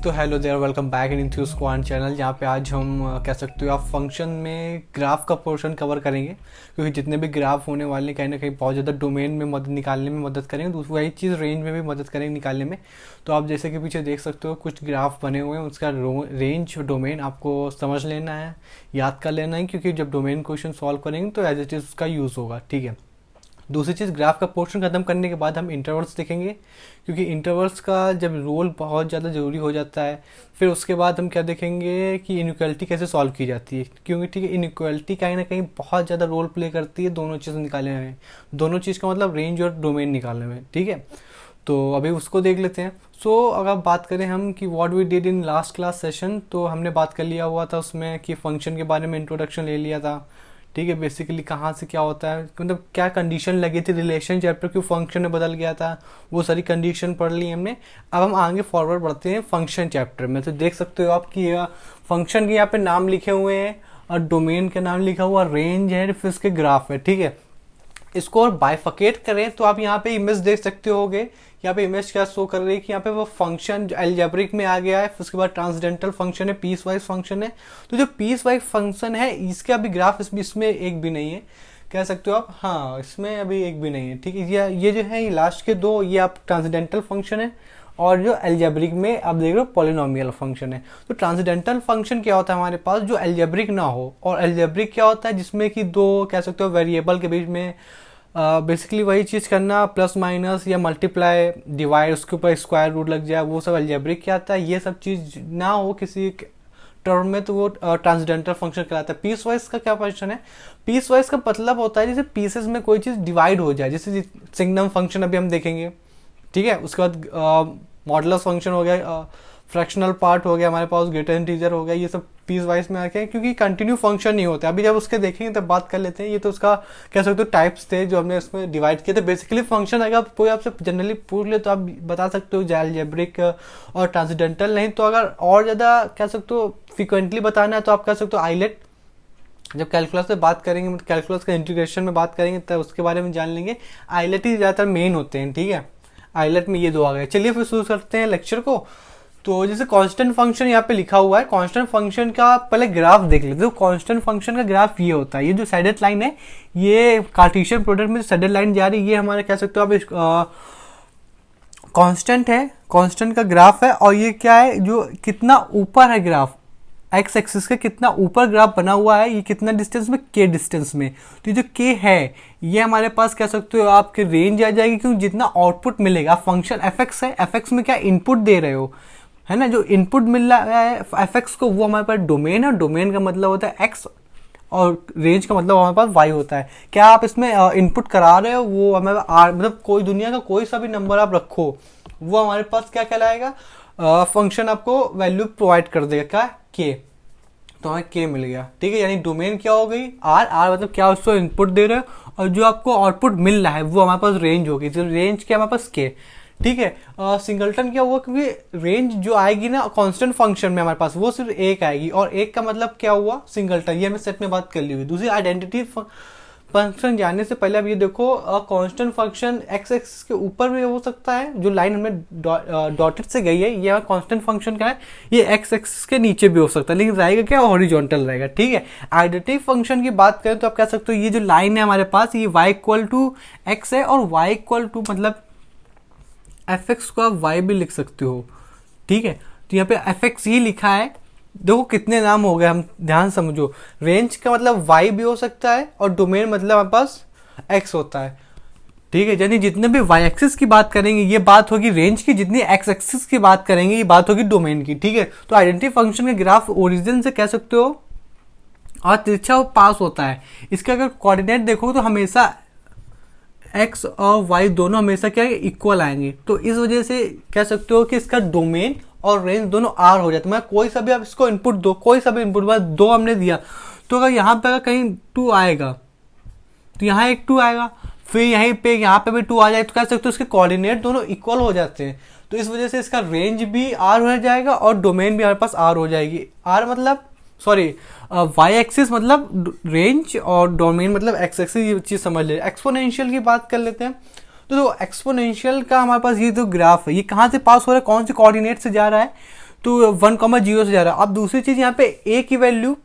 तो hello there, welcome back in Enthu Squad channel. जहाँ पे आज हम कह सकते हो आप फंक्शन में ग्राफ का पोर्शन कवर करेंगे, क्योंकि जितने भी ग्राफ होने वाले हैं कहीं ना कहीं बहुत ज़्यादा डोमेन में मदद निकालने में मदद करेंगे, दूसरी वही चीज़ रेंज में भी मदद करेंगे निकालने में। तो आप जैसे कि पीछे देख सकते हो कुछ ग्राफ बने हुए हैं, उसका रेंज डोमेन आपको समझ लेना है, याद कर लेना है, क्योंकि जब डोमेन क्वेश्चन सॉल्व करेंगे तो एज इट इज़ उसका यूज़ होगा। ठीक है। दूसरी चीज़, ग्राफ का पोर्शन खत्म करने के बाद हम इंटरवल्स देखेंगे, क्योंकि इंटरवल्स का जब रोल बहुत ज़्यादा ज़रूरी हो जाता है। फिर उसके बाद हम क्या देखेंगे कि इनइक्वालिटी कैसे सॉल्व की जाती है, क्योंकि ठीक है इनइक्वालिटी कहीं ना कहीं बहुत ज़्यादा रोल प्ले करती है दोनों चीज़ निकालने में, दोनों चीज़ का मतलब रेंज और डोमेन निकालने में। ठीक है, तो अभी उसको देख लेते हैं। अगर बात करें हम कि what we did in last class session, तो हमने बात कर लिया हुआ था उसमें कि फंक्शन के बारे में इंट्रोडक्शन ले लिया था। ठीक है, बेसिकली कहाँ से क्या होता है, मतलब क्या कंडीशन लगी थी, रिलेशन चैप्टर क्यों फंक्शन में बदल गया था, वो सारी कंडीशन पढ़ ली हमने। अब हम आगे फॉरवर्ड बढ़ते हैं फंक्शन चैप्टर में। तो देख सकते हो आप कि फंक्शन के यहाँ पे नाम लिखे हुए हैं और डोमेन का नाम लिखा हुआ रेंज है, फिर उसके ग्राफ है। ठीक है, इसको और बाइफकेट करें तो आप यहाँ पे इमेज देख सकते होगे। यहाँ पे इमेज क्या शो कर रही है कि यहाँ पे वो फंक्शन जो अलजेब्रिक में आ गया है, फिर उसके बाद ट्रांसडेंटल फंक्शन है, पीस वाइज फंक्शन है। तो जो पीस वाइज फंक्शन है इसका अभी ग्राफ इसमें एक भी नहीं है, कह सकते हो आप। हाँ, इसमें अभी एक भी नहीं है। ठीक है, ये जो है ये लास्ट के दो, ये आप ट्रांसडेंटल फंक्शन है और जो अलजेब्रिक में आप देख रहे हो पॉलिनोमियल फंक्शन है। तो ट्रांसडेंटल फंक्शन क्या होता है हमारे पास, जो अलजेब्रिक ना हो, और अलजेब्रिक क्या होता है जिसमें कि दो कह सकते हो वेरिएबल के बीच में बेसिकली वही चीज़ करना, प्लस माइनस या मल्टीप्लाई डिवाइड, उसके ऊपर स्क्वायर रूट लग जाए, वो सब अलजेब्रिक क्या आता है। ये सब चीज़ ना हो किसी टर्म में तो वो ट्रांसडेंटल फंक्शन कहलाता है। पीस वाइज का क्या फंक्शन है, पीस वाइज का मतलब होता है जैसे पीसेस में कोई चीज़ डिवाइड हो जाए, जैसे सिग्नम फंक्शन अभी हम देखेंगे। ठीक है, उसके बाद मॉडुलस फंक्शन हो गया, फ्रैक्शनल पार्ट हो गया हमारे पास, ग्रेटर इंटीजर हो गया, ये सब पीस वाइज में आके, क्योंकि कंटिन्यू फंक्शन नहीं होता। अभी जब उसके देखेंगे तब बात कर लेते हैं। ये तो उसका कह सकते हो टाइप्स थे जो हमने इसमें डिवाइड किए थे। बेसिकली फंक्शन अगर कोई आपसे जनरली पूछ ले तो आप बता सकते हो अलजेब्रिक और ट्रांसडेंटल। नहीं तो अगर और ज़्यादा कह सकते हो फ्रिक्वेंटली बताना है तो आप कह सकते हो आइलेट। जब कैलकुलस में बात करेंगे, मतलब कैलकुलस का इंटीग्रेशन में बात करेंगे तब उसके बारे में जान लेंगे। आइलेट ही ज़्यादातर मेन होते हैं। ठीक है, आइलेट में ये दो आ गए। चलिए फिर शुरू करते हैं लेक्चर को। तो जैसे कांस्टेंट फंक्शन यहाँ पे लिखा हुआ है, कांस्टेंट फंक्शन का पहले ग्राफ देख लेते हो। कांस्टेंट फंक्शन का ग्राफ ये होता है, ये जो सैडेड लाइन है, ये कार्टेशियन प्रोडक्ट में सैडेड लाइन जा रही है, ये हमारे कह सकते हो आप कांस्टेंट है, कांस्टेंट का ग्राफ है। और ये क्या है, जो कितना ऊपर है ग्राफ, एक्स एक्सिस के कितना ऊपर ग्राफ बना हुआ है, ये कितना डिस्टेंस में, के डिस्टेंस में। तो ये जो के है ये हमारे पास कह सकते हो आपके रेंज आ जाएगी, क्योंकि जितना आउटपुट मिलेगा, फंक्शन एफ एक्स है, एफ एक्स में क्या इनपुट दे रहे हो, है ना, जो इनपुट मिल रहा है एफ एक्स को, वो हमारे पास डोमेन है। डोमेन का मतलब होता है एक्स और रेंज का मतलब हमारे पास वाई होता है। क्या आप इसमें इनपुट करा रहे हो, वो हमारे आर, मतलब कोई दुनिया का कोई सा भी नंबर आप रखो, वो हमारे पास क्या कहलाएगा, फंक्शन आपको वैल्यू प्रोवाइड कर देगा, क्या, के। तो हमें के मिल गया। ठीक है, यानी डोमेन क्या हो गई, आर। आर मतलब क्या, उसको इनपुट दे रहे हो और जो आपको आउटपुट मिल रहा है वो हमारे पास रेंज होगी। तो रेंज क्या हमारे पास के। ठीक है, सिंगलटन क्या हुआ, क्योंकि रेंज जो आएगी ना कांस्टेंट फंक्शन में हमारे पास, वो सिर्फ एक आएगी, और एक का मतलब क्या हुआ, सिंगलटन। ये हमें सेट में बात कर ली हुई। दूसरी आइडेंटिटी फंक्शन जानने से पहले अब ये देखो, कांस्टेंट फंक्शन एक्स एक्सिस के ऊपर भी हो सकता है, जो लाइन हमें डॉटेड से गई है, ये कांस्टेंट फंक्शन का है, ये एक्स एक्सिस के नीचे भी हो सकता है, लेकिन रहेगा क्या, हॉरिजॉन्टल रहेगा। ठीक है, आइडेंटिटी फंक्शन की बात करें तो आप कह सकते हो ये जो लाइन है हमारे पास, ये y इक्वल टू एक्स है, और y इक्वल टू मतलब एफ एक्स को आप y भी लिख सकते हो। ठीक है, तो यहाँ पे एफ एक्स ही लिखा है। देखो कितने नाम हो गए, हम ध्यान समझो। रेंज का मतलब y भी हो सकता है, और डोमेन मतलब हमारे पास x होता है। ठीक है, यानी जितने भी y एक्सिस की बात करेंगे ये बात होगी रेंज की, जितनी x एक्सिस की बात करेंगे ये बात होगी डोमेन की। ठीक है, तो आइडेंटिटी फंक्शन के ग्राफ ओरिजिन से कह सकते हो और तिरछा पास होता है। इसका अगर कोऑर्डिनेट देखो तो हमेशा x और y दोनों हमेशा क्या है, इक्वल आएंगे। तो इस वजह से कह सकते हो कि इसका डोमेन और रेंज दोनों आर हो जाता है। मतलब कोई सा भी आप इसको इनपुट दो, कोई सा भी इनपुट, बस दो हमने दिया, तो अगर यहाँ पे अगर कहीं 2 आएगा तो यहाँ एक 2 आएगा, फिर यहीं पे यहाँ पे भी 2 आ जाए, तो कह सकते हो इसके कोऑर्डिनेट दोनों इक्वल हो जाते हैं। तो इस वजह से इसका रेंज भी आर हो जाएगा और डोमेन भी हमारे पास आर हो जाएगी। आर मतलब सॉरी वाई एक्सिस मतलब रेंज और डोमेन मतलब एक्स एक्सिस, ये चीज़ समझ ले। एक्सपोनेंशियल की बात कर लेते हैं। तो एक्सपोनेंशियल का हमारे पास ये जो ग्राफ है ये कहाँ से पास हो रहा है, कौन से कोऑर्डिनेट से जा रहा है, तो 1,0 से जा रहा है। अब दूसरी चीज़ यहाँ पे ए की वैल्यू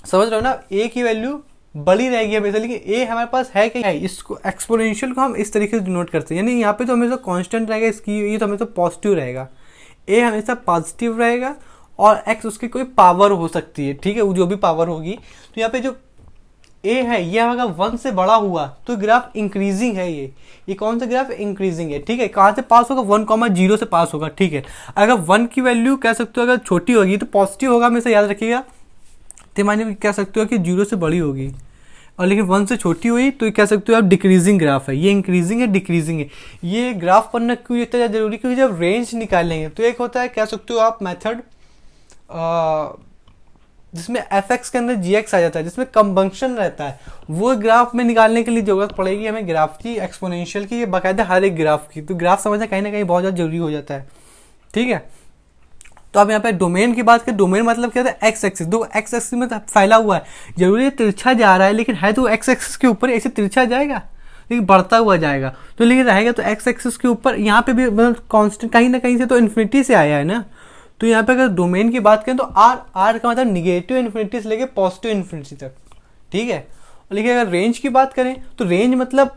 समझ रहे हो ना, ए की वैल्यू बड़ी रहेगी हमेशा, लेकिन ए हमारे पास है क्या है, इसको एक्सपोनेंशियल को हम इस तरीके से डिनोट करते हैं, यानी यहाँ पे तो हमेशा कांस्टेंट रहेगा, इसकी ये तो हमेशा पॉजिटिव रहेगा, ए हमेशा पॉजिटिव रहेगा और एक्स उसकी कोई पावर हो सकती है, ठीक है, वो जो भी पावर होगी। तो यहाँ पे जो ए है ये अगर 1 से बड़ा हुआ तो ग्राफ इंक्रीजिंग है, ये कौन सा ग्राफ इंक्रीजिंग है, ठीक है। कहाँ से पास होगा, 1,0 से पास होगा, ठीक है। अगर 1 की वैल्यू कह सकते हो अगर छोटी होगी तो पॉजिटिव होगा, हमेशा याद रखिएगा, तो मानिए कह सकते हो कि 0 से बड़ी होगी, और लेकिन 1 से छोटी हुई तो कह सकते हो आप डिक्रीजिंग ग्राफ है, ये इंक्रीजिंग है डिक्रीजिंग है। ये ग्राफ पढ़ना क्यों इतना ज़्यादा जरूरी, क्योंकि जब रेंज निकालेंगे तो एक होता है कह सकते हो आप मेथड जिसमें एफ एक्स के अंदर जी एक्स आ जाता है, जिसमें कंबंक्शन रहता है, वो ग्राफ में निकालने के लिए जरूरत पड़ेगी हमें ग्राफ की, एक्सपोनेंशियल की, ये बाकायदा हर एक ग्राफ की। तो ग्राफ समझना कहीं ना कहीं बहुत ज़्यादा जरूरी हो जाता है, ठीक है। तो अब यहाँ पे डोमेन की बात करें, डोमेन मतलब क्या होता है, एक्स एक्सिस, दो एक्स एक्सिस में फैला हुआ है, जरूरी है तिरछा जा रहा है, लेकिन है तो एक्स एक्सिस के ऊपर, ऐसे तिरछा जाएगा लेकिन बढ़ता हुआ जाएगा, तो लेकिन रहेगा तो एक्स एक्सिस के ऊपर। यहाँ पे भी मतलब कांस्टेंट कहीं ना कहीं से तो इन्फिनिटी से आया है ना, तो यहाँ पे अगर डोमेन की बात करें तो आर का मतलब निगेटिव इन्फिनिटी से लेके पॉजिटिव इन्फिनिटी तक, ठीक है। लेकिन अगर रेंज की बात करें तो रेंज मतलब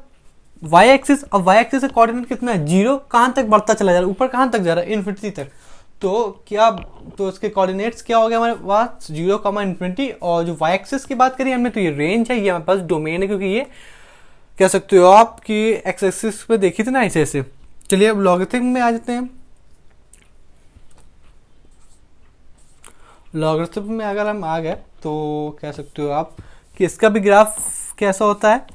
वाई एक्सिस, और वाई एक्सिस का कोऑर्डिनेट कितना है, 0, कहाँ तक बढ़ता चला जा रहा है, ऊपर कहाँ तक जा रहा है, इन्फिनिटी तक। तो क्या, तो उसके कोऑर्डिनेट्स क्या हो गया हमारे पास, 0, इन्फिनिटी। और जो वाई एक्सिस की बात करी हमने तो ये रेंज है, ये हमारे पास डोमेन है, क्योंकि ये कह सकते हो आप कि एक्स एक्सिस पे देखी थी ना ऐसे ऐसे। चलिए अब लॉगरिथम में आ जाते हैं। लॉगरिथम में अगर हम आ गए तो कह सकते हो आप कि इसका भी ग्राफ कैसा होता है,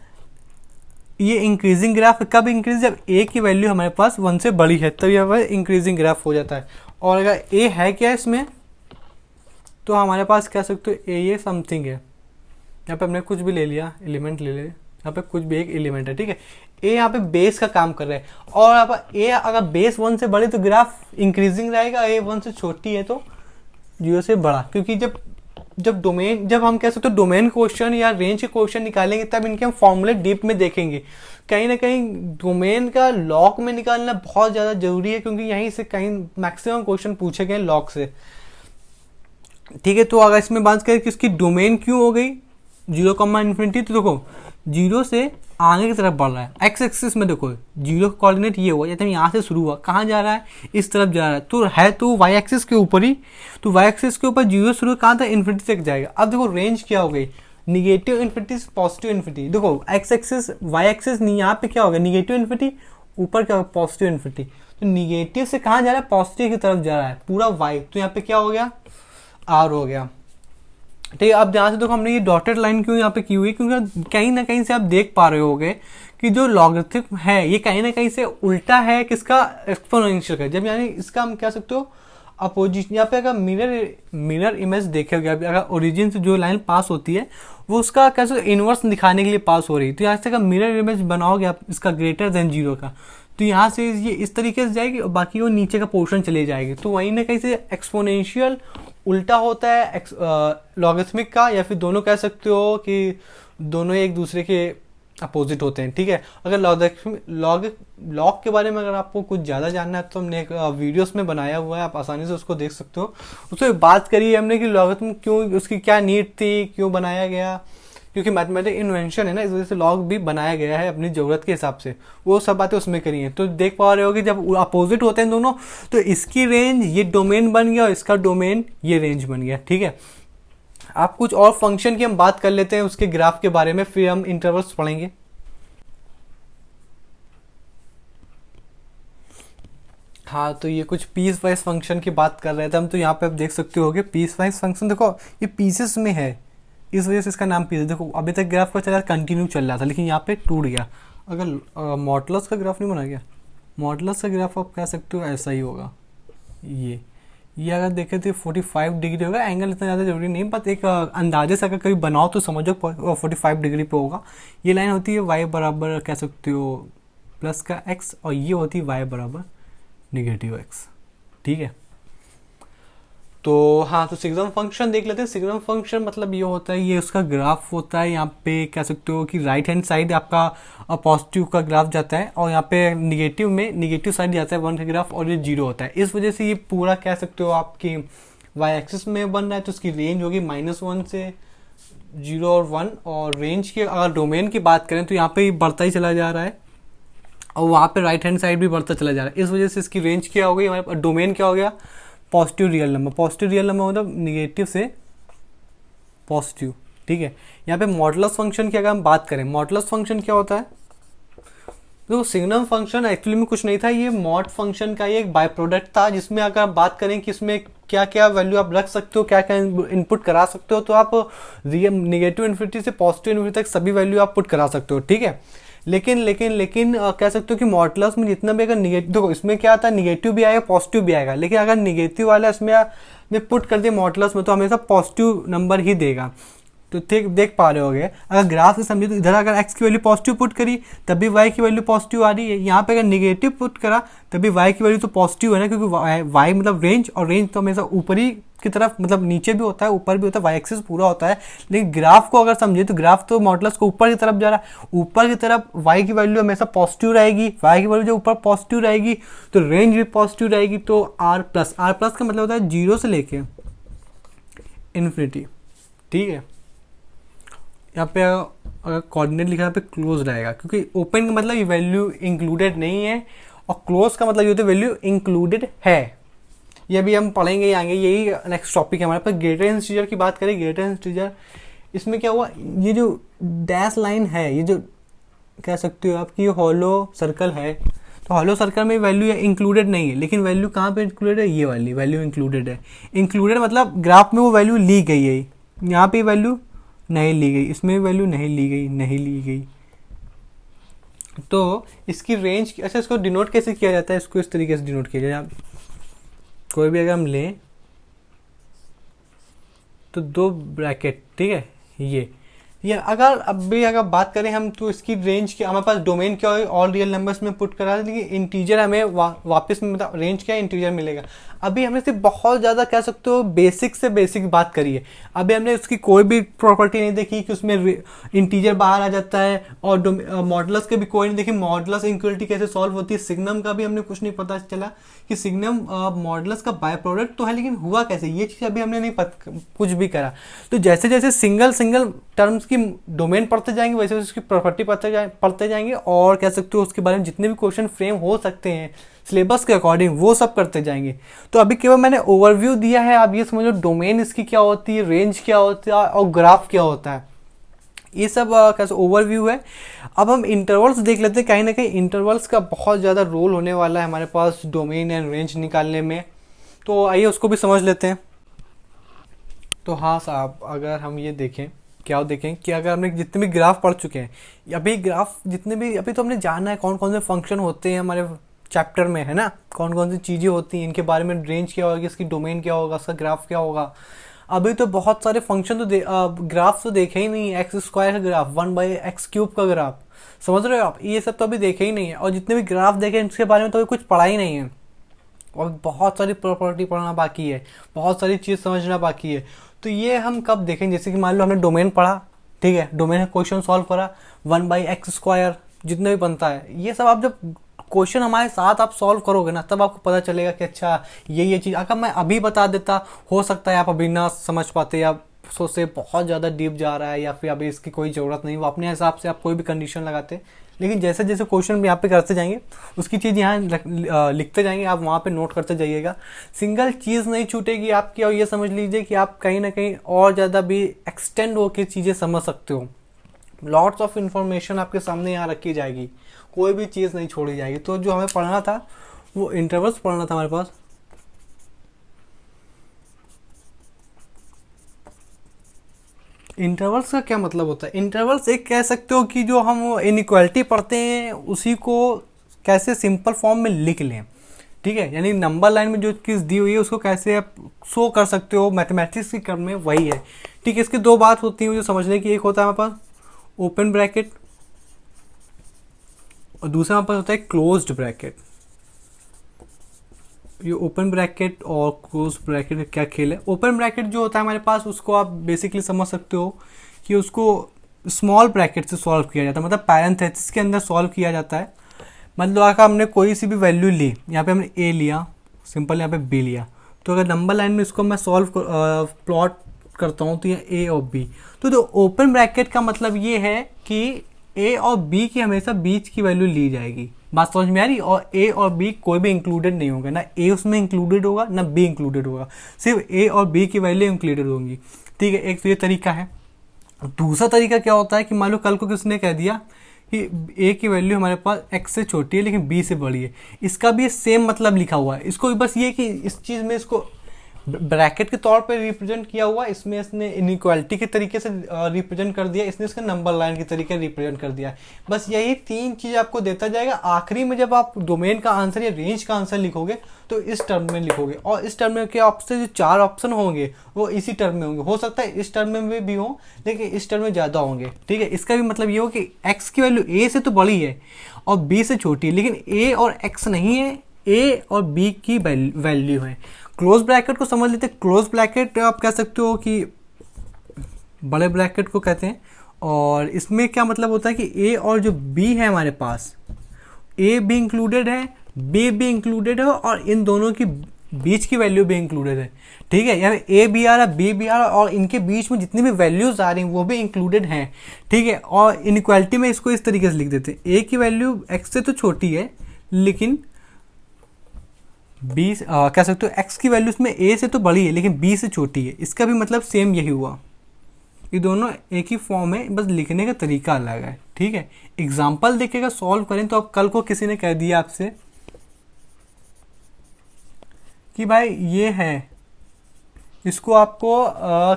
ये इंक्रीजिंग ग्राफ कब इंक्रीज, जब ए की वैल्यू हमारे पास 1 से बड़ी है तब यह इंक्रीजिंग ग्राफ हो जाता है। और अगर ए है क्या इसमें, तो हमारे पास कह सकते हो ए ये समथिंग है, यहाँ पे हमने कुछ भी ले लिया, एलिमेंट ले ले, यहाँ पे कुछ भी एक एलिमेंट है, ठीक है। ए यहाँ पे बेस का काम कर रहा है, और यहाँ पर ए अगर बेस 1 से बड़े तो ग्राफ इंक्रीजिंग रहेगा, ए 1 से छोटी है तो 0 से बड़ा, क्योंकि जब डोमेन, जब हम कह सकते हो डोमेन क्वेश्चन या रेंज के क्वेश्चन निकालेंगे तब इनके हम फॉर्मूले डीप में देखेंगे। कहीं ना कहीं डोमेन का लॉग में निकालना बहुत ज़्यादा जरूरी है, क्योंकि यहीं से कहीं मैक्सिमम क्वेश्चन पूछे गए लॉग से, ठीक है। तो अगर इसमें बात करें कि इसकी डोमेन क्यों हो गई 0, तो देखो 0 से आगे की तरफ बढ़ रहा है, एक्स एक्सिस में देखो 0 का कोऑर्डिनेट ये हुआ, जैसे यहाँ से शुरू हुआ, कहाँ जा रहा है, इस तरफ जा रहा है, तो है तो वाई एक्सिस के ऊपर ही, तो वाई एक्सिस के ऊपर 0 शुरू कहाँ तक, इन्फिनिटी तक जाएगा। अब देखो रेंज क्या हो गई, निगेटिव इन्फिनिटी से पॉजिटिव इन्फिनिटी। देखो एक्स एक्सिस वाई एक्सिस यहाँ पे क्या होगा, निगेटिव इन्फिनिटी, ऊपर क्या होगा, पॉजिटिव इन्फिनिटी। तो निगेटिव से कहाँ जा रहा है, पॉजिटिव की तरफ जा रहा है पूरा वाई, तो यहाँ पे क्या हो गया, आर हो गया, ठीक है। अब जहाँ से देखो हमने ये डॉटेड लाइन क्यों यहाँ पे की हुई, क्योंकि कहीं ना कहीं से आप देख पा रहे होगे कि जो लॉगरिथम है ये कहीं ना कहीं से उल्टा है किसका, एक्सपोनेंशियल का। जब यानी इसका हम कह सकते हो अपोजिशन, यहाँ पे अगर मिरर इमेज देखेगा, अगर ओरिजिन से जो लाइन पास होती है वो उसका कैसे इनवर्स दिखाने के लिए पास हो रही है, तो यहाँ से अगर मिरर इमेज बनाओगे आप इसका ग्रेटर देन 0 का, तो यहाँ से ये इस तरीके से जाएगी और बाकी वो नीचे का पोर्शन चले जाएगी। तो वहीं ना कहीं से एक्सपोनेंशियल उल्टा होता है लॉगरिथमिक का, या फिर दोनों कह सकते हो कि दोनों एक दूसरे के अपोजिट होते हैं, ठीक है। अगर लॉग के बारे में अगर आपको कुछ ज़्यादा जानना है तो हमने एक वीडियोस में बनाया हुआ है, आप आसानी से उसको देख सकते हो। उसमें बात करी हमने कि लॉगरिथम क्यों, उसकी क्या नीड थी, क्यों बनाया गया, क्योंकि मैथमेटिक इन्वेंशन है ना, इस वजह से लॉग भी बनाया गया है अपनी ज़रूरत के हिसाब से, वो सब बातें उसमें करी हैं। तो देख पा रहे हो कि जब अपोजिट होते हैं दोनों, तो इसकी रेंज ये डोमेन बन गया और इसका डोमेन ये रेंज बन गया, ठीक है। आप कुछ और फंक्शन की हम बात कर लेते हैं उसके ग्राफ के बारे में, फिर हम इंटरवल्स पढ़ेंगे। हाँ, तो ये कुछ पीस वाइज फंक्शन की बात कर रहे थे हम, तो यहाँ पे आप देख सकते हो पीस वाइज फंक्शन, देखो ये पीसेस में है, इस वजह से इसका नाम पीस। देखो अभी तक ग्राफ का चला कंटिन्यू चल रहा था, लेकिन यहाँ पे टूट गया। अगर मॉडुलस का ग्राफ नहीं बना गया, मॉडुलस का ग्राफ आप कह सकते हो ऐसा ही होगा, ये अगर देखें तो 45 डिग्री होगा। एंगल इतना ज़्यादा जरूरी नहीं, बट एक अंदाजे से अगर कभी बनाओ तो समझो 45 डिग्री पे होगा। ये लाइन होती है y बराबर कह सकते हो प्लस का x, और ये होती है y बराबर नेगेटिव x, ठीक है। तो हाँ, तो सिग्नम फंक्शन देख लेते हैं। सिग्नम फंक्शन मतलब ये होता है, ये उसका ग्राफ होता है। यहाँ पे कह सकते हो कि राइट हैंड साइड आपका पॉजिटिव का ग्राफ जाता है और यहाँ पे निगेटिव में निगेटिव साइड जाता है 1 का ग्राफ, और ये 0 होता है। इस वजह से ये पूरा कह सकते हो आपकी वाई एक्सिस में बन रहा है। तो इसकी रेंज होगी -1 से 0 और 1। और रेंज के अगर डोमेन की बात करें तो यहाँ पे बढ़ता ही चला जा रहा है और वहाँ पे राइट हैंड साइड भी बढ़ता चला जा रहा है। इस वजह से इसकी रेंज क्या हो गई, हमारे पास डोमेन क्या हो गया, positive real number. Positive real number मतलब निगेटिव से पॉजिटिव, ठीक है। यहाँ पे मॉडुलस फंक्शन की अगर हम बात करें, मॉडुलस फंक्शन क्या होता है, तो सिग्नम फंक्शन एक्चुअली में कुछ नहीं था, ये मॉड फंक्शन का ये एक बाय प्रोडक्ट था, जिसमें अगर आप बात करें कि इसमें क्या क्या वैल्यू आप रख सकते हो, क्या क्या इनपुट करा सकते हो, तो आप रियल निगेटिव इन्फिनिटी से पॉजिटिव इन्फिनिटी तक सभी वैल्यू आप पुट करा सकते हो, ठीक है। लेकिन कह सकते हो कि मॉडुलस में जितना भी अगर निगेटिव, देखो इसमें क्या आता है, निगेटिव भी आएगा पॉजिटिव भी आएगा, लेकिन अगर निगेटिव वाला इसमें में पुट कर दिया मॉडुलस में तो हमेशा पॉजिटिव नंबर ही देगा। तो ठीक देख पा रहे होगे, अगर ग्राफ से समझे तो इधर अगर x की वैल्यू पॉजिटिव पुट करी तभी y की वैल्यू पॉजिटिव आ रही है, यहाँ पे अगर निगेटिव पुट करा तभी y की वैल्यू तो पॉजिटिव है ना, क्योंकि y मतलब रेंज, और रेंज तो हमेशा ऊपरी की तरफ, मतलब नीचे भी होता है ऊपर भी होता है, y एक्सिस पूरा होता है। लेकिन ग्राफ को अगर समझे तो ग्राफ तो मॉडुलस को ऊपर की तरफ जा रहा है, ऊपर की तरफ y की वैल्यू हमेशा पॉजिटिव रहेगी, y की वैल्यू जब ऊपर पॉजिटिव रहेगी तो रेंज भी पॉजिटिव रहेगी। तो r प्लस का मतलब होता है 0 से लेके इन्फिनिटी, ठीक है। यहाँ पे अगर कोऑर्डिनेट लिखा है पे क्लोज रहेगा, क्योंकि ओपन का मतलब ये वैल्यू इंक्लूडेड नहीं है और क्लोज का मतलब ये होता है वैल्यू इंक्लूडेड है। ये भी हम पढ़ेंगे आगे, यही नेक्स्ट टॉपिक है हमारे पास। ग्रेटर इंटीजर की बात करें, ग्रेटर इंटीजर इसमें क्या हुआ, ये जो डैश लाइन है, ये जो कह सकते हो आपकी हॉलो सर्कल है, तो हॉलो सर्कल में वैल्यू इंक्लूडेड नहीं है, लेकिन वैल्यू कहाँ पे इंक्लूडेड है, ये वाली वैल्यू इंक्लूडेड है। इंक्लूडेड मतलब ग्राफ में वो वैल्यू ली गई है, यहाँ पे वैल्यू नहीं ली गई, इसमें वैल्यू नहीं ली गई, नहीं ली गई। तो इसकी रेंज, अच्छा इसको डिनोट कैसे किया जाता है, इसको इस तरीके से डिनोट किया जाए, कोई भी अगर हम लें तो 2 ब्रैकेट, ठीक है, ये अगर अब भी अगर बात करें हम तो इसकी रेंज क्या, हमारे पास डोमेन क्या है, ऑल रियल नंबर्स में पुट करा, लेकिन इंटीजर हमें वापस में मतलब रेंज क्या इंटीजर मिलेगा। अभी हमने सिर्फ बहुत ज़्यादा कह सकते हो बेसिक से बेसिक बात करी है, अभी हमने उसकी कोई भी प्रॉपर्टी नहीं देखी कि उसमें इंटीजर बाहर आ जाता है, और मॉडुलस के भी कोई नहीं देखी, मॉडुलस इनक्वलिटी कैसे सॉल्व होती है, सिग्नम का भी हमने कुछ नहीं पता चला कि सिग्नम मॉडुलस का बाय प्रोडक्ट तो है, लेकिन हुआ कैसे, ये चीज़ अभी हमने नहीं कुछ भी करा। तो जैसे जैसे सिंगल टर्म्स की डोमेन पढ़ते जाएंगे वैसे वैसे उसकी प्रॉपर्टी पढ़ते जाएंगे, और कह सकते हो उसके बारे में जितने भी क्वेश्चन फ्रेम हो सकते हैं सिलेबस के अकॉर्डिंग वो सब करते जाएंगे। तो अभी केवल मैंने ओवरव्यू दिया है, आप ये समझो डोमेन इसकी क्या होती है, रेंज क्या होता है और ग्राफ क्या होता है, ये सब कैसे ओवरव्यू है। अब हम इंटरवल्स देख लेते हैं, कहीं ना कहीं इंटरवल्स का बहुत ज़्यादा रोल होने वाला है हमारे पास डोमेन एंड रेंज निकालने में, तो आइए उसको भी समझ लेते हैं। तो हाँ साहब, अगर हम ये देखें, क्या देखें कि अगर हमने जितने भी ग्राफ पढ़ चुके हैं, अभी ग्राफ जितने भी अभी तो हमने जाना है कौन कौन से फंक्शन होते हैं हमारे चैप्टर में, है ना, कौन कौन सी चीज़ें होती हैं, इनके बारे में, रेंज क्या होगी, इसकी डोमेन क्या होगा, इसका ग्राफ क्या होगा। अभी तो बहुत सारे फंक्शन तो ग्राफ तो देखे ही नहीं, एक्स स्क्वायर का ग्राफ, 1/x³ का ग्राफ, समझ रहे हो आप, ये सब तो अभी देखे ही नहीं है, और जितने भी ग्राफ देखे इसके बारे में तो अभी कुछ पढ़ा ही नहीं है, और बहुत सारी प्रॉपर्टी पढ़ना बाकी है, बहुत सारी चीज़ समझना बाकी है। तो ये हम कब देखेंगे, जैसे कि मान लो हमने डोमेन पढ़ा, ठीक है, डोमेन का क्वेश्चन सॉल्व करा, 1/x² जितना भी बनता है, ये सब आप जब क्वेश्चन हमारे साथ आप सॉल्व करोगे ना, तब आपको पता चलेगा कि अच्छा ये चीज़, अगर मैं अभी बता देता हो सकता है आप अभी ना समझ पाते, या सोचते बहुत ज़्यादा डीप जा रहा है, या फिर अभी इसकी कोई ज़रूरत नहीं, वो अपने हिसाब से आप कोई भी कंडीशन लगाते। लेकिन जैसे जैसे क्वेश्चन यहाँ पे करते जाएंगे उसकी चीज़ यहाँ लिखते जाएंगे, आप वहाँ पे नोट करते जाइएगा, सिंगल चीज़ नहीं छूटेगी आपकी, और ये समझ लीजिए कि आप कहीं ना कहीं और ज़्यादा भी एक्सटेंड होकर चीज़ें समझ सकते हो। लॉट्स ऑफ इन्फॉर्मेशन आपके सामने यहाँ रखी जाएगी, कोई भी चीज़ नहीं छोड़ी जाएगी। तो जो हमें पढ़ना था वो इंटरवल्स पढ़ना था हमारे पास। इंटरवल्स का क्या मतलब होता है, इंटरवल्स एक कह सकते हो कि जो हम इनइक्वालिटी पढ़ते हैं उसी को कैसे सिंपल फॉर्म में लिख लें, ठीक है, यानी नंबर लाइन में जो चीज़ दी हुई है उसको कैसे आप शो कर सकते हो, मैथमेटिक्स के क्रम में वही है, ठीक है। इसकी 2 बात होती है मुझे समझने की, एक होता है हमारे पास ओपन ब्रैकेट और दूसरा हमारे पास होता है क्लोज्ड ब्रैकेट। ये ओपन ब्रैकेट और क्लोज ब्रैकेट का क्या खेल है। ओपन ब्रैकेट जो होता है हमारे पास, उसको आप बेसिकली समझ सकते हो कि उसको स्मॉल ब्रैकेट से सॉल्व किया जाता है, मतलब पैरेंथेसिस के अंदर सॉल्व किया जाता है। मतलब अगर हमने कोई सी भी वैल्यू ली, यहाँ पे हमने ए लिया सिंपल, यहाँ पे बी लिया, तो अगर नंबर लाइन में इसको मैं सॉल्व प्लॉट करता हूँ तो ये ए और बी, तो ओपन ब्रैकेट का मतलब ये है कि ए और बी की हमेशा बीच की वैल्यू ली जाएगी। बात समझ में आ रही। और ए और बी कोई भी इंक्लूडेड नहीं होगा, ना ए उसमें इंक्लूडेड होगा ना बी इंक्लूडेड होगा, सिर्फ ए और बी की वैल्यू इंक्लूडेड होंगी। ठीक है, एक तो ये तरीका है। दूसरा तरीका क्या होता है कि मान लो कल को किसने कह दिया कि ए की वैल्यू हमारे पास एक्स से छोटी है लेकिन बी से बड़ी है, इसका भी सेम मतलब लिखा हुआ है। इसको बस ये कि इस चीज़ में इसको ब्रैकेट के तौर पे रिप्रेजेंट किया हुआ, इसमें इसने इनइक्वालिटी के तरीके से रिप्रेजेंट कर दिया, इसने इसका नंबर लाइन के तरीके से रिप्रेजेंट कर दिया। बस यही तीन चीज़ आपको देता जाएगा। आखिरी में जब आप डोमेन का आंसर या रेंज का आंसर लिखोगे तो इस टर्म में लिखोगे, और इस टर्म में के आपसे जो चार ऑप्शन होंगे वो इसी टर्म में होंगे। हो सकता है इस टर्म में भी हो लेकिन इस टर्म में ज़्यादा होंगे। ठीक है, इसका भी मतलब ये हो कि एक्स की वैल्यू ए से तो बड़ी है और बी से छोटी है, लेकिन ए और एक्स नहीं है, ए और बी की वैल्यू है। क्लोज ब्रैकेट को समझ लेते हैं। क्लोज ब्रैकेट आप कह सकते हो कि बड़े ब्रैकेट को कहते हैं, और इसमें क्या मतलब होता है कि ए और जो बी है हमारे पास, ए भी इंक्लूडेड है, बी भी इंक्लूडेड है, और इन दोनों की बीच की वैल्यू भी इंक्लूडेड है। ठीक है, यहाँ ए भी आ रहा है, बी भी आ रहा है, और इनके बीच में जितनी भी वैल्यूज आ रही हैं वो भी इंक्लूडेड हैं। ठीक है, और इनइक्वालिटी में इसको इस तरीके से लिख देते हैं, ए की वैल्यू एक्स से तो छोटी है लेकिन बी कह सकते हो एक्स की वैल्यू इसमें ए से तो बड़ी है लेकिन बी से छोटी है। इसका भी मतलब सेम यही हुआ। ये दोनों एक ही फॉर्म है, बस लिखने का तरीका अलग है। ठीक है, एग्जाम्पल देखिएगा सॉल्व करें तो अब कल को किसी ने कह दिया आपसे कि भाई ये है, इसको आपको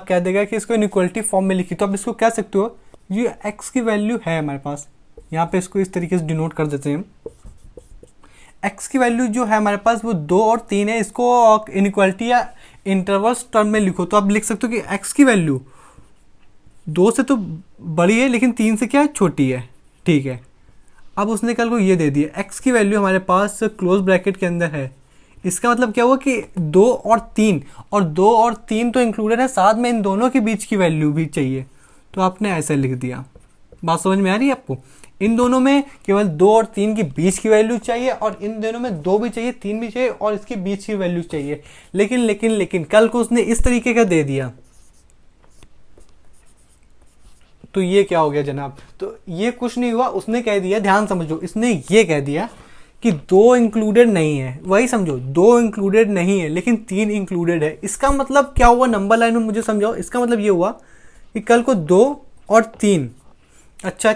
कह देगा कि इसको इनइक्वालिटी फॉर्म में लिखी, तो आप इसको कह सकते हो ये एक्स की वैल्यू है हमारे पास, यहाँ पे इसको इस तरीके से डिनोट कर देते हैं। एक्स की वैल्यू जो है हमारे पास वो 2 और 3 है। इसको इनइक्वालिटी या इंटरवल्स टर्म में लिखो तो आप लिख सकते हो कि एक्स की वैल्यू 2 से तो बड़ी है लेकिन 3 से क्या है, छोटी है। ठीक है, अब उसने कल को ये दे दिया एक्स की वैल्यू हमारे पास क्लोज ब्रैकेट के अंदर है। इसका मतलब क्या हुआ कि 2 और 3, और 2 और 3 तो इंक्लूडेड है, साथ में इन दोनों के बीच की वैल्यू भी चाहिए, तो आपने ऐसे लिख दिया। बात समझ में आ रही है आपको। इन दोनों में केवल 2 और 3 के बीच की वैल्यू चाहिए, और इन दोनों में 2 भी चाहिए, 3 भी चाहिए, और इसके बीच की वैल्यू चाहिए। लेकिन लेकिन लेकिन कल को उसने इस तरीके का दे दिया, तो ये क्या हो गया जनाब। तो ये कुछ नहीं हुआ, उसने कह दिया, ध्यान समझो, इसने ये कह दिया कि 2 इंक्लूडेड नहीं है। वही समझो, 2 इंक्लूडेड नहीं है लेकिन 3 इंक्लूडेड है। इसका मतलब क्या हुआ, नंबर लाइन में मुझे समझाओ। इसका मतलब ये हुआ कि कल को 2 और 3, अच्छा,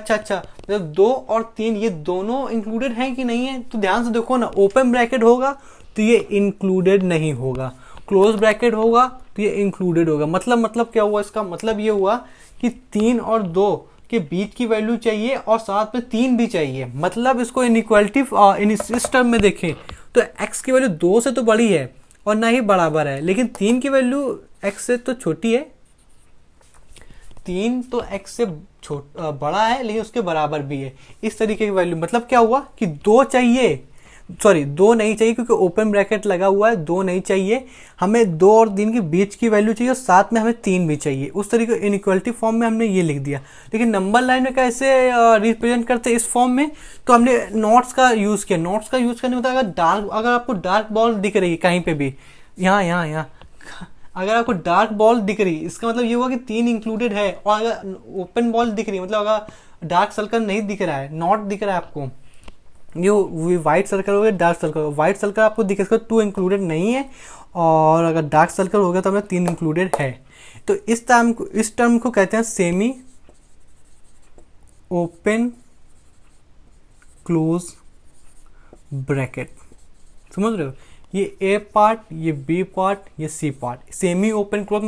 जब 2 और 3 ये दोनों इंक्लूडेड हैं कि नहीं है, तो ध्यान से देखो ना। ओपन ब्रैकेट होगा तो ये इंक्लूडेड नहीं होगा, क्लोज ब्रैकेट होगा तो ये इंक्लूडेड होगा। मतलब क्या हुआ, इसका मतलब ये हुआ कि 3 और 2 के बीच की वैल्यू चाहिए और साथ में 3 भी चाहिए। मतलब इसको इनइक्वालिटी इस टर्म में देखें तो x की वैल्यू 2 से तो बड़ी है और ना ही बराबर है, लेकिन 3 की वैल्यू x से तो छोटी है। 3 तो x से बड़ा है लेकिन उसके बराबर भी है। इस तरीके की वैल्यू, मतलब क्या हुआ कि 2 चाहिए, सॉरी 2 नहीं चाहिए क्योंकि ओपन ब्रैकेट लगा हुआ है, 2 नहीं चाहिए हमें, 2 और 3 के बीच की वैल्यू चाहिए और साथ में हमें 3 भी चाहिए। उस तरीके इनइक्वालिटी फॉर्म में हमने ये लिख दिया। लेकिन नंबर लाइन में कैसे रिप्रेजेंट करते हैं इस फॉर्म में, तो हमने नोट्स का यूज़ किया। नोट्स का यूज़ करने में अगर आपको डार्क बॉल दिख रही है कहीं पे भी, यहाँ अगर आपको डार्क बॉल दिख रही है इसका मतलब ये हुआ कि 3 इंक्लूडेड है। और अगर ओपन बॉल दिख रही है, मतलब अगर डार्क सर्कल नहीं दिख रहा है, नॉट दिख रहा है आपको, ये व्हाइट सर्कल हो गया, डार्क सर्कल हो गया। व्हाइट सर्कल आपको दिखे, इसका 2 इंक्लूडेड नहीं है, और अगर डार्क सर्कल हो गया तो हमें 3 इंक्लूडेड है। तो इस टर्म को कहते हैं सेमी ओपन क्लोज ब्रैकेट। समझ रहे हो, ये ए पार्ट, ये बी पार्ट, ये C part. Semi open close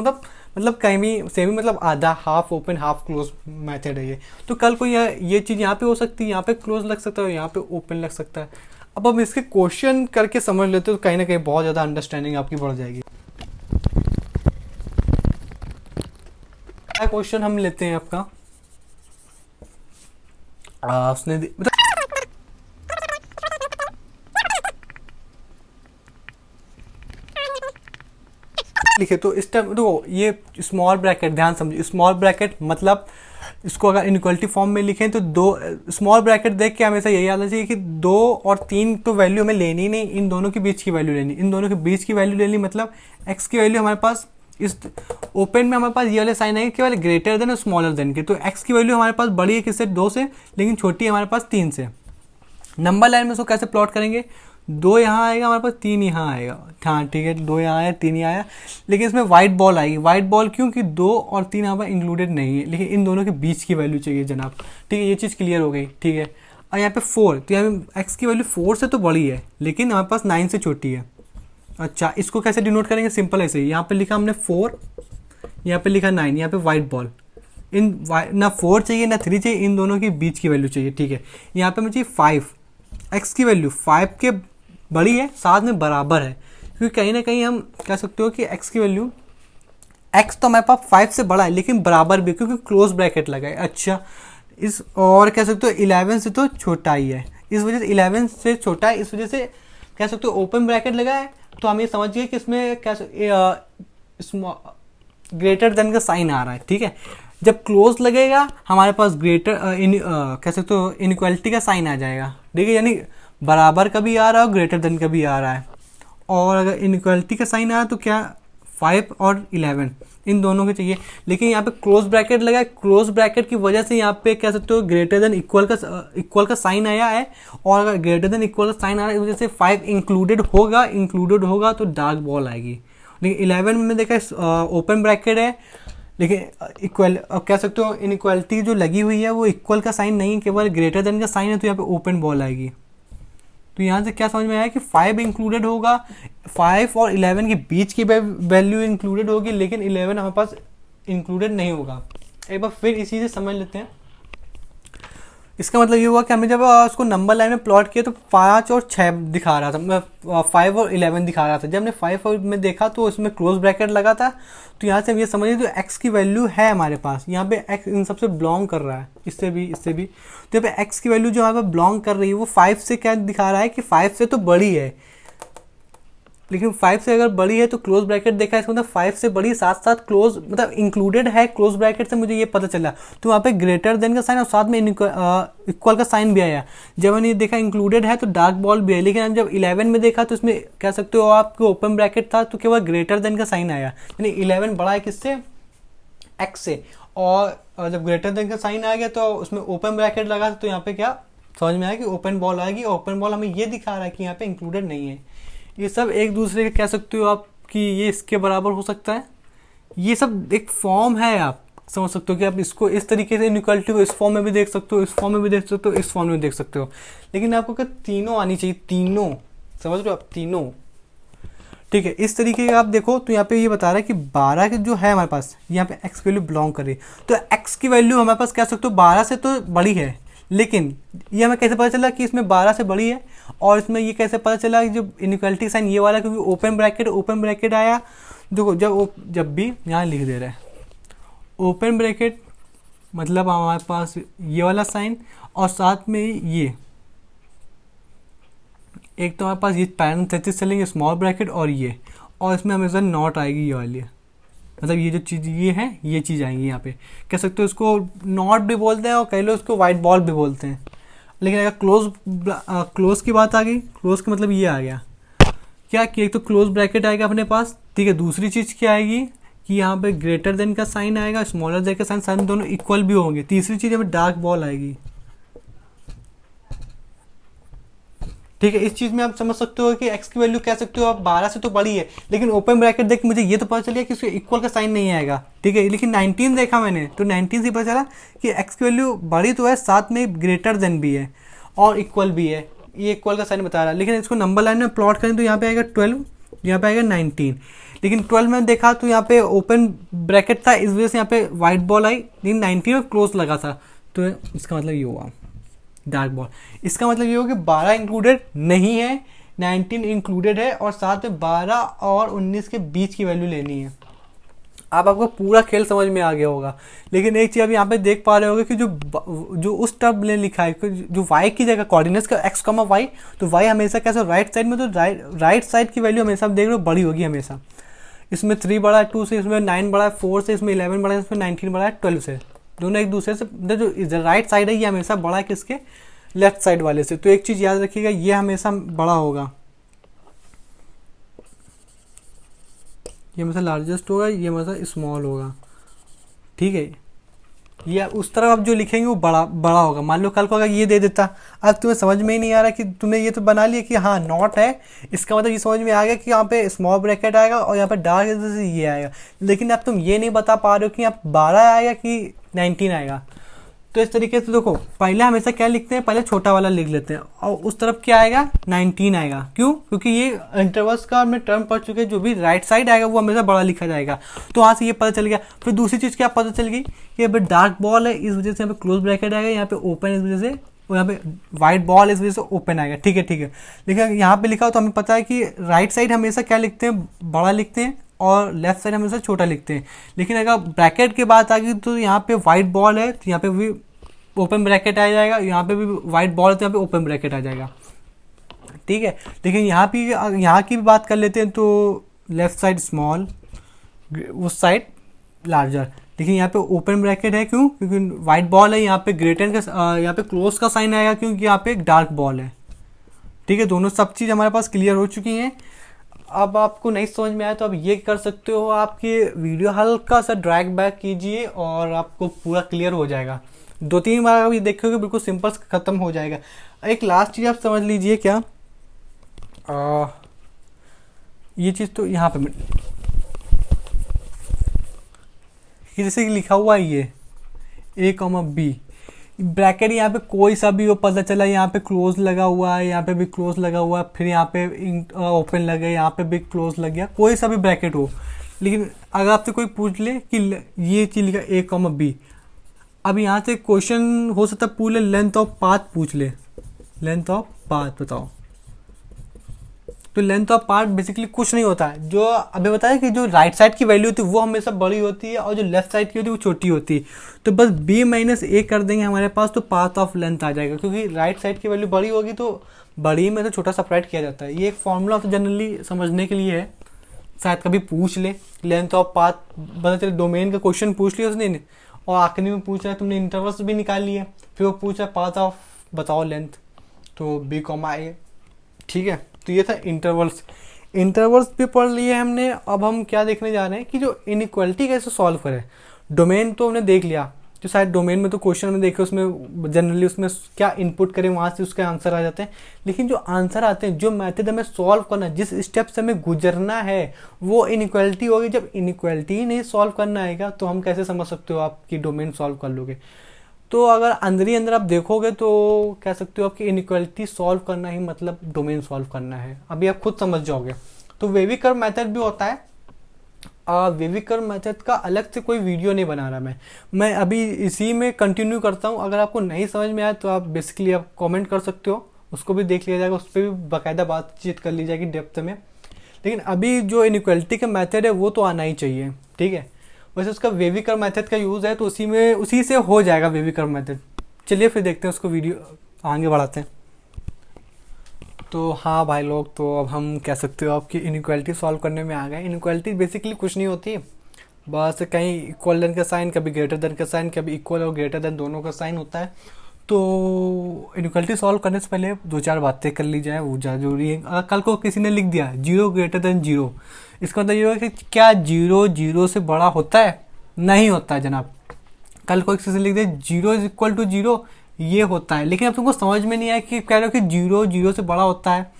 मतलब कहीं भी सेमी मतलब आधा, half open half close method है ये। तो कल को ये चीज़ यहाँ पे हो सकती है, यहाँ पे क्लोज लग सकता है, यहाँ पे ओपन लग सकता है। अब हम इसके क्वेश्चन करके समझ लेते हो तो कहीं ना कहीं बहुत ज़्यादा अंडरस्टैंडिंग आपकी बढ़ जाएगी। क्वेश्चन हम लेते हैं आपका, उसने लिखे तो इस टाइम देखो ये स्मॉल ब्रैकेट, ध्यान समझिए, स्मॉल ब्रैकेट मतलब इसको अगर इनइक्वालिटी फॉर्म में लिखें तो दो स्मॉल ब्रैकेट देख के हमेशा यही आना चाहिए कि 2 और 3 तो वैल्यू हमें लेनी ही नहीं, इन दोनों के बीच की वैल्यू लेनी, इन दोनों के बीच की वैल्यू लेनी, मतलब x की वैल्यू हमारे पास इस ओपन में हमारे पास ये वाले साइन है केवल ग्रेटर देन और स्मॉलर देन के, तो x की वैल्यू हमारे पास बड़ी है किससे, 2 से, लेकिन छोटी है हमारे पास 3 से। नंबर लाइन में इसको कैसे प्लॉट करेंगे, 2 यहाँ आएगा हमारे पास, 3 यहाँ आएगा, हाँ ठीक है, 2 यहाँ आया 3 यहाँ आया, लेकिन इसमें वाइट बॉल आएगी। वाइट बॉल क्यों कि 2 और 3 यहाँ पर इंक्लूडेड नहीं है, लेकिन इन दोनों के बीच की वैल्यू चाहिए जनाब, ठीक है, ये चीज़ क्लियर हो गई, ठीक है। और यहाँ पे 4, तो यहाँ पे एक्स की वैल्यू 4 से तो बड़ी है लेकिन हमारे पास 9 से छोटी है। अच्छा, इसको कैसे डिनोट करेंगे, सिंपल ऐसे ही, यहाँ पे लिखा हमने 4, यहाँ पे लिखा 9, यहाँ पे वाइट बॉल, ना 4 चाहिए ना 3 चाहिए, इन दोनों के बीच की वैल्यू चाहिए, ठीक है। यहाँ पे मुझे 5, एक्स की वैल्यू 5 के बड़ी है, साथ में बराबर है, क्योंकि कहीं ना कहीं हम कह सकते हो कि एक्स की वैल्यू, एक्स तो हमारे पास 5 से बड़ा है लेकिन बराबर भी, क्योंकि क्लोज ब्रैकेट लगा है। अच्छा, इस और कह सकते हो 11 से तो छोटा ही है, इस वजह से 11 से छोटा है, इस वजह से कह सकते हो ओपन ब्रैकेट लगा है, तो हम ये समझिए कि इसमें ग्रेटर देन का साइन आ रहा है, ठीक है। जब क्लोज लगेगा हमारे पास ग्रेटर कह सकते हो इनइक्वालिटी का साइन आ जाएगा, ठीक है, यानी बराबर का भी आ रहा है और ग्रेटर देन का भी आ रहा है। और अगर इनइक्वालिटी का साइन आ रहा है तो क्या 5 और 11 इन दोनों के चाहिए, लेकिन यहाँ पे क्लोज ब्रैकेट लगा है, क्लोज ब्रैकेट की वजह से यहाँ पे कह सकते हो ग्रेटर देन इक्वल का साइन आया है, और अगर ग्रेटर देन इक्वल का साइन आ रहा है इस वजह से 5 इंक्लूडेड होगा तो डार्क बॉल आएगी। लेकिन 11 में देखा ओपन ब्रैकेट है, लेकिन इक्वल कह सकते हो इनइक्वालिटी जो लगी हुई है वो इक्वल का साइन नहीं, केवल ग्रेटर देन का साइन है, तो यहाँ पे ओपन बॉल आएगी। तो यहाँ से क्या समझ में आया कि 5 इंक्लूडेड होगा, 5 और 11 के बीच की वैल्यू इंक्लूडेड होगी, लेकिन 11 हमारे पास इंक्लूडेड नहीं होगा। एक बार फिर इसी से समझ लेते हैं। इसका मतलब ये हुआ कि हमने जब उसको नंबर लाइन में प्लॉट किया तो 5 और 6 दिखा रहा था, 5 और 11 दिखा रहा था। जब हमने 5 और में देखा तो उसमें क्लोज ब्रैकेट लगा था, तो यहाँ से हम ये समझिए तो x की वैल्यू है हमारे पास, यहाँ पे x इन सबसे बिलोंग कर रहा है, इससे भी तो यहाँ पे x की वैल्यू जो यहाँ पे बिलोंग कर रही है वो 5 से क्या दिखा रहा है कि 5 से तो बड़ी है, लेकिन 5 से अगर बड़ी है तो क्लोज ब्रैकेट देखा है, इसका मतलब 5 से बड़ी साथ साथ क्लोज मतलब इंक्लूडेड है क्लोज ब्रैकेट से, मुझे ये पता चला। तो वहाँ पे ग्रेटर देन का साइन और साथ में इक्वल का साइन भी आया। जब मैंने देखा इंक्लूडेड है तो डार्क बॉल भी है, लेकिन हम जब 11 में देखा तो इसमें कह सकते हो आपको ओपन ब्रैकेट था तो केवल ग्रेटर देन का साइन आया, यानी 11 बड़ा है किससे, एक्स से, और जब ग्रेटर देन का साइन आ गया तो उसमें ओपन ब्रैकेट लगा, तो यहाँ पे क्या समझ में आया कि ओपन बॉल आएगी। ओपन बॉल हमें ये दिखा रहा है कि यहाँ पे इंक्लूडेड नहीं है। ये सब एक दूसरे के कह सकते हो आप कि ये इसके बराबर हो सकता है, ये सब एक फॉर्म है, आप समझ सकते हो कि आप इसको इस तरीके से इनइक्वालिटी को इस फॉर्म में भी देख सकते हो, इस फॉर्म में भी देख सकते हो, इस फॉर्म में भी देख सकते हो, लेकिन आपको क्या तीनों आनी चाहिए, तीनों, समझ रहे हो आप, तीनों, ठीक है। इस तरीके का आप देखो तो यहाँ पे ये बता रहा है कि 12 के जो है हमारे पास यहाँ पे x वैल्यू बिलोंग कर रही है, तो x की वैल्यू हमारे पास कह सकते हो 12 से तो बड़ी है, लेकिन ये हमें कैसे पता चला कि इसमें 12 से बड़ी है, और इसमें ये कैसे पता चला कि जो इनइक्वालिटी साइन ये वाला, क्योंकि ओपन ब्रैकेट आया। देखो जब भी यहाँ लिख दे रहा है ओपन ब्रैकेट मतलब हमारे पास ये वाला साइन, और साथ में ये एक तो हमारे पास ये पैरेंथेसिस चलेंगे स्मॉल ब्रैकेट और ये, और इसमें हमेशा नॉट आएगी ये वाली, मतलब ये जो चीज़ ये है ये चीज़ आएंगी यहाँ पे, कह सकते हो इसको नॉट भी बोलते हैं और कह लो इसको वाइट बॉल भी बोलते हैं। लेकिन अगर क्लोज की बात आ गई, क्लोज का मतलब ये आ गया क्या कि एक तो क्लोज ब्रैकेट आएगा अपने पास, ठीक है। दूसरी चीज़ क्या आएगी कि यहाँ पे ग्रेटर देन का साइन आएगा, स्मॉलर देन का साइन दोनों इक्वल भी होंगे। तीसरी चीज़ यहाँ पे डार्क बॉल आएगी, ठीक है। इस चीज़ में आप समझ सकते हो कि x की वैल्यू कह सकते हो आप 12 से तो बड़ी है, लेकिन ओपन ब्रैकेट देख मुझे ये तो पता चल गया कि उसके इक्वल का साइन नहीं आएगा, ठीक है। लेकिन 19 देखा मैंने तो 19 से पता चला कि x की वैल्यू बड़ी तो है, साथ में ग्रेटर देन भी है और इक्वल भी है, ये इक्वल का साइन बता रहा है। लेकिन इसको नंबर लाइन में प्लॉट करें तो यहाँ पे आएगा 12, यहाँ पे आएगा 19, लेकिन 12 में देखा तो यहाँ पे ओपन ब्रैकेट था, इस वजह से यहाँ पे वाइट बॉल आई, लेकिन 19 में क्लोज लगा था, तो इसका मतलब ये हुआ डार्क बॉल। इसका मतलब ये हो कि 12 इंक्लूडेड नहीं है, 19 इंक्लूडेड है, और साथ में 12 और 19 के बीच की वैल्यू लेनी है। अब आपको पूरा खेल समझ में आ गया होगा, लेकिन एक चीज़ आप यहाँ पे देख पा रहे होगे कि जो उस टर्म में लिखा है जो y की जगह कोऑर्डिनेट्स का x, y, तो y हमेशा कैसे राइट साइड में, तो राइट साइड की वैल्यू हमेशा आप देख रहे हो बड़ी होगी हमेशा। इसमें 3 बड़ा है 2 से, इसमें 9 बड़ा है 4 से, इसमें 11 बड़ा है, इसमें 19 बड़ा है 12 से। दोनों एक दूसरे से, जो राइट साइड है ये हमेशा बड़ा है किसके, लेफ्ट साइड वाले से। तो एक चीज़ याद रखिएगा, ये हमेशा बड़ा होगा, ये हमेशा लार्जेस्ट होगा, ये हमेशा स्मॉल होगा, ठीक है। या उस तरफ आप जो लिखेंगे वो बड़ा बड़ा होगा। मान लो कल को अगर ये दे देता, अब तुम्हें समझ में ही नहीं आ रहा कि तुमने ये तो बना लिया कि हाँ नॉट है, इसका मतलब ये समझ में आ गया कि यहाँ पे स्मॉल ब्रैकेट आएगा और यहाँ पे डार्क से ये आएगा, लेकिन अब तुम ये नहीं बता पा रहे हो कि यहाँ 12 आएगा कि 19 आएगा। तो इस तरीके से देखो, पहले हमेशा क्या लिखते हैं, पहले छोटा वाला लिख लेते हैं और उस तरफ क्या आएगा 19 आएगा। क्यों? क्योंकि ये इंटरवल्स का हमने टर्म पढ़ चुके हैं, जो भी राइट साइड आएगा वो हमेशा बड़ा लिखा जाएगा। तो वहाँ से ये पता चल गया। फिर दूसरी चीज़ क्या पता चल गई कि यहाँ पे डार्क बॉल है, इस वजह से यहाँ पे क्लोज ब्रैकेट आएगा, यहाँ पे ओपन इस वजह से, और यहाँ पे वाइट बॉल इस वजह से ओपन आएगा। ठीक है। लेकिन यहाँ पे लिखा हो तो हमें पता है कि राइट साइड हमेशा क्या लिखते हैं, बड़ा लिखते हैं, और लेफ्ट साइड हमेशा छोटा लिखते हैं। लेकिन अगर ब्रैकेट की बात आ गई तो यहाँ पे वाइट बॉल है तो यहाँ पे भी ओपन ब्रैकेट आ जाएगा, यहाँ पे भी वाइट बॉल है तो यहाँ पे ओपन ब्रैकेट आ जाएगा। ठीक है। लेकिन यहाँ की भी बात कर लेते हैं तो लेफ्ट साइड स्मॉल, उस साइड लार्जर। लेकिन यहाँ पे ओपन ब्रैकेट है, क्यों? क्योंकि वाइट बॉल है, यहाँ पे ग्रेटर का यहाँ पे क्लोज का साइन आएगा क्योंकि यहाँ पे एक डार्क बॉल है। ठीक है, दोनों सब चीज़ हमारे पास क्लियर हो चुकी हैं। अब आपको नहीं समझ में आया तो आप ये कर सकते हो, आपकी वीडियो हल्का सा ड्रैग बैक कीजिए और आपको पूरा क्लियर हो जाएगा। 2-3 बार आप ये देखोगे बिल्कुल सिंपल खत्म हो जाएगा। एक लास्ट चीज़ आप समझ लीजिए, क्या ये चीज़ तो यहाँ पे जैसे कि लिखा हुआ है ये A, B ब्रैकेट, यहाँ पे कोई सा भी हो, पता चला यहाँ पे क्लोज लगा हुआ है, यहाँ पे भी क्लोज लगा हुआ है, फिर यहाँ पे ओपन लग गया, यहाँ पे भी क्लोज लग गया, कोई सा भी ब्रैकेट हो। लेकिन अगर आपसे कोई पूछ ले कि ये चीज़ लिखा A, B, अब यहाँ से क्वेश्चन हो सकता है पूरे लेंथ ऑफ पाथ पूछ ले, लेंथ ऑफ पाथ बताओ। तो लेंथ ऑफ पाथ बेसिकली कुछ नहीं होता है, जो अभी बताया कि जो राइट साइड की वैल्यू होती है वो हमेशा बड़ी होती है और जो लेफ्ट साइड की होती है वो छोटी होती है। तो बस B - A कर देंगे हमारे पास तो पाथ ऑफ लेंथ आ जाएगा, क्योंकि राइट साइड की वैल्यू बड़ी होगी तो बड़ी में तो छोटा सेपरेट किया जाता है। ये एक फॉर्मूला तो जनरली समझने के लिए है, शायद कभी पूछ ले लेंथ ऑफ पाथ, पता चले डोमेन का क्वेश्चन पूछ लिया उसने और आखिरी में पूछ रहा है, तुमने इंटरवल्स भी निकाल लिए, फिर वो पूछ रहा है पाथ ऑफ बताओ लेंथ, तो B, A। ठीक है, तो ये था इंटरवल्स भी पढ़ लिए हमने। अब हम क्या देखने जा रहे हैं कि जो इनइक्वालिटी कैसे सॉल्व करें। डोमेन तो हमने देख लिया, जो शायद डोमेन में तो क्वेश्चन में देखे उसमें जनरली उसमें क्या इनपुट करें वहाँ से उसके आंसर आ जाते हैं। लेकिन जो आंसर आते हैं, जो मेथड हमें सॉल्व करना, जिस स्टेप से हमें गुजरना है वो इनइक्वालिटी होगी। जब इनइक्वालिटी ही नहीं सॉल्व करना आएगा तो हम कैसे समझ सकते हो आपकी डोमेन सॉल्व कर लोगे। तो अगर अंदर ही अंदर आप देखोगे तो कह सकते हो आपकी इनइक्वालिटी सॉल्व करना ही मतलब डोमेन सॉल्व करना है। अभी आप खुद समझ जाओगे। तो वेवी कर्व मेथड भी होता है। वेवी कर्व मेथड का अलग से कोई वीडियो नहीं बना रहा मैं अभी इसी में कंटिन्यू करता हूँ। अगर आपको नहीं समझ में आया तो आप बेसिकली आप कमेंट कर सकते हो, उसको भी देख लिया जाएगा, उस पर भी बाकायदा बातचीत कर ली जाएगी डेप्थ में। लेकिन अभी जो इनइक्वालिटी का मेथड है वो तो आना ही चाहिए। ठीक है, वैसे उसका वेवी कर्व मेथड का यूज़ है तो उसी से हो जाएगा वेवी कर्व मेथड। चलिए फिर देखते हैं उसको, वीडियो आगे बढ़ाते हैं। तो हाँ भाई लोग, तो अब हम कह सकते हो आपकी इनइक्वालिटी सॉल्व करने में आ गए। इनइक्वालिटी बेसिकली कुछ नहीं होती, बस कहीं इक्वल देन का साइन, कभी ग्रेटर देन का साइन, कभी इक्वल और ग्रेटर देन दोनों का साइन होता है। तो इनइक्वालिटी सॉल्व करने से पहले 2-4 बातें कर ली जाए, वो जरूरी है। अगर कल को किसी ने लिख दिया 0 ग्रेटर देन 0, इसका मतलब ये है कि क्या 0 0 से बड़ा होता है? नहीं होता है जनाब। कल को किसी ने लिख दिया 0 = 0, ये होता है। लेकिन अब तुमको समझ में नहीं आया कि कह रहे हो कि 0 0 से बड़ा होता है,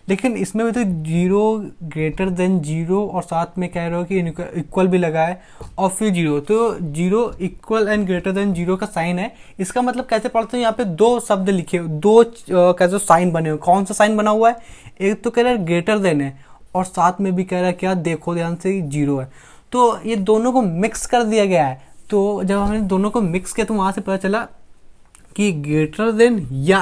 लेकिन इसमें भी तो 0 ग्रेटर देन 0 और साथ में कह रहे हो कि इक्वल भी लगा है और फिर 0, तो 0 इक्वल एंड ग्रेटर देन 0 का साइन है। इसका मतलब कैसे पढ़ते हैं, यहाँ पे 2 शब्द लिखे, 2 कैसे साइन बने हुए। कौन सा साइन बना हुआ है? एक तो कह रहा है ग्रेटर देन है और साथ में भी कह रहा है क्या, देखो ध्यान से, 0 है। तो ये दोनों को मिक्स कर दिया गया है। तो जब हमने दोनों को मिक्स किया तो वहाँ से पता चला कि ग्रेटर देन या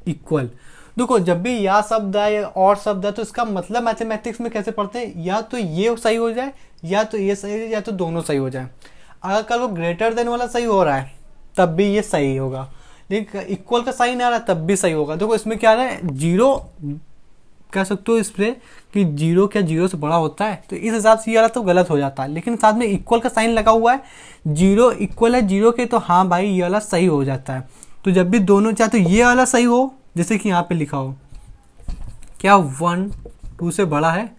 इक्वल। देखो, जब भी या शब्द आए और शब्द है तो इसका मतलब मैथमेटिक्स में कैसे पढ़ते हैं, या तो ये सही हो जाए या तो ये सही हो जाए या तो दोनों सही हो जाए। अगर कल वो ग्रेटर देन वाला सही हो रहा है तब भी ये सही होगा, लेकिन इक्वल का साइन आ रहा है तब भी सही होगा। देखो इसमें क्या आ रहा है, 0 कह सकते हो इस पे कि जीरो क्या जीरो से बड़ा होता है, तो इस हिसाब से ये वाला तो गलत हो जाता है। लेकिन साथ में इक्वल का साइन लगा हुआ है, जीरो इक्वल है जीरो के, तो हाँ भाई ये वाला सही हो जाता है। तो जब भी दोनों चाहे तो ये वाला सही हो, जैसे कि यहाँ पे लिखा हो क्या 1 2 से बड़ा है,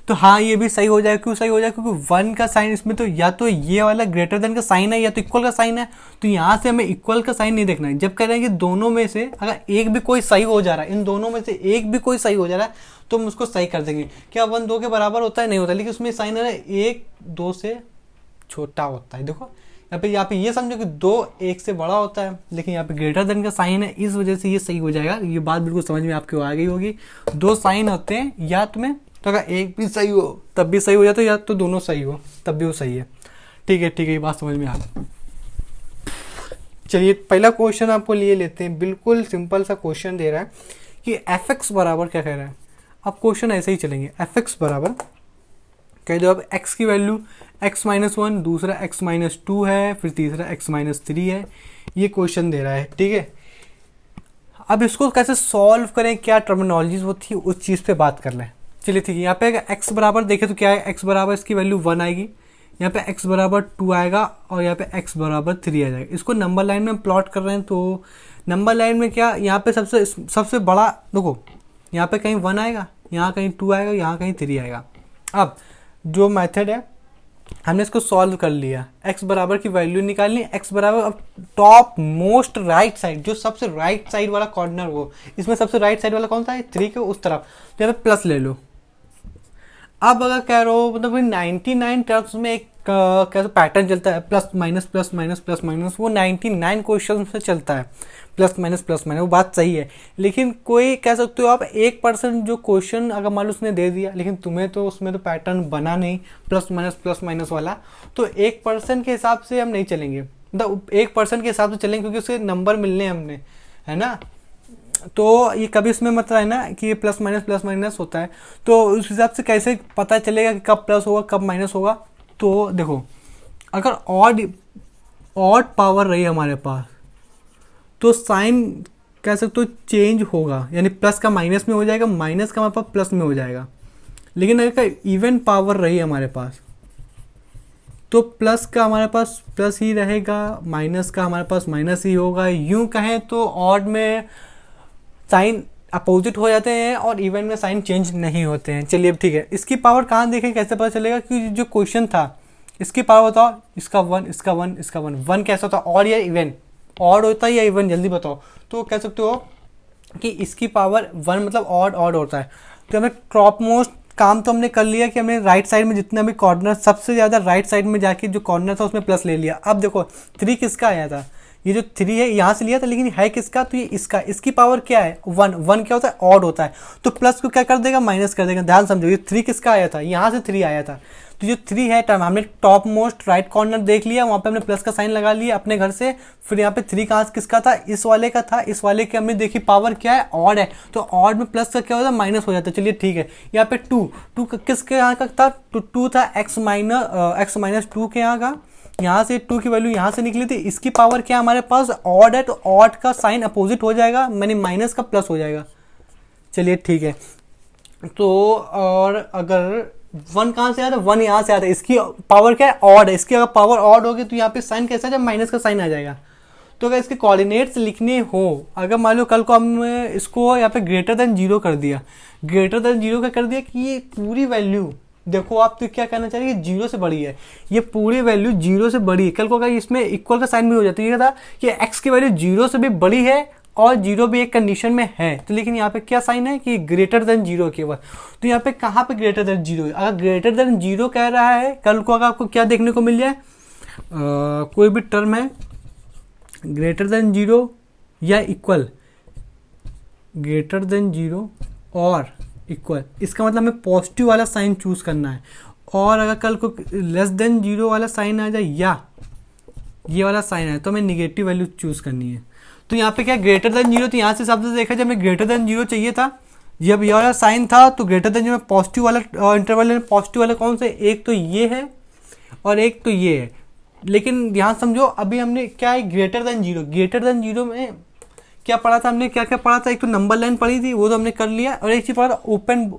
तो हाँ ये भी सही हो जाएगा। क्यों सही हो जाएगा? क्योंकि 1 का साइन इसमें तो या तो ये वाला ग्रेटर देन का साइन है या तो इक्वल का साइन है। तो यहाँ से हमें इक्वल का साइन नहीं देखना है। जब कह रहे हैं कि दोनों में से अगर एक भी कोई सही हो जा रहा है, इन दोनों में से एक भी कोई सही हो जा रहा है, तो हम उसको सही कर देंगे। क्या 1 2 के बराबर होता है? नहीं होता, लेकिन उसमें साइन है 1 2 से छोटा होता है। देखो यहाँ पे ये समझो कि 2 1 से बड़ा होता है, लेकिन यहाँ पे ग्रेटर देन का साइन है, इस वजह से ये सही हो जाएगा। ये बात बिल्कुल समझ में आपको आ गई होगी। 2 साइन होते हैं या तुम्हें, तो अगर एक भी सही हो तब भी सही हो जाता है, या तो दोनों सही हो तब भी वो सही है। ठीक है ये बात समझ में आ गई। चलिए पहला क्वेश्चन आपको लिए लेते हैं। बिल्कुल सिंपल सा क्वेश्चन दे रहा है कि एफ एक्स बराबर क्या कह रहा है। अब क्वेश्चन ऐसे ही चलेंगे, एफ एक्स बराबर कह दो अब एक्स की वैल्यू x-1, दूसरा x-2 है, फिर तीसरा x-3 है। ये क्वेश्चन दे रहा है, ठीक है। अब इसको कैसे सॉल्व करें, क्या टर्मिनोलॉजीज वो थी, उस चीज़ पे बात कर लें। चलिए ठीक है, यहाँ पे अगर x बराबर देखें तो क्या है, x बराबर इसकी वैल्यू 1 आएगी, यहाँ पे x बराबर 2 आएगा और यहाँ पे x बराबर 3 आ जाएगा। इसको नंबर लाइन में प्लॉट कर रहे हैं, तो नंबर लाइन में क्या यहाँ पे सबसे बड़ा देखो, यहाँ पे कहीं 1 आएगा, यहाँ कहीं 2 आएगा, यहाँ कहीं 3 आएगा। अब जो मेथड है हमने इसको सॉल्व कर लिया, x बराबर की वैल्यू निकालनी, x बराबर अब टॉप मोस्ट राइट साइड, जो सबसे राइट साइड वाला कॉर्नर, वो इसमें सबसे राइट साइड वाला कौन सा है, 3 के उस तरफ, तो यहाँ पे प्लस ले लो। अब अगर कह रहे हो मतलब 99 टर्म्स में एक कैसा पैटर्न चलता है, plus minus plus minus plus minus, वो 99 क्वेश्चन से चलता है, प्लस माइनस, वो बात सही है। लेकिन कोई कह सकते हो आप 1% जो क्वेश्चन अगर मान लो उसने दे दिया, लेकिन तुम्हें तो उसमें तो पैटर्न बना नहीं प्लस माइनस वाला, तो 1% के हिसाब से हम नहीं चलेंगे, मतलब 1% के हिसाब से चलेंगे, क्योंकि उसके नंबर मिलने हमने, है ना। तो ये कभी इसमें मतलब है ना कि ये प्लस माइनस होता है, तो उस हिसाब से कैसे पता चलेगा कि कब प्लस होगा कब माइनस होगा। तो देखो अगर ऑड पावर रही हमारे पास, तो साइन कह सकते हो चेंज होगा, यानी प्लस का माइनस में हो जाएगा, माइनस का हमारे पास प्लस में हो जाएगा। लेकिन अगर इवन पावर रही हमारे पास, तो प्लस का हमारे पास प्लस ही रहेगा, माइनस का हमारे पास माइनस ही होगा। यूं कहें तो ऑड में साइन अपोजिट हो जाते हैं और इवन में साइन चेंज नहीं होते हैं। चलिए अब ठीक है, इसकी पावर कहाँ देखें, कैसे पता चलेगा कि जो क्वेश्चन था इसकी पावर बताओ, इसका 1 इसका 1 इसका 1, 1 कैसा होता है, ऑड या इवन, ऑड होता है या इवन, जल्दी बताओ। तो कह सकते हो कि इसकी पावर 1 मतलब ऑड होता है। तो हमें टॉप मोस्ट काम तो हमने कर लिया कि हमने राइट साइड में जितना भी कॉर्नर, सबसे ज़्यादा राइट साइड में जाके जो कॉर्नर था उसमें प्लस ले लिया। अब देखो 3 किसका आया था, ये जो 3 है यहाँ से लिया था, लेकिन है किसका, तो ये इसका, इसकी पावर क्या है 1 क्या होता है, ऑड होता है, तो प्लस को क्या कर देगा, माइनस कर देगा। ध्यान समझो, ये 3 किसका आया था, यहाँ से 3 आया था, तो जो 3 है टर्म हमने टॉप मोस्ट राइट कॉर्नर देख लिया, वहाँ पे हमने प्लस का साइन लगा लिया अपने घर से। फिर यहाँ पे 3 कहाँ किसका था, इस वाले का था, इस वाले की हमने देखी पावर क्या है, ऑड है, तो ऑड में प्लस का क्या होता है, माइनस हो जाता है। चलिए ठीक है, यहाँ पे 2 किसके यहाँ का था, तो 2 था x-2 के यहाँ का, यहाँ से 2 की वैल्यू यहाँ से निकली थी, इसकी पावर क्या हमारे पास ऑड है, तो ऑड का साइन अपोजिट हो जाएगा, मैंने माइनस का प्लस हो जाएगा। चलिए ठीक है, तो और अगर 1 कहाँ से आता है, 1 यहाँ से आता है, इसकी पावर क्या है, ऑड है, इसकी अगर पावर ऑड होगी तो यहाँ पे साइन कैसा है, जब माइनस का साइन आ जाएगा। तो अगर इसके कोऑर्डिनेट्स लिखने हो, अगर मान लो कल को हमने इसको यहाँ पे ग्रेटर देन 0 कर दिया, ग्रेटर देन 0 का कर दिया कि ये पूरी वैल्यू देखो, आप तो क्या कहना चाह रहे हैं, 0 से बड़ी है, ये पूरी वैल्यू 0 से बड़ी है। कल को अगर इसमें इक्वल का साइन भी हो जाता है, ये था कि x की वैल्यू 0 से भी बड़ी है और 0 भी एक कंडीशन में है, तो लेकिन यहाँ पे क्या साइन है कि ग्रेटर देन 0 केवल। तो यहाँ पे कहाँ पे ग्रेटर देन 0 है, अगर ग्रेटर देन 0 कह रहा है, कल को अगर आपको क्या देखने को मिल जाए, कोई भी टर्म है ग्रेटर देन 0 या इक्वल, ग्रेटर देन 0 और इक्वल, इसका मतलब हमें पॉजिटिव वाला साइन चूज करना है। और अगर कल को लेस देन 0 वाला साइन आ जाए या ये वाला साइन है, तो हमें निगेटिव वैल्यू चूज करनी है। तो यहाँ पे क्या ग्रेटर देन 0, तो यहाँ से शब्द से देखा जब हमें ग्रेटर देन 0 चाहिए था, जब ये वाला साइन था, तो ग्रेटर देन 0 में पॉजिटिव वाला इंटरवल है, पॉजिटिव वाला कौन सा है, एक तो ये है और एक तो ये है। लेकिन ध्यान समझो, अभी हमने क्या है, ग्रेटर देन 0, ग्रेटर देन 0 में क्या पढ़ा था हमने, क्या क्या पढ़ा था, एक तो नंबर लाइन पढ़ी थी वो तो हमने कर लिया, और एक चीज़ पढ़ा था ओपन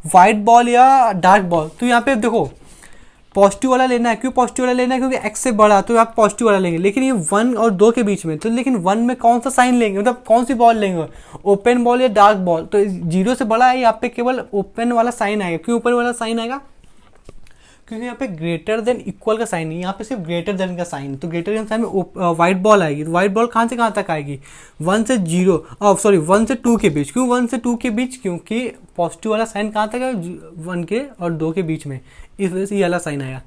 वाइट बॉल या डार्क बॉल। तो यहाँ पे देखो पॉजिटिव वाला लेना है, क्यों पॉजिटिव वाला लेना है, क्योंकि एक्स से बड़ा, तो आप पॉजिटिव वाला लेंगे। लेकिन ये 1 और 2 के बीच में, तो लेकिन 1 में कौन सा साइन लेंगे, मतलब कौन सी बॉल लेंगे, ओपन बॉल या डार्क बॉल। तो 0 से बड़ा है, यहाँ पे केवल ओपन वाला साइन आएगा। क्यों ओपन वाला साइन आएगा, क्योंकि यहाँ पे ग्रेटर देन इक्वल का साइन नहीं, यहाँ पे सिर्फ ग्रेटर देन का साइन। तो ग्रेटर देन साइन में व्हाइट बॉल आएगी। तो व्हाइट बॉल कहाँ से कहाँ तक आएगी, 1 से 2 के बीच। क्यों 1 से 2 के बीच, क्योंकि पॉजिटिव वाला साइन कहाँ तक है, 1 के और 2 के बीच में, इस वजह से ये वाला साइन आया।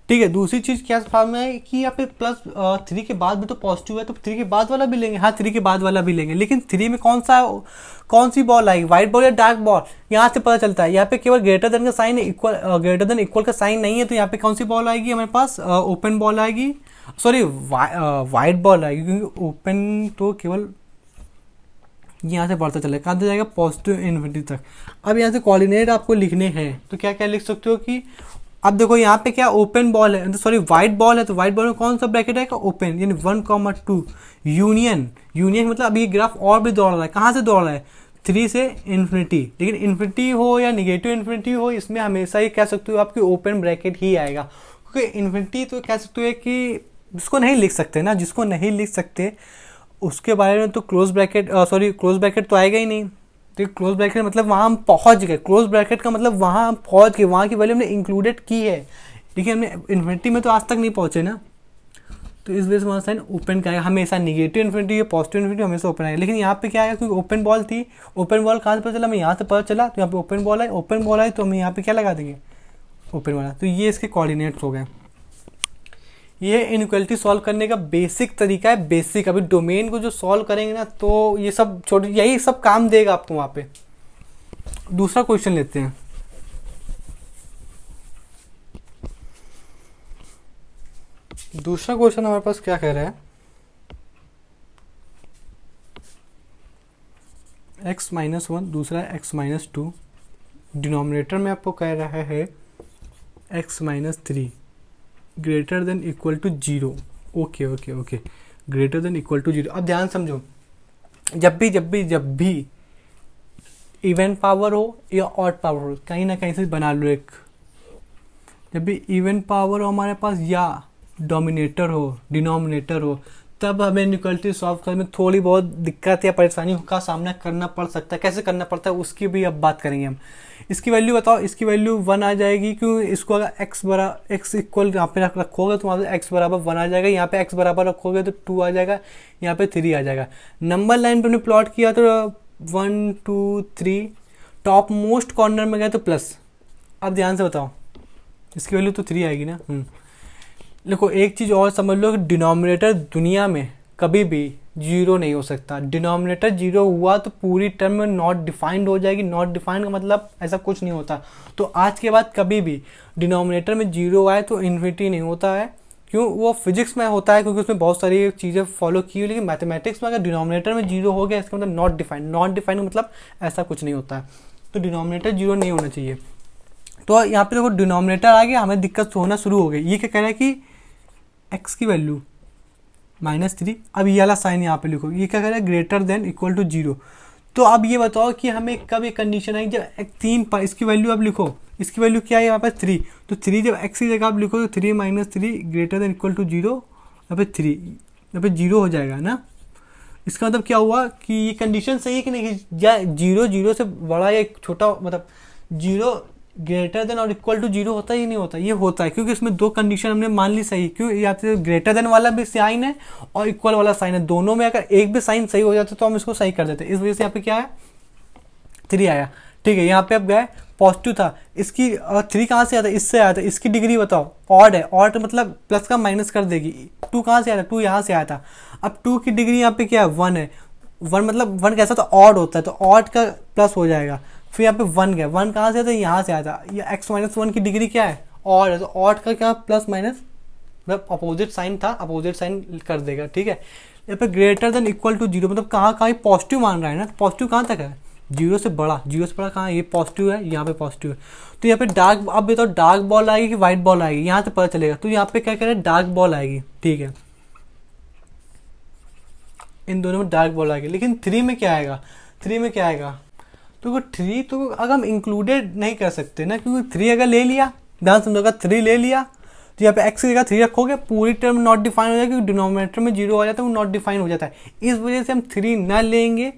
ठीक है, दूसरी चीज़ क्या फॉर्म है कि यहाँ पे +3 के बाद भी तो पॉजिटिव है, तो 3 के बाद वाला भी लेंगे। हाँ 3 के बाद वाला भी लेंगे, लेकिन 3 में कौन सी बॉल आएगी, व्हाइट बॉल या डार्क बॉल, यहाँ से पता चलता है। यहाँ पे केवल ग्रेटर देन का साइन है, ग्रेटर देन इक्वल का साइन नहीं है। तो यहाँ पे कौन सी बॉल आएगी हमारे पास, ओपन बॉल आएगी, सॉरी व्हाइट बॉल आएगी, क्योंकि ओपन तो केवल यहाँ से बढ़ता चलेगा, कहाँ से जाएगा, पॉजिटिव इन्फिनिटी तक। अब यहाँ से कोऑर्डिनेट आपको लिखने हैं, तो क्या क्या लिख सकते हो कि अब देखो यहाँ पे क्या ओपन बॉल है, सॉरी व्हाइट बॉल है, तो व्हाइट बॉल में कौन सा ब्रैकेट है, ओपन, यानी 1,2 यूनियन मतलब अभी ग्राफ और भी दौड़ रहा है, कहाँ से दौड़ रहा है, 3 से इन्फिनिटी। लेकिन इन्फिनिटी हो या निगेटिव इन्फिनिटी हो, इसमें हमेशा ही कह सकते हो आपकी ओपन ब्रैकेट ही आएगा, क्योंकि इन्फिनिटी तो कह सकते हो कि जिसको नहीं लिख सकते ना, जिसको नहीं लिख सकते उसके बारे में तो क्लोज ब्रैकेट तो आएगा ही नहीं। तो क्लोज ब्रैकेट मतलब वहाँ हम पहुँच गए, क्लोज ब्रैकेट का मतलब वहाँ हम पहुँच गए, वहाँ की वैल्यू हमने इंक्लूडेड की है, लेकिन हमने इन्फिनिटी में तो आज तक नहीं पहुँचे ना। तो इस वजह से वहाँ साइन ओपन का आएगा हमेशा, निगेटिव इन्फिनिटी या पॉजिटिव इन्फिनिटी हमेशा ओपन आएगा। लेकिन यहाँ पे क्या आएगा, क्योंकि ओपन बॉल थी, ओपन बॉल कहाँ से पता चला, हमें यहाँ से पता चला, तो यहाँ पे ओपन बॉल आई तो हम यहाँ पे क्या लगा देंगे, ओपन वाला। तो ये इसके कोऑर्डिनेट्स हो गए। ये इनइक्वालिटी सॉल्व करने का बेसिक तरीका है, बेसिक। अभी डोमेन को जो सॉल्व करेंगे ना, तो ये सब यही सब काम देगा आपको वहाँ पे। दूसरा क्वेश्चन लेते हैं। दूसरा क्वेश्चन हमारे पास क्या कह रहा है, x-1, दूसरा x-2, डिनोमिनेटर में आपको कह रहा है x-3 greater than equal to 0। Okay, greater than equal to 0। अब ध्यान समझो, जब भी इवन पावर हो या ऑड पावर हो, कहीं ना कहीं से बना लो एक। जब भी इवन पावर हो हमारे पास या डिनोमिनेटर हो, तब हमें इनइक्वालिटी सॉल्व करने में थोड़ी बहुत दिक्कत या परेशानी का सामना करना पड़ सकता है। कैसे करना पड़ता है उसकी भी अब बात करेंगे हम। इसकी वैल्यू बताओ, इसकी वैल्यू 1 आ जाएगी, क्यों, इसको अगर x इक्वल यहाँ पे रखोगे तो वहाँ पे x बराबर 1 आ जाएगा, यहाँ पे x बराबर रखोगे तो 2 आ जाएगा, यहाँ पे 3 आ जाएगा। नंबर लाइन पे हमने प्लॉट किया तो 1 2 3, टॉप मोस्ट कॉर्नर में गए तो प्लस। अब ध्यान से बताओ, इसकी वैल्यू तो 3 आएगी ना। देखो एक चीज़ और समझ लो कि डिनोमिनेटर दुनिया में कभी भी 0 नहीं हो सकता। डिनोमिनेटर 0 हुआ तो पूरी टर्म में नॉट डिफाइंड हो जाएगी। नॉट डिफाइंड का मतलब ऐसा कुछ नहीं होता। तो आज के बाद कभी भी डिनोमिनेटर में 0 आए तो इन्फिनिटी नहीं होता है। क्यों, वो फिजिक्स में होता है क्योंकि उसमें बहुत सारी चीज़ें फॉलो की हुई, लेकिन मैथमेटिक्स में अगर डिनोमिनेटर में 0 हो गया इसका मतलब नॉट डिफाइंड मतलब ऐसा कुछ नहीं होता है। तो डिनोमिनेटर 0 नहीं होना चाहिए। तो यहाँ पे देखो डिनोमिनेटर आ गया, हमें दिक्कत होना शुरू हो गई। ये क्या कह रहा है कि x की वैल्यू -3। अब ये वाला साइन यहाँ पे लिखो, ये क्या कह रहा है, ग्रेटर देन इक्वल टू 0। तो अब ये बताओ कि हमें कब एक कंडीशन आई जब 3 पर इसकी वैल्यू अब लिखो, इसकी वैल्यू क्या है यहाँ पे 3। तो 3 जब x की जगह आप लिखो तो 3 - 3 ग्रेटर देन इक्वल टू 0, यहाँ पे 3, यहाँ पे 0 हो जाएगा ना। इसका मतलब क्या हुआ कि ये कंडीशन सही है कि नहीं, या 0 से बड़ा या छोटा, मतलब 0 ग्रेटर देन और इक्वल टू 0 होता ही नहीं होता। ये होता है क्योंकि इसमें 2 कंडीशन हमने मान ली सही। क्यों, यहाँ पे ग्रेटर देन वाला भी साइन है और इक्वल वाला साइन है, दोनों में अगर एक भी साइन सही हो जाता तो हम इसको सही कर देते। इस वजह से यहाँ पे क्या है 3 आया। ठीक है, यहाँ पे अब गए पॉजिटिव था, इसकी 3 कहाँ से आता है, इससे आया था। इसकी डिग्री बताओ, ऑड है, ऑड मतलब प्लस का माइनस कर देगी। 2 कहाँ से आया था, 2 यहाँ से आया था। अब 2 की डिग्री यहाँ पे क्या है 1 है। 1 मतलब 1 कैसा, तो ऑड होता है, तो ऑड का प्लस हो जाएगा। फिर यहाँ पे 1 गया, 1 कहाँ से आता है, यहाँ से आता है। या x-1 की डिग्री क्या है, ऑड है, तो ऑड का क्या प्लस माइनस मतलब अपोजिट साइन था, अपोजिट साइन कर देगा। ठीक है, यहाँ पे ग्रेटर देन इक्वल टू 0 मतलब कहाँ पॉजिटिव मान रहा है ना। पॉजिटिव कहाँ तक है, 0 से बड़ा कहाँ, ये पॉजिटिव है, यहाँ पे पॉजिटिव है। तो यहाँ पे डार्क, अब बताओ डार्क बॉल आएगी कि व्हाइट बॉल आएगी, यहाँ से पता चलेगा। तो यहाँ पे क्या कह रहे हैं, डार्क बॉल आएगी। ठीक है, इन दोनों में डार्क बॉल आ गया। लेकिन 3 में क्या आएगा, 3 में क्या आएगा, तो वो 3 तो अगर हम इंक्लूडेड नहीं कर सकते ना, क्योंकि 3 अगर ले लिया, ध्यान समझोगा, 3 ले लिया तो यहाँ पे x की जगह 3 रखोगे, पूरी टर्म नॉट डिफाइन हो जाएगी, क्योंकि डिनोमिनेटर में 0 आ जाता है, वो नॉट डिफाइन हो जाता है। इस वजह से हम 3 ना लेंगे,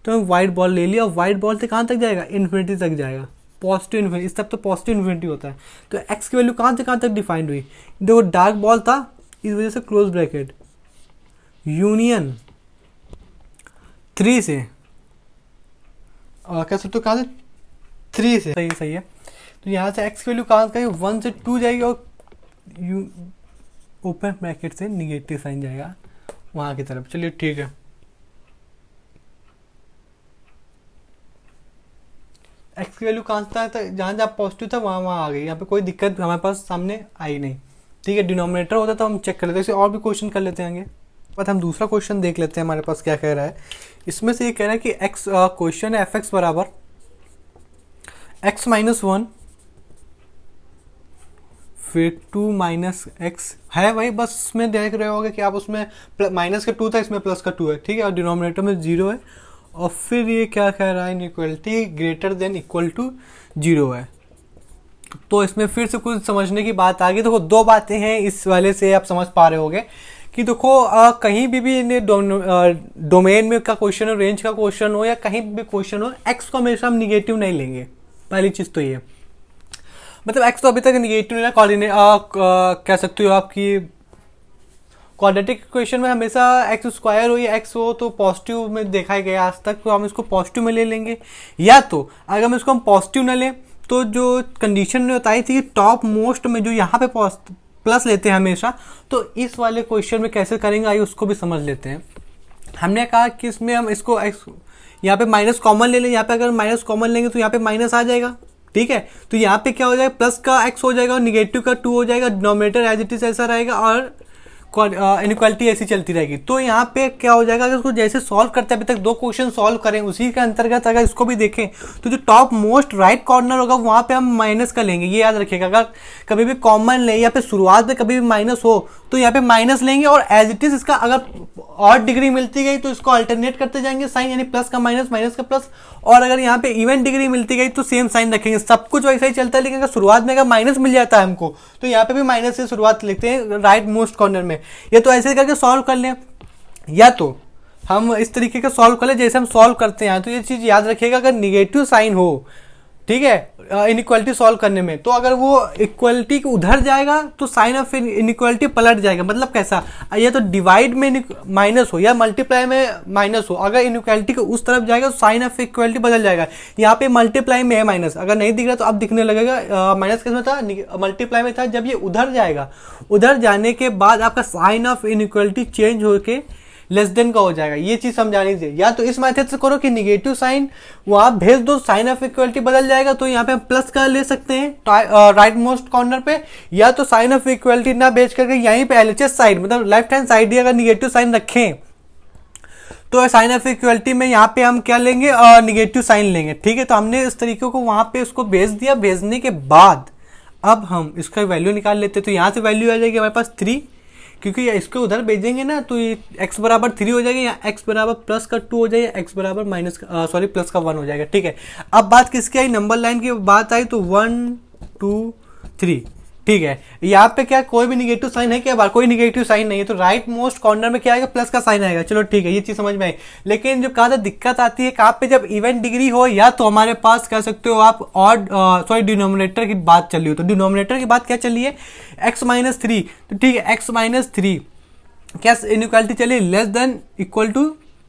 तो हम वाइट बॉल ले लिया। वाइट बॉल से कहाँ तक जाएगा, इन्फिनिटी तक जाएगा, पॉजिटिव इन्फिनिटी, इस तब तो पॉजिटिव इन्फिनिटी होता है। तो x की वैल्यू कहाँ से कहाँ तक डिफाइंड हुई, देखो डार्क बॉल था, इस वजह से क्लोज ब्रैकेट यूनियन 3 से, कह सकते हो कहाँ से, 3 से, सही है। तो यहाँ से x की वैल्यू कहाँ से 1 से 2 जाएगी, और ओपन ब्रैकेट से निगेटिव साइन जाएगा वहाँ की तरफ। चलिए ठीक है, x की वैल्यू कहाँ था, जहाँ जहाँ पॉजिटिव था वहाँ वहाँ आ गई, यहाँ पे कोई दिक्कत हमारे पास सामने आई नहीं। ठीक है, डिनोमिनेटर होता तो हम चेक कर लेते, इसे और भी क्वेश्चन कर लेते हैं आगे। बट हम दूसरा क्वेश्चन देख लेते हैं हमारे पास क्या कह रहा है। इसमें से ये कह रहा है कि x क्वेश्चन है f(x) बराबर x माइनस 1 फिर 2 माइनस एक्स है भाई, बस इसमें देख रहे होगे कि आप उसमें माइनस का 2 था, इसमें प्लस का 2 है। ठीक है, और डिनोमिनेटर में 0 है, और फिर ये क्या कह रहा है, inequality greater than equal to 0 है। तो इसमें फिर से कुछ समझने की बात आ गई। देखो दो बातें हैं इस वाले से, आप समझ पा रहे होगे कि देखो कहीं भी डोमेन में का क्वेश्चन हो, रेंज का क्वेश्चन हो, या कहीं भी क्वेश्चन हो, एक्स को हमेशा हम निगेटिव नहीं लेंगे। पहली चीज तो ये, मतलब एक्स तो अभी तक निगेटिव नहीं, कोऑर्डिनेट कह सकते हो आपकी क्वाड्रेटिक इक्वेशन में हमेशा एक्स स्क्वायर हो या एक्स हो तो पॉजिटिव में देखा गया आज तक, तो हम इसको पॉजिटिव में ले लेंगे। या तो अगर हम इसको हम पॉजिटिव न लें, तो जो कंडीशन ने बताई थी कि टॉप मोस्ट में जो यहाँ पे प्लस लेते हैं हमेशा, तो इस वाले क्वेश्चन में कैसे करेंगे आइए उसको भी समझ लेते हैं। हमने कहा कि इसमें हम इसको एक्स यहाँ पे माइनस कॉमन ले लें, यहाँ पे अगर माइनस कॉमन लेंगे तो यहाँ पे माइनस आ जाएगा। ठीक है, तो यहाँ पे क्या हो जाएगा, प्लस का एक्स हो जाएगा और निगेटिव का 2 हो जाएगा, डिनोमिनेटर एज इट इज ऐसा रहेगा, और इनइक्वालिटी ऐसी चलती रहेगी। तो यहाँ पे क्या हो जाएगा, अगर उसको जैसे सॉल्व करते हैं, अभी तक 2 क्वेश्चन सॉल्व करें, उसी के अंतर्गत अगर इसको भी देखें तो जो टॉप मोस्ट राइट कॉर्नर होगा वहाँ पे हम माइनस का लेंगे। ये याद रखिएगा, अगर कभी भी कॉमन ले या फिर शुरुआत में कभी भी माइनस हो तो यहाँ पे माइनस लेंगे, और एज इट इज इसका अगर और डिग्री मिलती गई तो इसको अल्टरनेट करते जाएंगे साइन, यानी प्लस का माइनस, माइनस का प्लस, और अगर यहाँ पे इवन डिग्री मिलती गई तो सेम साइन रखेंगे। सब कुछ वैसा ही चलता है, लेकिन अगर शुरुआत में अगर माइनस मिल जाता है हमको तो यहाँ पे भी माइनस से शुरुआत लिखते हैं राइट मोस्ट कॉर्नर में। ये तो ऐसे करके सॉल्व कर लें, या तो हम इस तरीके का सॉल्व कर लें जैसे हम सॉल्व करते हैं। तो ये चीज याद रखिएगा, अगर निगेटिव साइन हो, ठीक है, इनइक्वालिटी सॉल्व करने में, तो अगर वो इक्वलिटी उधर जाएगा तो साइन ऑफ इनइक्वालिटी पलट जाएगा। मतलब कैसा, या तो डिवाइड में माइनस हो या मल्टीप्लाई में माइनस हो, अगर इनइक्वालिटी को उस तरफ जाएगा तो साइन ऑफ इक्वलिटी बदल जाएगा। यहाँ पे मल्टीप्लाई में है माइनस, अगर नहीं दिख रहा तो अब दिखने लगेगा। माइनस किसमें था, मल्टीप्लाई में था। जब ये उधर जाएगा, उधर जाने के बाद आपका साइन ऑफ इनइक्वालिटी चेंज होके लेस देन का हो जाएगा। ये चीज समझानी चाहिए। या तो इस मेथड से करो कि निगेटिव साइन वहां भेज दो, साइन ऑफ इक्वलिटी बदल जाएगा, तो यहाँ पे हम प्लस का ले सकते हैं राइट मोस्ट कॉर्नर पे, या तो साइन ऑफ इक्वलिटी ना भेज करके यहीं पे एलएचएस साइड, मतलब लेफ्ट हैंड साइड ही अगर निगेटिव साइन रखें तो साइन ऑफ इक्वलिटी में यहाँ पे हम क्या लेंगे, निगेटिव साइन लेंगे। ठीक है, तो हमने इस तरीके को वहां पे उसको भेज दिया। भेजने के बाद अब हम इसका वैल्यू निकाल लेते हैं। तो यहाँ से वैल्यू आ जाएगी हमारे पास 3, क्योंकि इसको उधर भेजेंगे ना तो ये x बराबर 3 हो जाएगा, या x बराबर प्लस का 2 हो जाएगा, x बराबर माइनस प्लस का 1 हो जाएगा। ठीक है, अब बात किसकी आई, नंबर लाइन की बात आई, तो 1 2 3। ठीक है, यहाँ पे क्या कोई भी निगेटिव साइन है क्या, बार कोई निगेटिव साइन नहीं है, तो राइट मोस्ट कॉर्नर में क्या आएगा, प्लस का साइन आएगा। चलो ठीक है, ये चीज समझ में आई। लेकिन जब कहा था दिक्कत आती है कहाँ पे, जब इवन डिग्री हो, या तो हमारे पास कह सकते हो आप और डिनोमिनेटर की बात चल रही हो। तो डिनोमिनेटर की बात क्या चल रही है, x माइनस 3। तो ठीक है, x माइनस 3 क्या इनइक्वालिटी चली, लेस देन इक्वल टू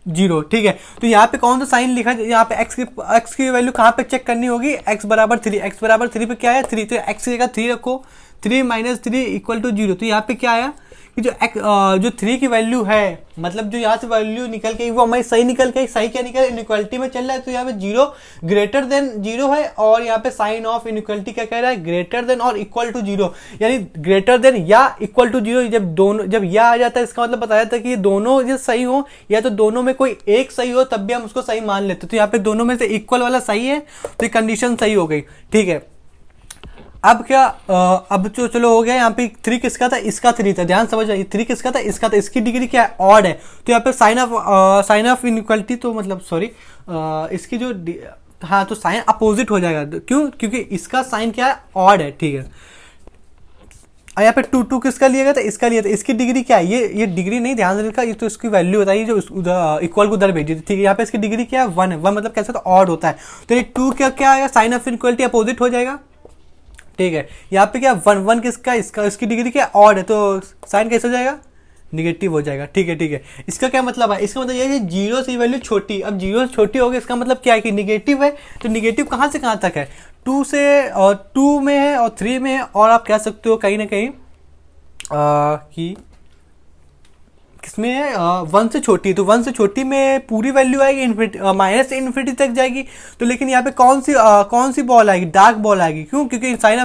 0। ठीक है, तो यहाँ पे कौन सा साइन लिखा, यहाँ पे x की वैल्यू कहाँ पे चेक करनी होगी, x बराबर 3। x बराबर 3 पे क्या है, 3, तो x की जगह 3 रखो, 3 माइनस 3 इक्वल टू 0। तो यहाँ पे क्या आया कि जो 3 की वैल्यू है, मतलब जो यहाँ से वैल्यू निकल के वो हमारी सही निकल के, सही क्या निकल, इनइक्वालिटी में चल रहा है, तो यहाँ पे 0 ग्रेटर देन 0 है, और यहाँ पे साइन ऑफ इनइक्वालिटी क्या कह रहा है, ग्रेटर देन और इक्वल टू 0, यानी ग्रेटर देन या इक्वल टू 0। जब या आ जाता है इसका मतलब बताया था कि ये दोनों जो सही हो, या तो दोनों में कोई एक सही हो तब भी हम उसको सही मान लेते। तो यहाँ पे दोनों में से इक्वल वाला सही है, तो ये कंडीशन सही हो गई। ठीक है, अब क्या अब जो चलो हो गया, यहाँ पे 3 किसका था, इसका 3 था, ध्यान समझ आइए, 3 किसका था, इसका था, इसकी डिग्री क्या है, ऑड है, तो यहाँ पे साइन ऑफ इनइक्वालिटी, तो मतलब सॉरी इसकी जो हाँ तो साइन अपोजिट हो जाएगा, क्यों, क्योंकि इसका साइन क्या है, ऑड है, ठीक है। और यहाँ पे 2 किसका लिया गया था, इसका लिया था, इसकी डिग्री क्या है, ये डिग्री नहीं, ध्यान रखा, ये तो इसकी वैल्यू बताइए जो इक्वल को उधर भेजी थी, ठीक है। यहाँ पे इसकी डिग्री क्या है, 1 है, 1 मतलब कैसा, तो ऑड होता है, तो ये 2 क्या आएगा, साइन ऑफ इनइक्वालिटी अपोजिट हो जाएगा, ठीक है। यहाँ पे क्या 1 किसका, इसका, इसकी डिग्री क्या ऑड है, तो साइन कैसे हो जाएगा, निगेटिव हो जाएगा, ठीक है, ठीक है। इसका क्या मतलब है, इसका मतलब ये है कि 0 से वैल्यू छोटी, अब 0 से छोटी होगी, इसका मतलब क्या है कि निगेटिव है, तो निगेटिव कहाँ से कहाँ तक है, 2 से, और 2 में है और 3 में है, और आप कह सकते हो कहीं ना कहीं कि किसमें है, 1 से छोटी, तो 1 से छोटी में पूरी वैल्यू आएगी इन्फिनिटी, माइनस इन्फिनिटी तक जाएगी, तो लेकिन यहाँ पे कौन सी बॉल आएगी, डार्क बॉल आएगी, क्यों, क्योंकि साइन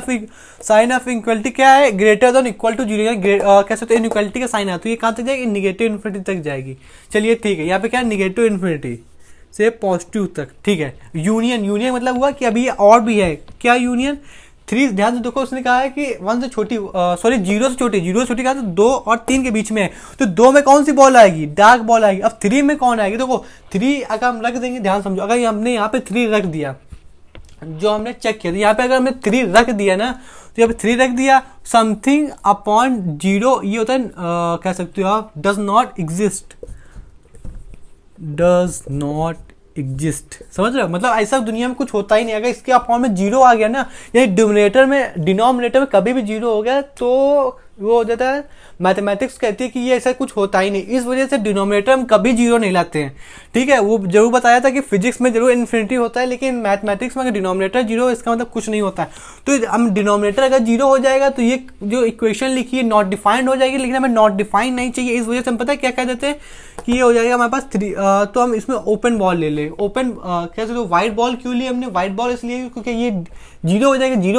ऑफ इक्वलिटी क्या है, ग्रेटर देन इक्वल टू 0, कह सकते हैं इनइक्वालिटी का साइन है, तो ये कहाँ तक जाएगी, निगेटिव इन्फिनिटी तक जाएगी। चलिए ठीक है, यहाँ पे क्या है, निगेटिव इन्फिनिटी से पॉजिटिव तक, ठीक है। यूनियन मतलब हुआ कि अभी ये और भी है, क्या यूनियन, 3, ध्यान से देखो, उसने कहा है कि 1 से छोटी, सॉरी 0 से छोटी कहा, तो 2 और 3 के बीच में है, तो 2 में कौन सी बॉल आएगी, डार्क बॉल आएगी। अब 3 में कौन आएगी, देखो 3 अगर हम रख देंगे, ध्यान समझो, अगर हमने यहाँ पे 3 रख दिया, जो हमने चेक किया, तो यहाँ पे अगर हमने 3 रख दिया ना, तो यहाँ पे 3 रख दिया, समथिंग अपॉन 0, ये होता है कह सकते हो आप, डज नॉट एग्जिस्ट, समझ रहे हो, मतलब ऐसा दुनिया में कुछ होता ही नहीं। अगर इसके अपॉन में 0 आ गया ना, यानी डिनोमिनेटर में कभी भी 0 हो गया, तो वो हो जाता है, मैथमेटिक्स कहती है कि ये ऐसा कुछ होता ही नहीं, इस वजह से डिनोमिनेटर में कभी 0 नहीं लाते हैं, ठीक है। वो जरूर बताया था कि फिजिक्स में जरूर इन्फिनिटी होता है, लेकिन मैथमेटिक्स में अगर डिनोमिनेटर 0 इसका मतलब कुछ नहीं होता है। तो हम डिनोमिनेटर अगर 0 हो जाएगा, तो ये जो इक्वेशन लिखी है नॉट डिफाइंड हो जाएगी, लेकिन हमें नॉट डिफाइंड नहीं चाहिए, इस वजह से हम पता है क्या कह देते हैं कि ये हो जाएगा हमारे पास 3, तो हम इसमें ओपन बॉल ले ले, ओपन कह सकते हो, व्हाइट बॉल क्यों लिए हमने, व्हाइट बॉल इसलिए क्योंकि ये 0 हो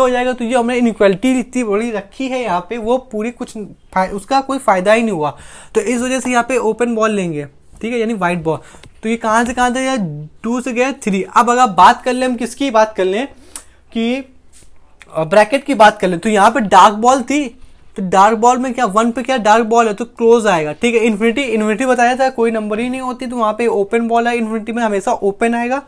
जाएगा, तो जो हमने इनइक्वालिटी इतनी बड़ी रखी है यहाँ पे, वो पूरी कुछ उसका कोई फायदा ही नहीं हुआ, तो इस वजह से यहाँ पे ओपन बॉल लेंगे, ठीक है, यानी व्हाइट बॉल। तो ये कहाँ से कहाँ तक, 2 से गया 3। अब अगर बात कर ले, हम किसकी बात कर लें कि ब्रैकेट की बात कर लें, तो यहाँ पे डार्क बॉल थी, तो डार्क बॉल में क्या 1 पे क्या डार्क बॉल है, तो क्लोज आएगा, ठीक है। इन्फिनिटी बताया था कोई नंबर ही नहीं होती, तो वहाँ पे ओपन बॉल है, इन्फिनिटी में हमेशा ओपन आएगा।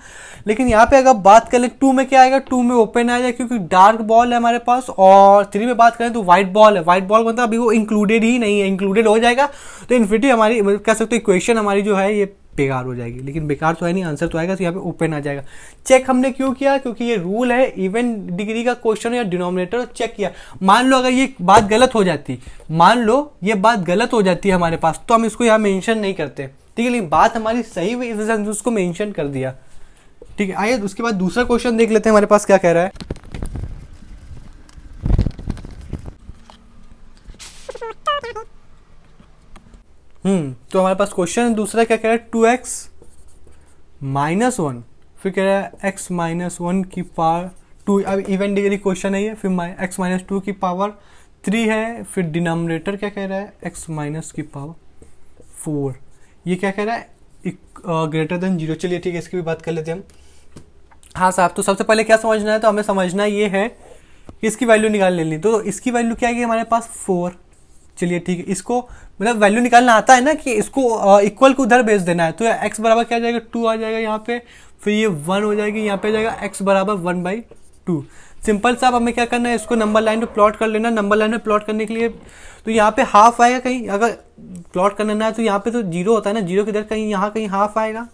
लेकिन यहाँ पे अगर बात करें 2 में क्या आएगा, 2 में ओपन आएगा, क्योंकि डार्क बॉल है हमारे पास, और 3 में बात करें तो व्हाइट बॉल है, व्हाइट बॉल मतलब अभी वो इंक्लूडेड ही नहीं है, इंक्लूडेड हो जाएगा तो इन्फिनिटी हमारी कह सकते हो इक्वेशन हमारी जो है ये बेकार हो जाएगी। लेकिन बेकार तो है नहीं, आंसर तो आएगा, तो यहाँ पे ओपन आ जाएगा। चेक हमने क्यों किया, क्योंकि ये रूल है, इवन डिग्री का क्वेश्चन या डिनोमिनेटर चेक किया। मान लो अगर ये बात गलत हो जाती, मान लो ये बात गलत हो जाती है हमारे पास, तो हम इसको यहाँ मेंशन नहीं करते, ठीक है। लेकिन बात हमारी सही हुई, इस वजह से उसको मेंशन कर दिया, ठीक है। आइए उसके बाद दूसरा क्वेश्चन देख लेते हैं हमारे पास क्या कह रहा है। तो हमारे पास क्वेश्चन दूसरा क्या कह रहा है, 2x माइनस 1, फिर कह रहा है x माइनस 1 की पावर 2, अब इवन डिग्री क्वेश्चन है ये, फिर x माइनस 2 की पावर 3 है, फिर डिनोमिनेटर क्या कह रहा है x माइनस की पावर 4, ये क्या कह रहा है ग्रेटर देन 0। चलिए ठीक है, इसकी भी बात कर लेते हैं हम। हाँ साहब, तो सबसे पहले क्या समझना है, तो हमें समझना ये है कि इसकी वैल्यू निकाल लेनी, तो इसकी वैल्यू क्या है हमारे पास 4। चलिए ठीक है, इसको मतलब वैल्यू निकालना आता है ना कि इसको इक्वल को उधर भेज देना है, तो x बराबर क्या आ जाएगा 2 आ जाएगा यहाँ पे, फिर ये 1 हो जाएगी, यहाँ पे जाएगा x बराबर 1/2। सिंपल साहब हमें क्या करना है, इसको नंबर लाइन पे प्लॉट कर लेना। नंबर लाइन पे प्लॉट करने के लिए तो यहाँ पे हाफ आएगा, कहीं अगर प्लॉट करना है तो यहाँ पे तो 0 होता है ना, 0 किधर कहीं यहाँ कहीं हाफ आएगा,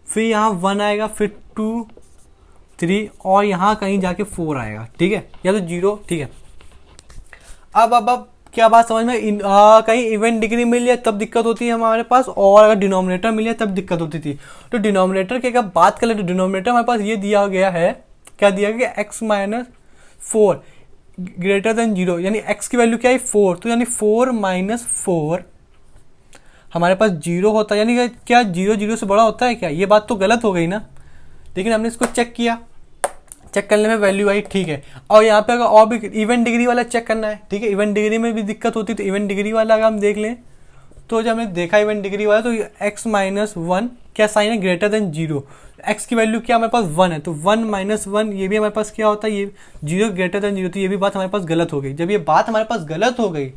फिर यहाँ 1 आएगा, फिर 2 3 और यहाँ कहीं जाके 4 आएगा, ठीक है, या तो 0, ठीक है। अब क्या बात समझ में, कहीं इवन डिग्री मिल जाए तब दिक्कत होती है हमारे पास, और अगर डिनोमिनेटर मिल जाए तब दिक्कत होती थी। तो डिनोमिनेटर की अगर बात करें तो डिनोमिनेटर हमारे पास ये दिया गया है, क्या दिया गया, x माइनस 4 ग्रेटर देन 0, यानी x की वैल्यू क्या है 4, तो यानी 4 माइनस 4 हमारे पास 0 होता है, यानी क्या 0 0 से बड़ा होता है क्या, ये बात तो गलत हो गई ना। लेकिन हमने इसको चेक किया, चेक करने में वैल्यू आई, ठीक है। और यहाँ पे अगर और भी इवन डिग्री वाला चेक करना है, ठीक है, इवन डिग्री में भी दिक्कत होती है, तो इवन डिग्री वाला अगर हम देख लें, तो जब हमने देखा इवन डिग्री वाला, तो x माइनस 1 क्या साइन है, ग्रेटर देन 0, एक्स की वैल्यू क्या हमारे पास 1 है, तो 1 माइनस 1 ये भी हमारे पास क्या होता है, ये 0 ग्रेटर देन 0, तो ये भी बात हमारे पास गलत हो गई। जब ये बात हमारे पास गलत हो गई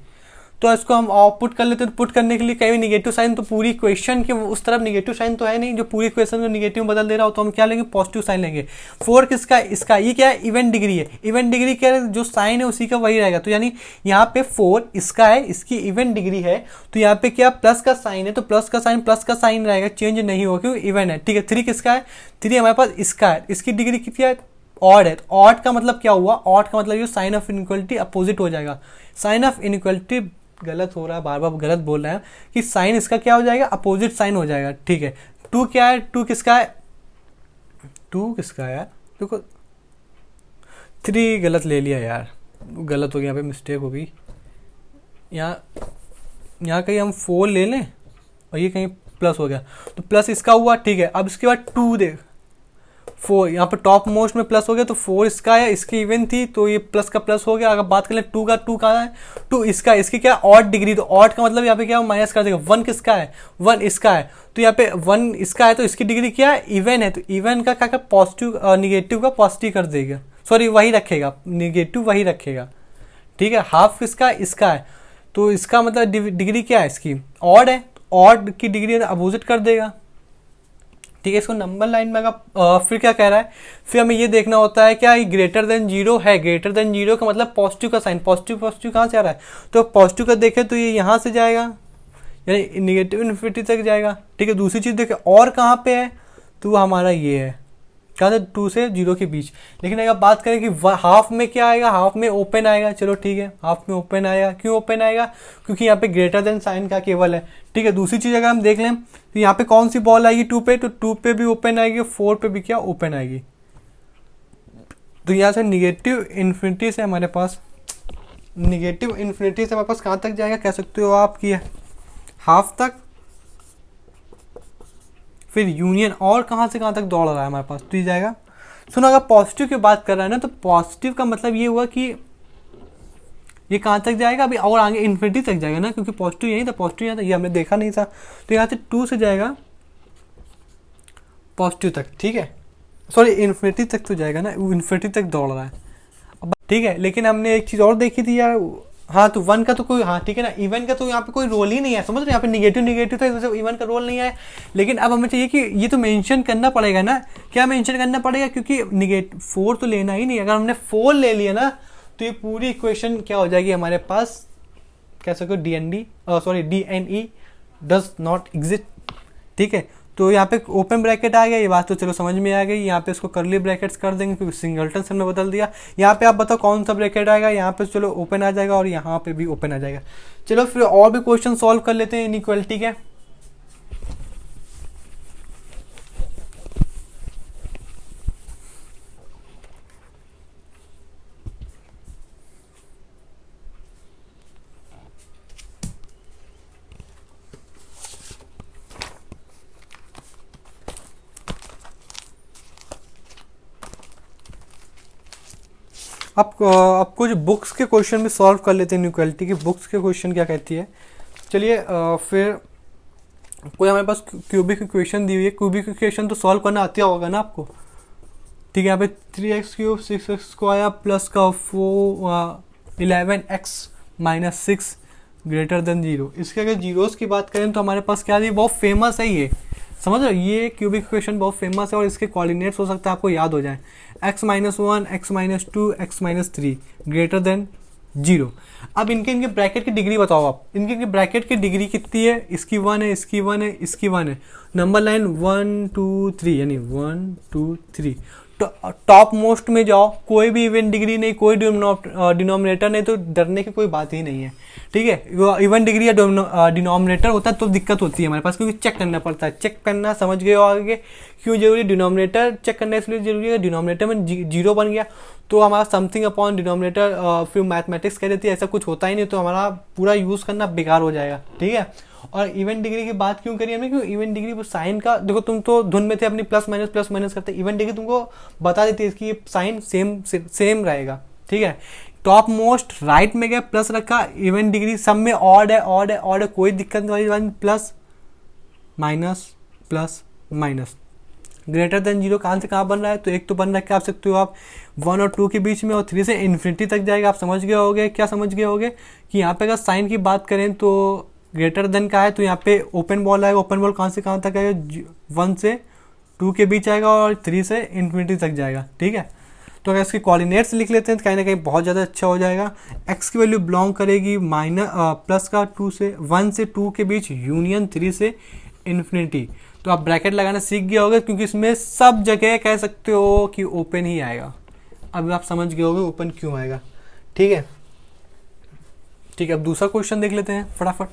तो इसको हम पुट कर लेते हैं। पुट करने के लिए कहीं भी निगेटिव साइन, तो पूरी क्वेश्चन के उस तरफ निगेटिव साइन तो है नहीं जो पूरी क्वेश्चन को निगेटिव में बदल दे रहा हो, तो हम क्या लेंगे, पॉजिटिव साइन लेंगे। 4 किसका है, इसका। ये क्या है, इवन डिग्री है। इवन डिग्री क्या है, जो साइन है उसी का वही रहेगा। तो यानी यहाँ पे 4 इसका है, इसकी इवन डिग्री है, तो यहाँ पे क्या प्लस का साइन है, तो प्लस का साइन रहेगा, चेंज नहीं होगा क्योंकि इवन है। ठीक है, 3 किसका है, 3 हमारे पास इसका है, इसकी डिग्री कितनी है, ऑड है। तो ऑड का मतलब क्या हुआ, ऑड का मतलब ये साइन ऑफ इनइक्वालिटी अपोजिट हो जाएगा। साइन ऑफ इनइक्वालिटी गलत हो रहा है, बार बार गलत बोल रहे हैं कि साइन इसका क्या हो जाएगा, अपोजिट साइन हो जाएगा। ठीक है, 2 क्या है, 2 किसका है, 2 किसका है यार, देखो 3 गलत ले लिया यार, गलत हो गया, यहाँ पे मिस्टेक हो गई। यहाँ कहीं हम 4 ले लें और ये कहीं प्लस हो गया, तो प्लस इसका हुआ। ठीक है, अब इसके बाद 2 देख, 4 यहाँ पे टॉप मोस्ट में प्लस हो गया, तो 4 इसका है, इसकी इवन थी तो ये प्लस का प्लस हो गया। अगर बात करें 2 का, 2 कहाँ है, 2 इसका है, इसकी क्या ऑड डिग्री, तो ऑड का मतलब यहाँ पे क्या माइनस कर देगा। 1 किसका है, 1 इसका है, तो यहाँ पे 1 इसका है, तो इसकी डिग्री क्या है, इवन है, तो इवन का क्या पॉजिटिव, निगेटिव का पॉजिटिव कर देगा, सॉरी वही रखेगा, निगेटिव वही रखेगा। ठीक है, हाफ किसका, इसका है, तो इसका मतलब डिग्री क्या है, इसकी ऑड है, ऑड की डिग्री अपोजिट कर देगा। ठीक है, इसको नंबर लाइन में अगर फिर क्या कह रहा है, फिर हमें ये देखना होता है क्या ये ग्रेटर देन 0 है। ग्रेटर देन 0 का मतलब पॉजिटिव का साइन, पॉजिटिव कहाँ से आ रहा है, तो पॉजिटिव का देखें तो ये यहाँ से जाएगा, यानी निगेटिव इन्फिनिटी तक जाएगा। ठीक है, दूसरी चीज़ देखें और कहाँ पे है, तो वो हमारा ये है, कहाँ से 2 से 0 के बीच। लेकिन अगर बात करें कि हाफ में क्या आएगा, हाफ में ओपन आएगा, चलो ठीक है, हाफ में ओपन आएगा। क्यों ओपन आएगा, क्योंकि यहाँ पे ग्रेटर देन साइन का केवल है। ठीक है, दूसरी चीज़ अगर हम देख लें तो यहाँ पे कौन सी बॉल आएगी 2 पे, तो 2 पे भी ओपन आएगी, 4 पे भी क्या ओपन आएगी। तो यहाँ से निगेटिव इन्फिनिटी से हमारे पास, निगेटिव इन्फिनिटी से हमारे पास कहाँ तक जाएगा, कह सकते हो आप कि हाफ तक, फिर यूनियन, और कहाँ से कहाँ तक दौड़ रहा है हमारे पास, तो ये जाएगा। सुनो, अगर पॉजिटिव की बात कर रहा है ना, तो पॉजिटिव का मतलब ये हुआ कि ये कहाँ तक जाएगा, अभी और आगे इन्फिनिटी तक जाएगा ना, क्योंकि पॉजिटिव यही था, पॉजिटिव यहाँ था, ये हमने देखा नहीं था। तो यहाँ से 2 से जाएगा पॉजिटिव तक। ठीक है, सॉरी इन्फिनिटी तक तो जाएगा ना, इन्फिनिटी तक दौड़ रहा है अब। ठीक है, लेकिन हमने एक चीज़ और देखी थी यार, हाँ तो 1 का तो कोई, हाँ ठीक है ना, इवन का तो यहाँ पे कोई रोल ही नहीं है, समझ रहे, यहाँ पे निगेटिव था, तो इवन का रोल नहीं है। लेकिन अब हमें चाहिए कि ये तो मेंशन करना पड़ेगा ना, क्या मेंशन करना पड़ेगा, क्योंकि निगेटिव 4 तो लेना ही नहीं। अगर हमने 4 ले लिया ना, तो ये पूरी इक्वेशन क्या हो जाएगी हमारे पास, कह सको DNE डज नॉट एग्जिस्ट। ठीक है, तो यहाँ पे ओपन ब्रैकेट आ गया, ये बात तो चलो समझ में आ गई। यहाँ पे इसको करली ब्रैकेट्स कर देंगे क्योंकि सिंगलटन से हमने बदल दिया। यहाँ पे आप बताओ कौन सा ब्रैकेट आएगा, यहाँ पे चलो ओपन आ जाएगा और यहाँ पे भी ओपन आ जाएगा। चलो फिर और भी क्वेश्चन सॉल्व कर लेते हैं इनइक्वालिटी के। अब कुछ बुक्स के क्वेश्चन भी सॉल्व कर लेते हैं। इनइक्वालिटी की बुक्स के क्वेश्चन क्या कहती है, चलिए फिर कोई हमारे पास क्यूबिक इक्वेशन दी हुई है। क्यूबिक इक्वेशन तो सॉल्व करना आती होगा ना आपको। ठीक है, यहाँ पे 3x³ 6x² प्लस का 11x माइनस 6 ग्रेटर देन 0। इसके अगर जीरोस की बात करें तो हमारे पास क्या है, बहुत फेमस है ये, समझ रहे हो, ये क्यूबिक इक्वेशन बहुत फेमस है और इसके कोऑर्डिनेट्स हो सकता है आपको याद हो जाए, x-1 x-2 x-3 greater then 0। अब इनके ब्रैकेट की डिग्री बताओ आप, इनके ब्रैकेट की डिग्री कितनी है, इसकी 1 है, इसकी 1 है, इसकी 1 है। नंबर लाइन 1 2 3 यानी 1 2 3। टॉप मोस्ट में जाओ, कोई भी इवन डिग्री नहीं, कोई डिनोमिनेटर नहीं, तो डरने की कोई बात ही नहीं है। ठीक है, इवन डिग्री या डिनोमिनेटर होता है तो दिक्कत होती है हमारे पास, क्योंकि चेक करना पड़ता है। चेक करना समझ गए हो आगे क्यों जरूरी, डिनोमिनेटर चेक करना इसलिए जरूरी है। डिनोमिनेटर में 0 बन गया तो हमारा समथिंग अपॉन डिनोमिनेटर फिर मैथमेटिक्स कह देती है, ऐसा कुछ होता ही नहीं, तो हमारा पूरा यूज़ करना बेकार हो जाएगा। ठीक है, और इवन डिग्री की बात क्यों करी हमने, क्यों इवन डिग्री वो साइन का, देखो तुम तो धुन में थे अपनी प्लस माइनस करते, इवन डिग्री तुमको बता देती है इसकी साइन सेम रहेगा। ठीक है, टॉप मोस्ट राइट में गया प्लस रखा, इवन डिग्री सब में ऑड है, कोई दिक्कत वाली बात, plus minus greater than zero कहाँ से कहाँ बन रहा है, तो एक तो बन रहा है क्या आप सकते हो आप 1 और 2 के बीच में, और 3 से इन्फिनिटी तक जाएगा। आप समझ गए होगे, क्या समझ गए होगे कि यहाँ पे अगर साइन की बात करें तो ग्रेटर देन का है तो यहाँ पे ओपन बॉल आएगा, ओपन बॉल कहाँ से कहाँ तक आएगा, 1 से 2 के बीच आएगा और 3 से इन्फिनिटी तक जाएगा। ठीक है, तो अगर इसके कोऑर्डिनेट्स लिख लेते हैं तो कहीं ना कहीं बहुत ज़्यादा अच्छा हो जाएगा। एक्स की वैल्यू बिलोंग करेगी प्लस का 1 से 2 के बीच यूनियन 3 से इन्फिनिटी। तो आप ब्रैकेट लगाना सीख गए होगे क्योंकि इसमें सब जगह कह सकते हो कि ओपन ही आएगा। अब आप समझ गए होगे ओपन क्यों आएगा। ठीक है, ठीक है, अब दूसरा क्वेश्चन देख लेते हैं फटाफट।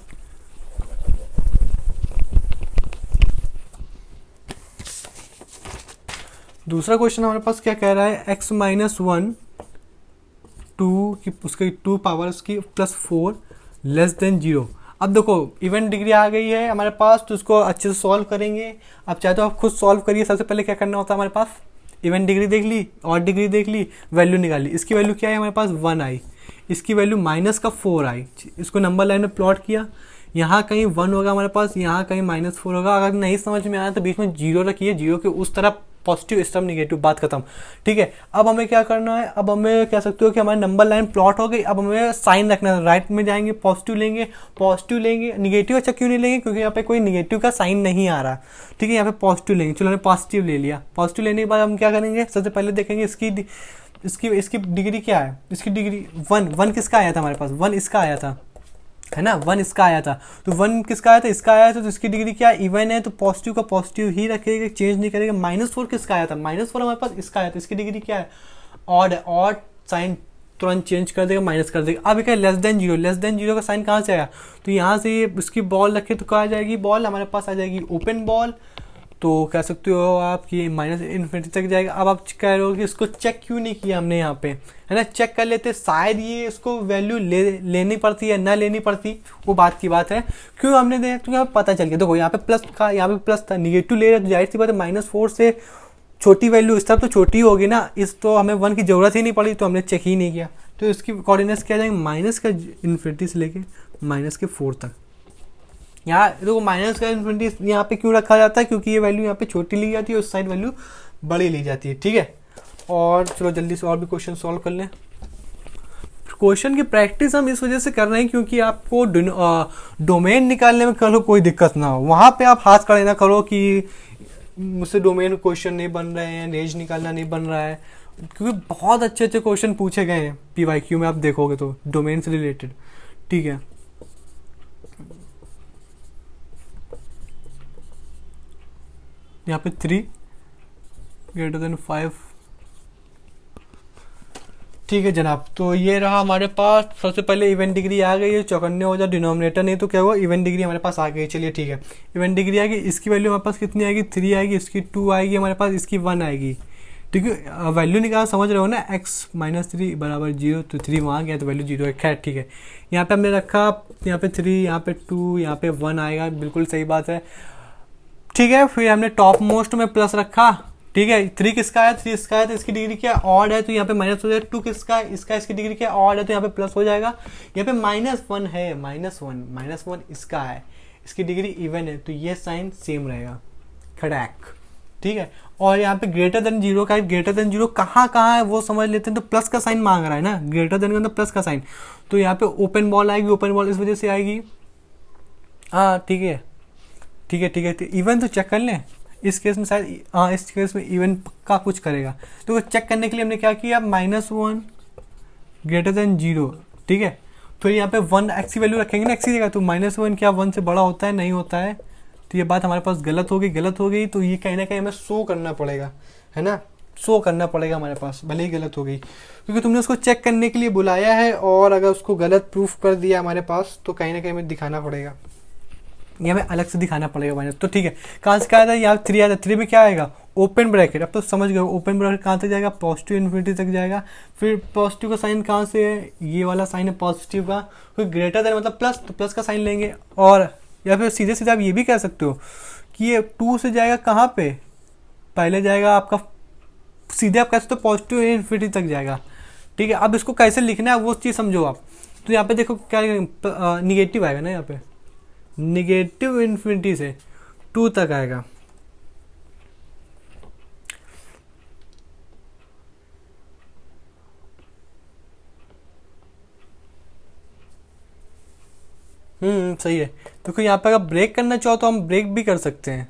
दूसरा क्वेश्चन हमारे पास क्या कह रहा है, x माइनस 1 2 की उसकी 2 पावर उसकी +4 लेस देन 0। अब देखो इवन डिग्री आ गई है हमारे पास, तो उसको अच्छे से सॉल्व करेंगे। अब चाहे तो आप खुद सॉल्व करिए। सबसे पहले क्या करना होता है हमारे पास, इवन डिग्री देख ली, ऑड डिग्री देख ली, वैल्यू निकाल ली। इसकी वैल्यू क्या है हमारे पास 1 आई, इसकी वैल्यू -4 आई। इसको नंबर लाइन में प्लॉट किया, यहाँ कहीं 1 होगा हमारे पास, यहाँ कहीं -4 होगा। अगर नहीं समझ में आया तो बीच में 0 रखिए, 0 के उस तरफ पॉजिटिव इस तरफ निगेटिव, बात खत्म। ठीक है, अब हमें क्या करना है, अब हमें कह सकते हो कि हमारी नंबर लाइन प्लॉट हो गई। अब हमें साइन रखना है, राइट में जाएंगे पॉजिटिव लेंगे, निगेटिव अच्छा क्यों नहीं लेंगे, क्योंकि यहाँ पे कोई निगेटिव का साइन नहीं आ रहा। ठीक है, यहाँ पे पॉजिटिव लेंगे, चलो हमने पॉजिटिव ले लिया। पॉजिटिव लेने के बाद हम क्या करेंगे, सबसे पहले देखेंगे इसकी डिग्री क्या है। इसकी डिग्री 1 किसका आया था हमारे पास, 1 इसका आया था, है ना, 1 इसका आया था। तो 1 किसका आया था, इसका आया था। तो इसकी डिग्री क्या है, इवन है, तो पॉजिटिव का पॉजिटिव ही रखेगा, चेंज नहीं करेगा। -4 किसका आया था, -4 हमारे पास इसका आया था। इसकी डिग्री क्या है, ऑड है, ऑड साइन तुरंत चेंज कर देगा, माइनस कर देगा। अब क्या है, लेस देन जीरो का साइन कहाँ से आया, तो यहाँ से ये इसकी बॉल रखे तो कहाँ आ जाएगी, बॉल हमारे पास आ जाएगी ओपन बॉल। तो कह सकते हो आप कि -इन्फिनिटी तक जाएगा। अब आप कह रहे हो कि इसको चेक क्यों नहीं किया हमने यहाँ पे, है ना, चेक कर लेते, शायद ये इसको वैल्यू लेनी पड़ती है ना लेनी पड़ती, वो बात की बात है। क्यों हमने देखा, तो यहाँ पे पता चल गया। देखो यहाँ पे प्लस का, यहाँ पे प्लस था, निगेटिव ले रहे तो जाहिर सी बात है -4 से छोटी वैल्यू इस तरफ तो छोटी होगी ना, इस तो हमें 1 की जरूरत ही नहीं पड़ी, तो हमने चेक ही नहीं किया। तो इसकी कोऑर्डिनेट्स क्या जाएंगे, माइनस का इन्फिनिटी से लेके -4 तक। यहाँ देखो माइनस का इन्फिनिटी यहाँ पे क्यों रखा जाता है, क्योंकि ये वैल्यू यहाँ पे छोटी ली जाती है, उस साइड वैल्यू बड़ी ली जाती है। ठीक है, और चलो जल्दी से और भी क्वेश्चन सॉल्व कर लें। क्वेश्चन की प्रैक्टिस हम इस वजह से कर रहे हैं क्योंकि आपको डोमेन निकालने में कल कोई दिक्कत ना हो। वहाँ पे आप हाथ खड़े ना करो कि मुझसे डोमेन क्वेश्चन नहीं बन रहे हैं, रेंज निकालना नहीं बन रहा है, क्योंकि बहुत अच्छे अच्छे क्वेश्चन पूछे गए हैं PYQ में, आप देखोगे तो डोमेन से रिलेटेड। ठीक है, यहाँ पे 3 > 5। ठीक है जनाब, तो ये रहा हमारे पास। सबसे पहले इवेंट डिग्री आ गई है, चौकन्ने हो जाए डिनोमिनेटर, नहीं तो क्या हुआ, इवेंट डिग्री हमारे पास आ गई। चलिए ठीक है, इवेंट डिग्री आएगी, इसकी वैल्यू हमारे पास कितनी आएगी, 3 आएगी, इसकी 2 आएगी हमारे पास, इसकी 1 आएगी। ठीक है, वैल्यू निकाल, समझ रहे हो ना, x - 3 = 0, तो 3 वहाँ गया तो वैल्यू 0 है। खैर ठीक है, यहाँ पे हमने रखा, यहाँ पे 3, यहाँ पे 2, यहाँ पे 1 आएगा, बिल्कुल सही बात है। ठीक है, फिर हमने टॉप मोस्ट में प्लस रखा। ठीक है, 3 किसका है, 3 इसका है, तो इसकी डिग्री क्या ऑड है, तो यहाँ पे माइनस हो जाएगा। 2 किसका है, इसका, इसकी डिग्री क्या ऑड है, तो यहाँ पे प्लस हो जाएगा। यहाँ पे -1 है, -1 इसका है, इसकी डिग्री इवन है, तो ये साइन सेम रहेगा, खड़ैक। ठीक है, और यहाँ पे ग्रेटर देन 0 का, ग्रेटर देन 0 कहाँ है वो समझ लेते हैं। तो प्लस का साइन मांग रहा है ना, ग्रेटर देन के अंदर प्लस का साइन, तो यहाँ पे ओपन बॉल आएगी, ओपन बॉल इस वजह से आएगी। हाँ ठीक है, ठीक है, ठीक है, इवन तो चेक कर लें इस केस में, शायद हाँ इस केस में इवन पक्का कुछ करेगा। तो चेक करने के लिए हमने क्या किया, -1 ग्रेटर देन 0। ठीक है, फिर यहाँ पे 1 x की वैल्यू रखेंगे ना, x की जगह, तो -1 क्या 1 से बड़ा होता है, नहीं होता है, तो ये बात हमारे पास गलत हो गई। तो ये कहीं ना कहीं हमें शो करना पड़ेगा, है ना, शो करना पड़ेगा हमारे पास, भले ही गलत हो गई, क्योंकि तुमने उसको चेक करने के लिए बुलाया है, और अगर उसको गलत प्रूफ कर दिया हमारे पास, तो कहीं ना कहीं हमें दिखाना पड़ेगा, ये हमें अलग से दिखाना पड़ेगा माइनस। तो ठीक है, कहाँ से क्या आया था, यहाँ 3 आया था, 3 में क्या आएगा, ओपन ब्रैकेट। अब तो समझ गए, ओपन ब्रैकेट कहाँ तक जाएगा, पॉजिटिव इन्फिनिटी तक जाएगा। फिर पॉजिटिव का साइन कहाँ से है, ये वाला साइन है पॉजिटिव का, फिर ग्रेटर देन मतलब प्लस, तो प्लस का साइन लेंगे। और या फिर सीधे सीधे आप ये भी कह सकते हो कि ये 2 से जाएगा कहाँ पे, पहले जाएगा आपका, सीधे आप कह सकते हो पॉजिटिव इन्फिनिटी तक जाएगा। ठीक है, अब इसको कैसे लिखना है वो चीज़ समझो आप। तो यहाँ पे देखो क्या निगेटिव आएगा ना, यहाँ पे निगेटिव इन्फिनिटी से 2 तक आएगा। सही है। तो कोई यहाँ पे अगर ब्रेक करना चाहो तो हम ब्रेक भी कर सकते हैं।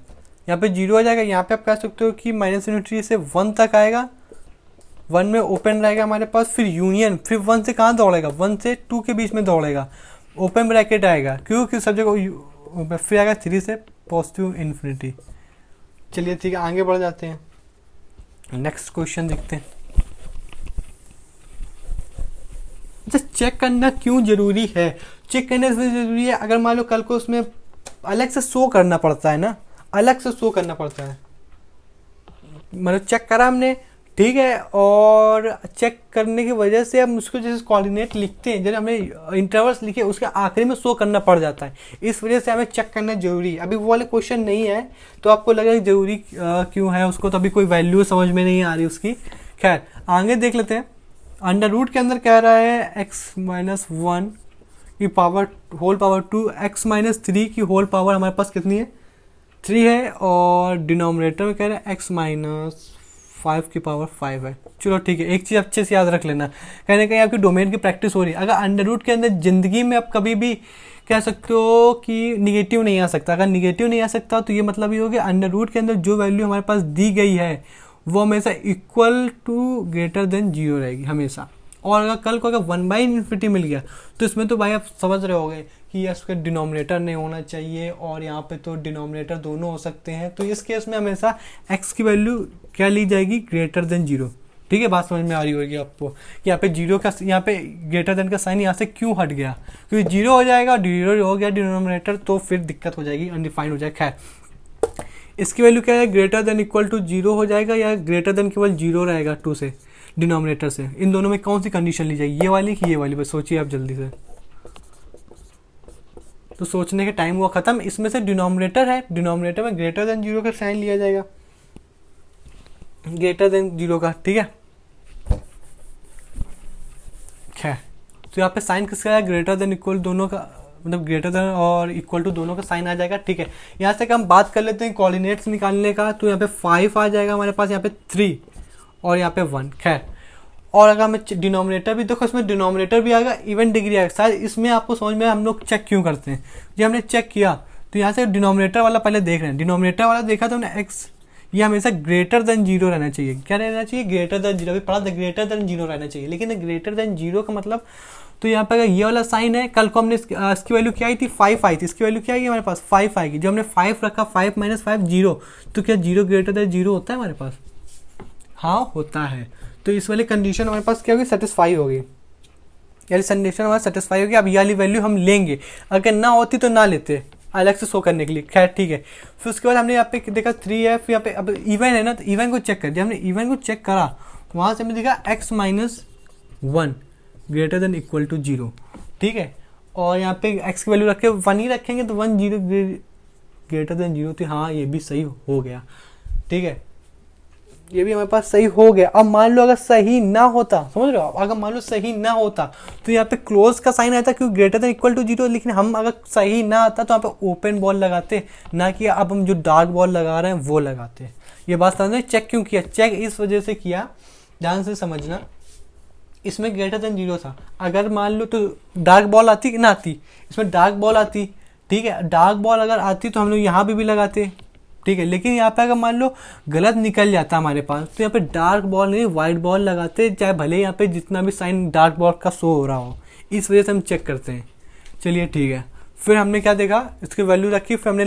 यहाँ पे 0 आ जाएगा, यहाँ पे आप कह सकते हो कि -∞ से 1 तक आएगा, 1 में ओपन रहेगा हमारे पास, फिर यूनियन, फिर 1 से कहाँ दौड़ेगा, 1 से 2 के बीच में दौड़ेगा, ओपन ब्रैकेट आएगा क्योंकि सब जगह, फिर आएगा 3 से पॉजिटिव इन्फिनिटी। चलिए ठीक है, आगे बढ़ जाते हैं, नेक्स्ट क्वेश्चन देखते हैं। अच्छा, चेक करना क्यों जरूरी है? चेक करने से जरूरी है, अगर मान लो कल को उसमें अलग से शो करना पड़ता है ना, अलग से शो करना पड़ता है, मतलब चेक करा हमने, ठीक है, और चेक करने की वजह से हम उसको जैसे कोऑर्डिनेट लिखते हैं, जैसे हमें इंटरवल्स लिखे उसके आखिरी में शो करना पड़ जाता है, इस वजह से हमें चेक करना जरूरी है। अभी वो वाले क्वेश्चन नहीं है तो आपको लगेगा जरूरी क्यों है उसको, तो अभी कोई वैल्यू समझ में नहीं आ रही उसकी। खैर आगे देख लेते हैं। अंडर रूट के अंदर कह रहा है x-1 की पावर होल पावर 2, x-3 की होल पावर हमारे पास कितनी है, 3 है, और डिनोमिनेटर में कह रहे हैं x-5 की पावर 5 है। चलो ठीक है, एक चीज़ अच्छे से याद रख लेना, कहीं ना कहीं आपकी डोमेन की प्रैक्टिस हो रही है। अगर अंडर रूट के अंदर ज़िंदगी में आप कभी भी कह सकते हो कि निगेटिव नहीं आ सकता, अगर निगेटिव नहीं आ सकता तो ये मतलब ये हो कि अंडर रूट के अंदर जो वैल्यू हमारे पास दी गई है वो हमेशा इक्वल टू ग्रेटर देन 0 रहेगी हमेशा। और अगर कल को अगर 1/∞ मिल गया तो इसमें तो भाई आप समझ रहे होगे कि ये उसका डिनोमिनेटर नहीं होना चाहिए, और यहाँ पे तो डिनोमिनेटर दोनों हो सकते हैं, तो इस केस में हमेशा x की वैल्यू क्या ली जाएगी, ग्रेटर देन 0। ठीक है, बात समझ में आ रही होगी आपको कि यहाँ पे 0 का, यहाँ पे ग्रेटर देन का साइन यहाँ से क्यों हट गया, क्योंकि 0 हो जाएगा, 0 हो गया डिनोमिनेटर तो फिर दिक्कत हो जाएगी, अनडिफाइंड हो जाएगा। खैर इसकी वैल्यू क्या है, ग्रेटर देन इक्वल टू 0 हो जाएगा, या ग्रेटर देन केवल 0 रहेगा 2 से डिनोमिनेटर से, इन दोनों में कौन सी कंडीशन ली जाएगी, ये वाली कि ये वाली, बस सोचिए आप जल्दी से। तो सोचने के टाइम हुआ खत्म, इसमें से डिनोमिनेटर है, डिनोमिनेटर में ग्रेटर देन 0 का साइन लिया जाएगा, ग्रेटर देन 0 का, ठीक है। खैर तो यहाँ पे साइन किसका है, ग्रेटर देन इक्वल दोनों का, मतलब ग्रेटर देन और इक्वल टू दोनों का साइन आ जाएगा, ठीक है। यहाँ से हम बात कर लेते हैं कोऑर्डिनेट्स निकालने का, तो यहाँ पे 5 आ जाएगा हमारे पास, यहाँ पे 3 और यहाँ पे 1। खैर और अगर हमें डिनोमिनेटर भी देखो, इसमें डिनोमिनेटर भी आएगा, इवन डिग्री आएगा, शायद इसमें आपको समझ में हम लोग चेक क्यों करते हैं। जब हमने चेक किया तो यहाँ से डिनोमिनेटर वाला पहले देख रहे हैं, डिनोमिनेटर वाला देखा तो हमने x ये हमेशा ग्रेटर देन 0 रहना चाहिए, क्या रहना चाहिए, ग्रेटर देन 0, अभी पढ़ा था ग्रेटर देन 0 रहना चाहिए, लेकिन ग्रेटर देन 0 का मतलब, तो यहाँ पे ये वाला साइन है, कल को हमने इसकी वैल्यू क्या आई थी, 5 आई थी, इसकी वैल्यू क्या आएगी हमारे पास, 5 आएगी। जब हमने 5 रखा, 5 - 5 0, तो क्या 0 ग्रेटर देन 0 होता है हमारे पास, हाँ होता है। तो इस वाली कंडीशन हमारे पास क्या होगी, सेटिस्फाई होगी, यानी कंडीशन हमारा सेटिस्फाई होगी। अब ये वाली वैल्यू हम लेंगे, अगर ना होती तो ना लेते, अलग से शो करने के लिए। खैर ठीक है, फिर उसके बाद हमने यहाँ पे देखा 3 है, फिर यहाँ पे अब इवन है ना, तो इवन को चेक कर दिया हमने, इवन को चेक करा, वहाँ से हमने देखा x-1 greater than equal to 0, ठीक है। और यहाँ पे x की वैल्यू रखे 1 ही रखेंगे, तो 1 0 ग्रेटर देन 0, तो हाँ ये भी सही हो गया, ठीक है, ये भी हमारे पास सही हो गया। अब मान लो अगर सही ना होता, समझ रहे हो, अगर मान लो सही ना होता तो यहाँ पे क्लोज का साइन आता क्योंकि ग्रेटर देन इक्वल टू 0, लेकिन हम अगर सही ना आता तो यहाँ पे ओपन बॉल लगाते, ना कि अब हम जो डार्क बॉल लगा रहे हैं वो लगाते। ये बात समझ, चेक क्यों किया, चेक इस वजह से किया, ध्यान से समझना, इसमें ग्रेटर देन 0 था, अगर मान लो तो डार्क बॉल आती कि ना आती, इसमें डार्क बॉल आती, ठीक है, डार्क बॉल अगर आती तो हम लोग यहाँ भी लगाते, ठीक है, लेकिन यहाँ पे अगर मान लो गलत निकल जाता हमारे पास, तो यहाँ पे डार्क बॉल नहीं वाइट बॉल लगाते, चाहे भले यहाँ पे जितना भी साइन डार्क बॉल का शो हो रहा हो, इस वजह से हम चेक करते हैं। चलिए ठीक है, फिर हमने क्या देखा, इसकी वैल्यू रखी, फिर हमने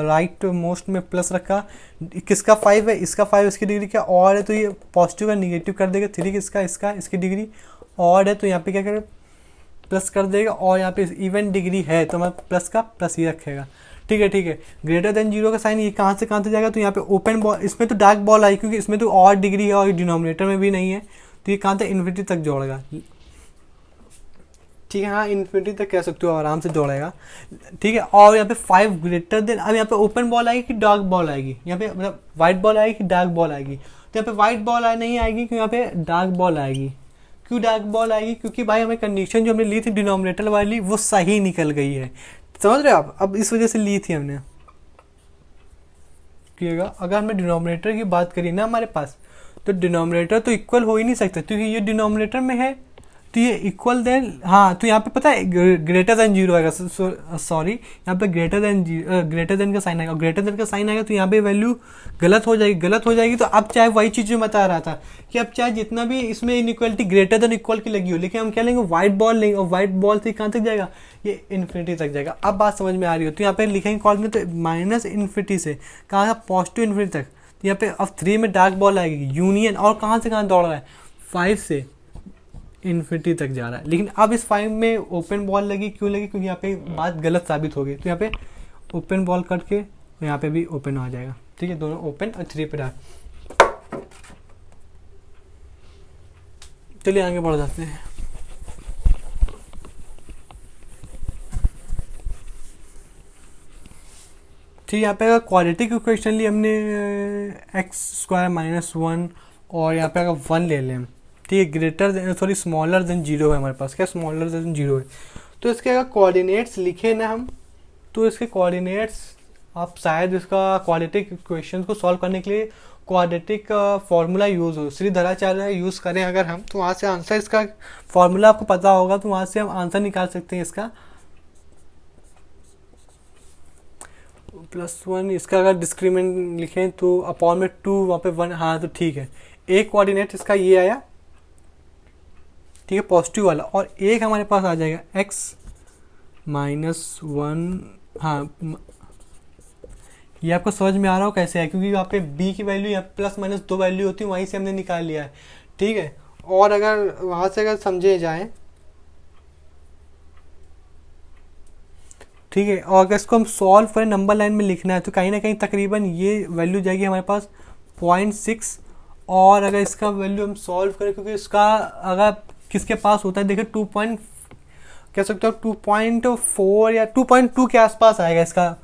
राइट मोस्ट में प्लस रखा, किसका 5 है, इसका 5, इसकी डिग्री क्या और है, तो ये पॉजिटिव का निगेटिव कर देगा, 3 किसका, इसका, इसकी डिग्री और है, तो यहाँ पे क्या करें, प्लस कर देगा, और यहाँ पे इवन डिग्री है तो हमारा प्लस का प्लस ही रखेगा, ठीक है ठीक है। ग्रेटर देन 0 का साइन ये कहाँ से जाएगा, तो यहाँ पे ओपन बॉल, इसमें तो डार्क बॉल आई क्योंकि इसमें तो और डिग्री है और डिनोमिनेटर में भी नहीं है, तो ये कहाँ तक, इन्फिनिटी तक जोड़ेगा, ठीक है, हाँ इन्फिनिटी तक कह सकते हो, आराम से जोड़ेगा, ठीक है। और यहाँ पे 5 ग्रेटर देन, अब यहाँ पे ओपन बॉल आएगी कि डार्क बॉल आएगी, यहाँ पे मतलब व्हाइट बॉल आएगी कि डार्क बॉल आएगी, तो यहाँ पे व्हाइट बॉल नहीं आएगी, क्योंकि यहाँ पे डार्क बॉल आएगी। क्यों डार्क बॉल आएगी, क्योंकि भाई हमें कंडीशन जो हमने ली थी डिनोमिनेटर वाली वो सही निकल गई है, समझ रहे हो आप, अब इस वजह से ली थी हमने। अगर हमने डिनोमिनेटर की बात करी ना हमारे पास, तो डिनोमिनेटर तो इक्वल हो ही नहीं सकता, क्योंकि ये डिनोमिनेटर में है, तो ये इक्वल देन, हाँ तो यहाँ पे पता है ग्रेटर देन जीरो आएगा, सॉरी यहाँ पे ग्रेटर देन का साइन आएगा, ग्रेटर देन का साइन आएगा तो यहाँ पे वैल्यू गलत हो जाएगी। तो अब चाहे वही चीज़ जो बता रहा था कि अब चाहे जितना भी इसमें इनइक्वालिटी ग्रेटर देन इक्वल की लगी हो, लेकिन हम क्या लेंगे, व्हाइट बॉल लेंगे, और व्हाइट बॉल से कहाँ तक जाएगा, ये इन्फिनिटी तक जाएगा। अब बात समझ में आ रही हो, तो यहाँ पे लिखेंगे कोऑर्डिनेट तो माइनस इन्फिनिटी से कहाँ का पॉजिटिव इन्फिनिटी तक। तो यहाँ पे अब 3 में डार्क बॉल आएगी यूनियन, और कहाँ से कहाँ दौड़ रहा है, 5 से इन्फिनिटी तक जा रहा है। लेकिन अब इस 5 में ओपन बॉल लगी, क्यों लगी, क्योंकि यहाँ पे बात गलत साबित हो गई। तो यहाँ पे ओपन बॉल करके यहाँ पे भी ओपन आ जाएगा, ठीक है, दोनों ओपन और 3 पे डार्क। चलिए आगे बढ़ जाते हैं। ठीक, यहाँ पे अगर क्वाड्रेटिक इक्वेशन ली हमने x² - 1, और यहाँ पे अगर 1 ले लें, ठीक है, greater than sorry smaller than zero है हमारे पास, क्या स्मॉलर देन जीरो है, तो इसके अगर कोऑर्डिनेट्स लिखे ना हम, तो इसके कोऑर्डिनेट्स आप शायद इसका क्वाड्रेटिक इक्वेशन को सॉल्व करने के लिए क्वाड्रेटिक फार्मूला यूज़ हो, श्रीधराचार्य यूज़ करें अगर हम, तो वहाँ से आंसर, इसका फार्मूला आपको पता होगा तो वहाँ से हम आंसर निकाल सकते हैं इसका +1। इसका अगर डिस्क्रीमेंट लिखें तो अपॉन में 2, वहाँ पे 1, हाँ तो ठीक है। एक कोऑर्डिनेट इसका ये आया, ठीक है, पॉजिटिव वाला, और एक हमारे पास आ जाएगा x - 1, हाँ ये आपको समझ में आ रहा हो कैसे है, क्योंकि यहाँ पे b की वैल्यू यहाँ प्लस माइनस 2 वैल्यू होती है, वहीं से हमने निकाल लिया है, ठीक है। और अगर वहाँ से अगर समझे जाए, ठीक है, और अगर इसको हम सॉल्व करें नंबर लाइन में लिखना है, तो कहीं ना कहीं तकरीबन ये वैल्यू जाएगी हमारे पास 0.6, और अगर इसका वैल्यू हम सॉल्व करें, क्योंकि इसका अगर किसके पास होता है, देखिए 2 कह सकते हो 2.4 या 2.2 के आसपास आएगा इसका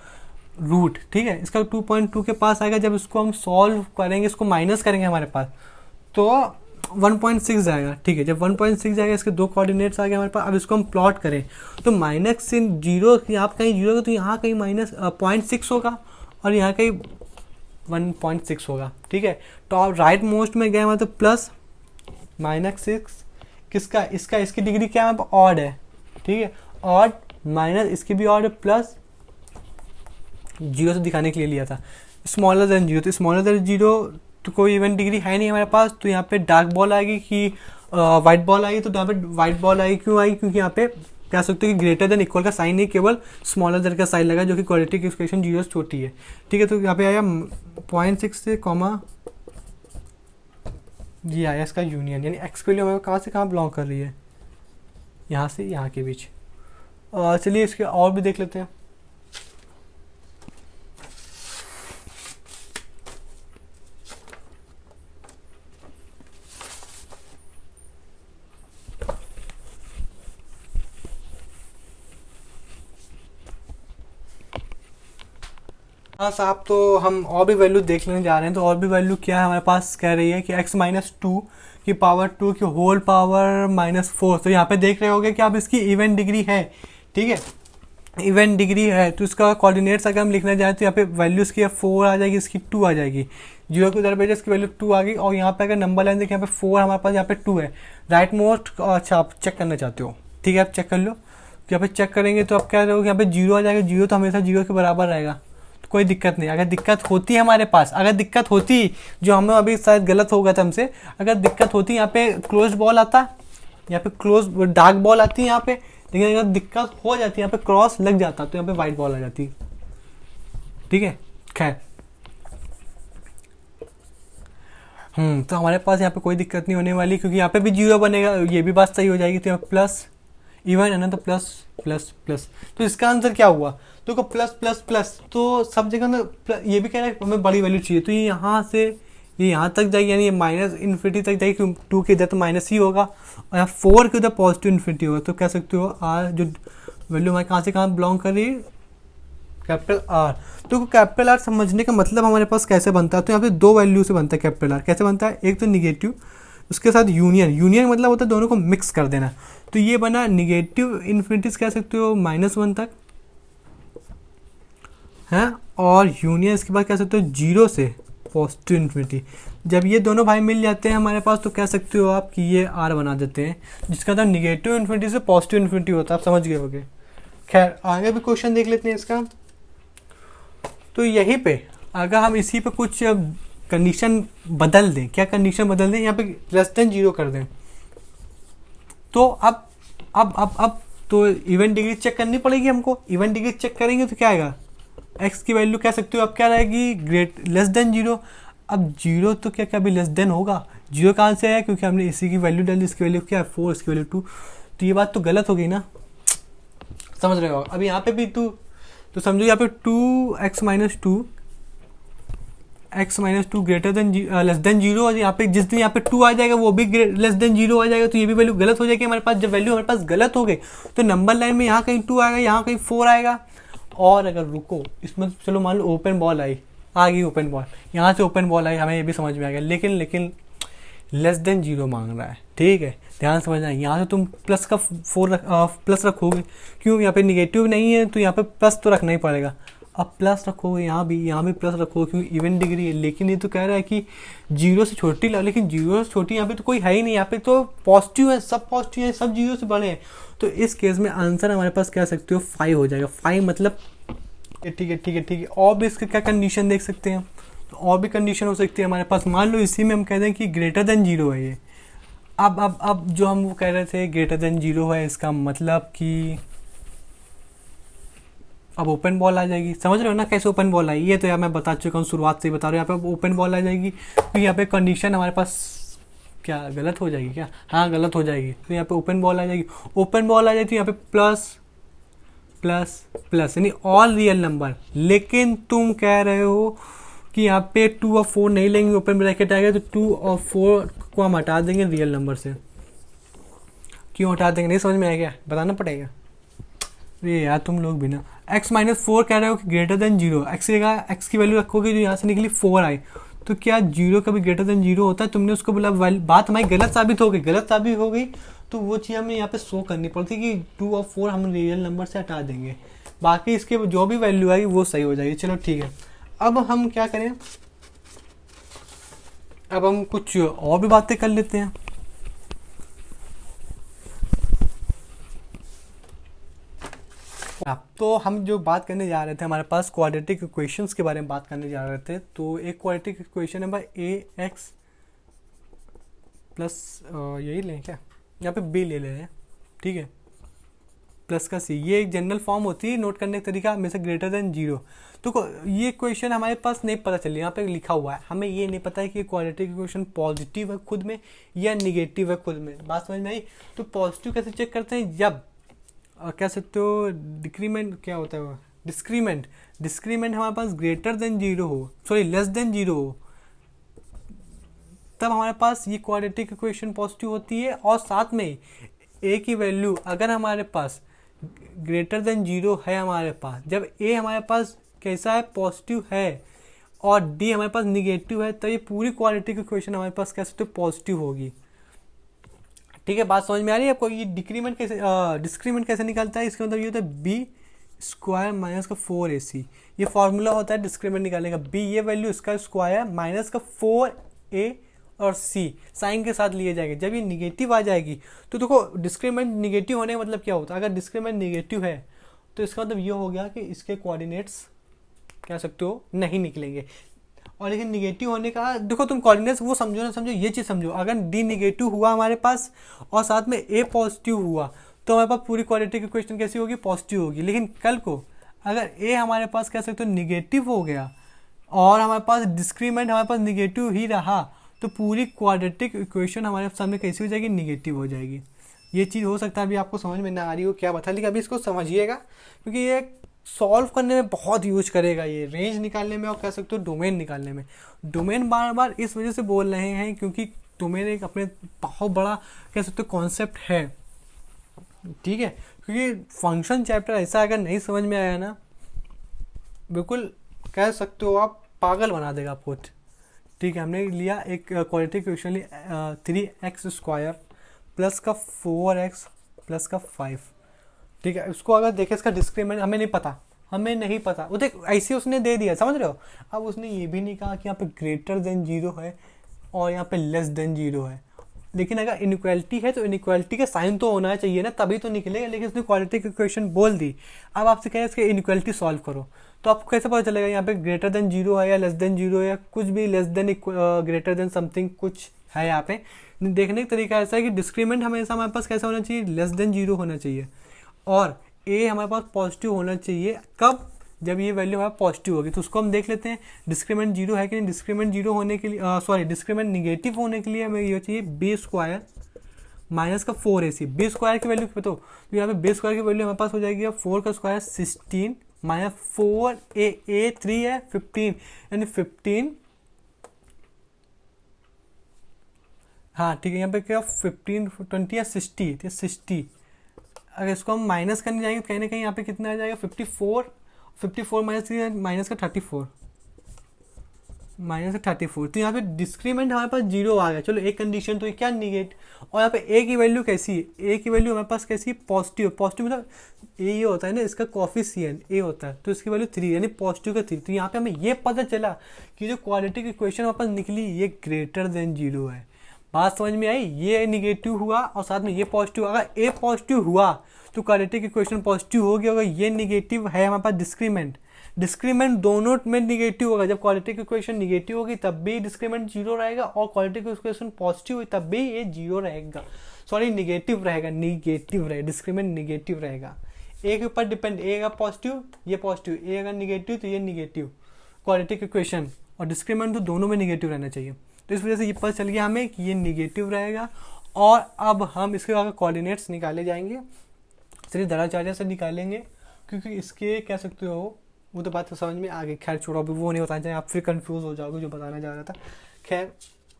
रूट, ठीक है, इसका 2.2 के पास आएगा। जब इसको हम सॉल्व करेंगे, इसको माइनस करेंगे हमारे पास, तो 1.6 जाएगा, ठीक है। जब 1.6 जाएगा, इसके 2 कोऑर्डिनेट्स आ गए हमारे पास। अब इसको हम प्लॉट करें तो माइनस से जीरो, यहाँ कहीं जीरो होगा तो यहाँ कहीं माइनस 0.6 होगा, और यहाँ कहीं 1.6 होगा, ठीक है। तो आप राइट मोस्ट में गए मतलब प्लस -6 किसका, इसका, इसकी डिग्री क्या है, ऑड है, ठीक है, ऑड माइनस इसकी भी ऑड है, प्लस जीरो से दिखाने के लिए लिया था स्मॉलर देन जीरो। तो स्मॉलर देन जीरो तो कोई इवन डिग्री है नहीं हमारे पास, तो यहाँ पे डार्क बॉल आएगी कि वाइट बॉल आएगी, तो यहाँ पे वाइट बॉल आएगी, क्यों आएगी, क्योंकि यहाँ पे कह सकते हो कि ग्रेटर देन इक्वल का साइन नहीं, केवल स्मॉलर देन का साइन लगा, जो कि क्वाड्रेटिक इक्वेशन जीरो से छोटी है, ठीक है। तो यहाँ पे आया 0.6 से कॉमा ये आया इसका यूनियन, यानी एक्स वैल्यू हमें कहाँ से कहाँ बिलोंग कर रही है, यहाँ से यहाँ के बीच। चलिए इसके और भी देख लेते हैं। हाँ साहब, तो हम और भी वैल्यू देख लेने जा रहे हैं। तो और भी वैल्यू क्या है हमारे पास, कह रही है कि x - 2 की पावर 2 की होल पावर -4। तो यहाँ पे देख रहे होगे कि अब इसकी इवन डिग्री है, ठीक है, इवन डिग्री है। तो इसका कोऑर्डिनेट्स अगर हम लिखना चाहें तो यहाँ पे वैल्यू इसकी 4 आ जाएगी, इसकी 2 आ जाएगी, जीरो के दरबेज इसकी वैल्यू 2 आ गई। और यहाँ पे अगर नंबर लाइन देखें, यहाँ पे 4 हमारे पास, यहाँ पे 2 है, राइट मोस्ट। अच्छा आप चेक करना चाहते हो, ठीक है, आप चेक कर लो। तो यहाँ पे चेक करेंगे तो आप क्या रहोगे, यहाँ पे जीरो आ जाएगा, जीरो तो हमेशा जीरो के बराबर रहेगा, तो कोई दिक्कत नहीं। अगर दिक्कत होती है हमारे पास, अगर दिक्कत होती, जो हमें अभी शायद गलत हो गया था हमसे, अगर दिक्कत होती यहाँ पे क्लोज बॉल आता, यहाँ पे क्लोज डार्क बॉल आती है यहाँ पे, लेकिन अगर दिक्कत हो जाती है यहाँ पे क्रॉस लग जाता, तो यहाँ पे व्हाइट बॉल आ जाती, ठीक है। खैर तो हमारे पास यहाँ पे कोई दिक्कत नहीं होने वाली, क्योंकि यहाँ पे भी जीरो बनेगा, ये भी बात सही हो जाएगी। तो यहाँ प्लस इवन है ना, तो प्लस प्लस प्लस, तो इसका आंसर क्या हुआ, तो प्लस प्लस प्लस, तो सब जगह ना ये भी कह रहा है हमें बड़ी वैल्यू चाहिए, तो ये यहाँ से ये यहाँ तक जाएगी, यानी ये माइनस इन्फिनिटी तक जाएगी, 2 के इधर तो माइनस ही होगा, और यहाँ 4 के उधर पॉजिटिव इन्फिनिटी होगा। तो कह सकते हो आर जो वैल्यू हमारे कहाँ से कहाँ बिलोंग कर रही है, कैपिटल आर। तो कैपिटल आर समझने का मतलब हमारे पास कैसे बनता है, तो यहाँ पे 2 वैल्यू से बनता है कैपिटल आर। कैसे बनता है, एक तो निगेटिव, उसके साथ यूनियन, यूनियन मतलब होता है दोनों को मिक्स कर देना। तो ये बना निगेटिव इन्फिनिटीज कह सकते हो -1 तक है, और यूनियन इसके बाद कह सकते हो 0 से पॉजिटिव इन्फिनिटी। जब ये दोनों भाई मिल जाते हैं हमारे पास तो कह सकते हो आप कि ये आर बना देते हैं, जिसका मतलब निगेटिव इन्फिनिटी से पॉजिटिव इन्फिनिटी होता है, आप समझ गए होगे। खैर आगे भी क्वेश्चन देख लेते हैं इसका। तो यहीं पे अगर हम इसी पे कुछ कंडीशन बदल दें, क्या कंडीशन बदल दें, यहाँ पे लेस देन 0 कर दें, तो अब तो इवेंट डिग्री चेक करनी पड़ेगी हमको। इवेंट डिग्री चेक करेंगे तो क्या आएगा, एक्स की वैल्यू कह सकते हो अब क्या रहेगी, ग्रेट लेस देन 0। अब 0 तो क्या क्या भी लेस देन होगा, 0 कहाँ से आया, क्योंकि हमने इसी की वैल्यू डाली, इसकी वैल्यू क्या है 4, इसकी वैल्यू 2, तो ये बात तो गलत हो गई ना, समझ रहे हो। अब यहाँ पे भी तो समझो यहाँ पे 2x-2 greater than less than 0, और यहाँ पे जिस दिन यहाँ पे 2 आ जाएगा वो भी लेस देन 0 आ जाएगा, तो ये भी वैल्यू गलत हो जाएगी हमारे पास। जब वैल्यू हमारे पास गलत हो गई तो नंबर लाइन में यहाँ कहीं 2 आएगा, यहाँ कहीं 4 आएगा। और अगर रुको इसमें चलो मान लो ओपन बॉल आ गई ओपन बॉल, यहाँ से ओपन बॉल आई, हमें ये भी समझ में आ गया, लेकिन लेस देन 0 मांग रहा है, ठीक है, ध्यान समझना है। यहाँ से तुम प्लस का प्लस रखोगे, क्यों, यहाँ पे निगेटिव नहीं है तो यहाँ पे प्लस तो रखना ही पड़ेगा। अब प्लस रखोगे यहाँ भी प्लस रखोगे, क्योंकि इवन डिग्री है। लेकिन ये तो कह रहा है कि 0 से छोटी ला, लेकिन 0 से छोटी यहाँ पे तो कोई है ही नहीं, यहाँ पे तो पॉजिटिव है, सब पॉजिटिव है, सब 0 से बड़े हैं। तो इस केस में आंसर हमारे पास कह सकते हो 5 हो जाएगा। 5 मतलब ठीक है। और भी इसके क्या कंडीशन देख सकते हैं, तो और भी कंडीशन हो सकती है हमारे पास। मान लो इसी में हम कह दें कि ग्रेटर देन 0 है ये। अब जो हम वो कह रहे थे ग्रेटर देन 0 है, इसका मतलब कि अब ओपन बॉल आ जाएगी। समझ रहे हो ना कैसे ओपन बॉल आई, ये तो यार मैं बता चुका हूँ, शुरुआत से ही बता रहा हूँ। यहाँ पे ओपन बॉल आ जाएगी, तो यहाँ पे कंडीशन हमारे पास क्या गलत हो जाएगी क्या, हाँ गलत हो जाएगी। तो यहाँ पे ओपन बॉल आ जाएगी, ओपन बॉल आ जाएगी तो यहाँ पे प्लस प्लस प्लस यानी ऑल रियल नंबर। लेकिन तुम कह रहे हो कि यहाँ पे 2 और 4 नहीं लेंगे, ओपन ब्रैकेट आएगा तो 2 और 4 को हम हटा देंगे रियल नंबर से। क्यों हटा देंगे, नहीं समझ में आएगा, बताना पड़ेगा। ये यार तुम लोग भी ना, x-4 कह रहे हो कि ग्रेटर देन 0, एक्स की वैल्यू रखोगे जो यहाँ से निकली 4 आई, तो क्या 0 कभी ग्रेटर देन 0 होता है। तुमने उसको बोला बात हमारी गलत साबित हो गई, तो वो चीज़ हमें यहाँ पे शो करनी पड़ती कि 2 और 4 हम रियल नंबर से हटा देंगे, बाकी इसके जो भी वैल्यू आएगी वो सही हो जाएगी। चलो ठीक है, अब हम क्या करें, अब हम कुछ और भी बातें कर लेते हैं। अब तो हम जो बात करने जा रहे थे, हमारे पास क्वाड्रेटिक इक्वेशंस के बारे में बात करने जा रहे थे। तो एक क्वाड्रेटिक इक्वेशन है भाई ax प्लस यही लें क्या, यहाँ पे b ले हैं, ठीक है, प्लस का c, ये एक जनरल फॉर्म होती है, नोट करने का तरीका हमेशा ग्रेटर देन 0। तो ये इक्वेशन हमारे पास नहीं पता चली, यहाँ पे लिखा हुआ है, हमें ये नहीं पता है कि क्वाड्रेटिक इक्वेशन पॉजिटिव है खुद में या निगेटिव है खुद में। बात समझ में आई। तो पॉजिटिव कैसे चेक करते हैं, जब कह सकते हो डिक्रीमेंट क्या होता है, डिस्क्रीमेंट हमारे पास ग्रेटर देन 0 हो, सॉरी लेस देन 0 हो, तब हमारे पास ये क्वाड्रेटिक इक्वेशन पॉजिटिव होती है। और साथ में ए की वैल्यू अगर हमारे पास ग्रेटर देन 0 है हमारे पास, जब ए हमारे पास कैसा है पॉजिटिव है और डी हमारे पास निगेटिव है, तो ये पूरी क्वाड्रेटिक इक्वेशन हमारे पास कह सकते हो पॉजिटिव होगी। ठीक है, बात समझ में आ रही है आपको। ये डिस्क्रीमेंट कैसे निकलता है, इसका मतलब ये होता है बी स्क्वायर माइनस का 4ac, ये फॉर्मूला होता है डिस्क्रीमेंट निकालने का। बी ये वैल्यू इसका स्क्वायर माइनस का 4a और c साइन के साथ लिए जाएंगे। जब ये निगेटिव आ जाएगी तो देखो डिस्क्रीमेंट निगेटिव होने का मतलब क्या होता है, अगर डिस्क्रीमेंट निगेटिव है तो इसका मतलब ये हो गया कि इसके कोऑर्डिनेट्स कह सकते हो नहीं निकलेंगे। और लेकिन निगेटिव होने का देखो, तुम कोऑर्डिनेट्स वो समझो ना समझो, ये चीज़ समझो, अगर डी निगेटिव हुआ हमारे पास और साथ में ए पॉजिटिव हुआ तो हमारे पास पूरी क्वाड्रेटिक इक्वेशन कैसी होगी, पॉजिटिव होगी। लेकिन कल को अगर ए हमारे पास कह सकते हो निगेटिव हो गया और हमारे पास डिस्क्रीमेंट हमारे पास निगेटिव ही रहा, तो पूरी क्वाड्रेटिक इक्वेशन हमारे सामने कैसी हो जाएगी, निगेटिव हो जाएगी। ये चीज़ हो सकता है अभी आपको समझ में ना आ रही हो क्या बता, लेकिन अभी इसको समझिएगा क्योंकि ये सॉल्व करने में बहुत यूज करेगा, ये रेंज निकालने में और कह सकते हो डोमेन निकालने में। डोमेन बार बार इस वजह से बोल रहे हैं क्योंकि डोमेन एक अपने बहुत बड़ा कह सकते हो कॉन्सेप्ट है, ठीक है। क्योंकि फंक्शन चैप्टर ऐसा अगर नहीं समझ में आया ना, बिल्कुल कह सकते हो आप पागल बना देगा आपको। ठीक है, हमने लिया एक क्वाड्रेटिक इक्वेशन ली 3x² प्लस का 4x प्लस का 5, ठीक है। उसको अगर देखें इसका डिस्क्रीमेंट हमें नहीं पता वो देख ऐसे उसने दे दिया, समझ रहे हो। अब उसने ये भी नहीं कहा कि यहाँ पे ग्रेटर देन 0 है और यहाँ पे लेस देन 0 है। लेकिन अगर इनइक्वालिटी है तो इनइक्वालिटी का साइन तो होना चाहिए ना, तभी तो निकलेगा। लेकिन उसने क्वालिटी की इक्वेशन बोल दी। अब आपसे कहें इसके इनइक्वालिटी सॉल्व करो, तो आपको कैसे पता चलेगा यहाँ पे ग्रेटर देन 0 है या लेस देन 0 है या कुछ भी less than greater than something कुछ है। यहाँ पे देखने का तरीका ऐसा है कि डिस्क्रीमेंट हमेशा हमारे पास कैसा होना चाहिए, लेस देन 0 होना चाहिए, और ए हमारे पास पॉजिटिव होना चाहिए। कब? जब ये वैल्यू हमारा पॉजिटिव होगी। तो उसको हम देख लेते हैं डिस्क्रीमेंट 0 है कि नहीं। डिस्क्रीमेंट 0 होने के लिए सॉरी डिस्क्रीमेंट निगेटिव होने के लिए हमें ये चाहिए बी स्क्वायर माइनस का 4ac। बी स्क्वायर की वैल्यू बताओ, तो यहाँ पे बी स्क्वायर की वैल्यू हमारे पास हो जाएगी 4 का स्क्वायर 16 माइनस 4 ए 3 है 15, यानी 15। हाँ ठीक है, यहाँ पे क्या 15 20 या 60, तो 60। अगर इसको हम माइनस करने जाएंगे तो कहीं ना कहीं यहाँ पे कितना आ जाएगा 54 माइनस 3 माइनस का 34 माइनस का 34। तो यहाँ पे डिस्क्रीमेंट हमारे पास 0 आ गया। चलो एक कंडीशन तो ये क्या निगेट। और यहाँ पे ए की वैल्यू कैसी है, ए की वैल्यू हमारे पास कैसी है पॉजिटिव। पॉजिटिव मतलब ये होता है ना, इसका कॉफिशिएंट ए होता है, तो इसकी वैल्यू 3 यानी पॉजिटिव का 3। तो यहाँ पे हमें ये पता चला कि जो क्वालिटी की इक्वेशन हमारे पास निकली ये ग्रेटर देन 0 है। बात समझ में आई? ये निगेटिव हुआ और साथ में ये पॉजिटिव। अगर ए पॉजिटिव हुआ तो क्वाड्रेटिक इक्वेशन पॉजिटिव होगी। अगर ये निगेटिव है हमारे पास डिस्क्रीमेंट दोनों में निगेटिव होगा। जब क्वाड्रेटिक इक्वेशन निगेटिव होगी तब भी डिस्क्रीमेंट 0 रहेगा, और क्वाड्रेटिक इक्वेशन पॉजिटिव हुई तब भी ये 0 रहेगा। सॉरी निगेटिव रहेगा, डिस्क्रीमेंट निगेटिव रहेगा। ए के ऊपर डिपेंड, ए अगर पॉजिटिव ये पॉजिटिव, ए अगर निगेटिव तो ये निगेटिव। क्वाड्रेटिक इक्वेशन और डिस्क्रीमेंट तो दोनों में निगेटिव रहना चाहिए। तो इस वजह से ये पता चल गया हमें कि ये निगेटिव रहेगा। और अब हम इसके अगर कोऑर्डिनेट्स निकाले जाएंगे, चलिए दराचार्य से निकालेंगे, क्योंकि इसके कह सकते हो वो तो बात तो समझ में आ गई। खैर छोड़ो, अभी वो नहीं बताना चाहिए, आप फिर कंफ्यूज हो जाओगे जो बताना चाह रहा था। खैर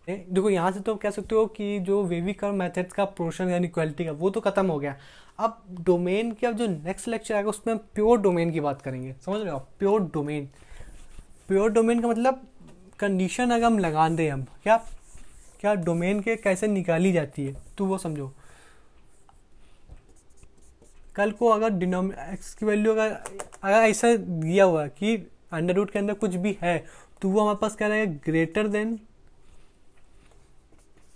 देखो यहाँ से तो कह सकते हो कि जो वेवी कर्व मेथड्स का पोर्शन यानी इक्वालिटी का वो तो खत्म हो गया। अब डोमेन के अब जो नेक्स्ट लेक्चर आएगा उसमें हम प्योर डोमेन की बात करेंगे। समझ रहे हो? प्योर डोमेन का मतलब कंडीशन अगर हम लगा दें, हम क्या डोमेन के कैसे निकाली जाती है तो वो समझो। कल को अगर एक्स की वैल्यू अगर ऐसा दिया हुआ कि अंडर रूट के अंदर कुछ भी है तो वो हमारे पास क्या रहेगा ग्रेटर देन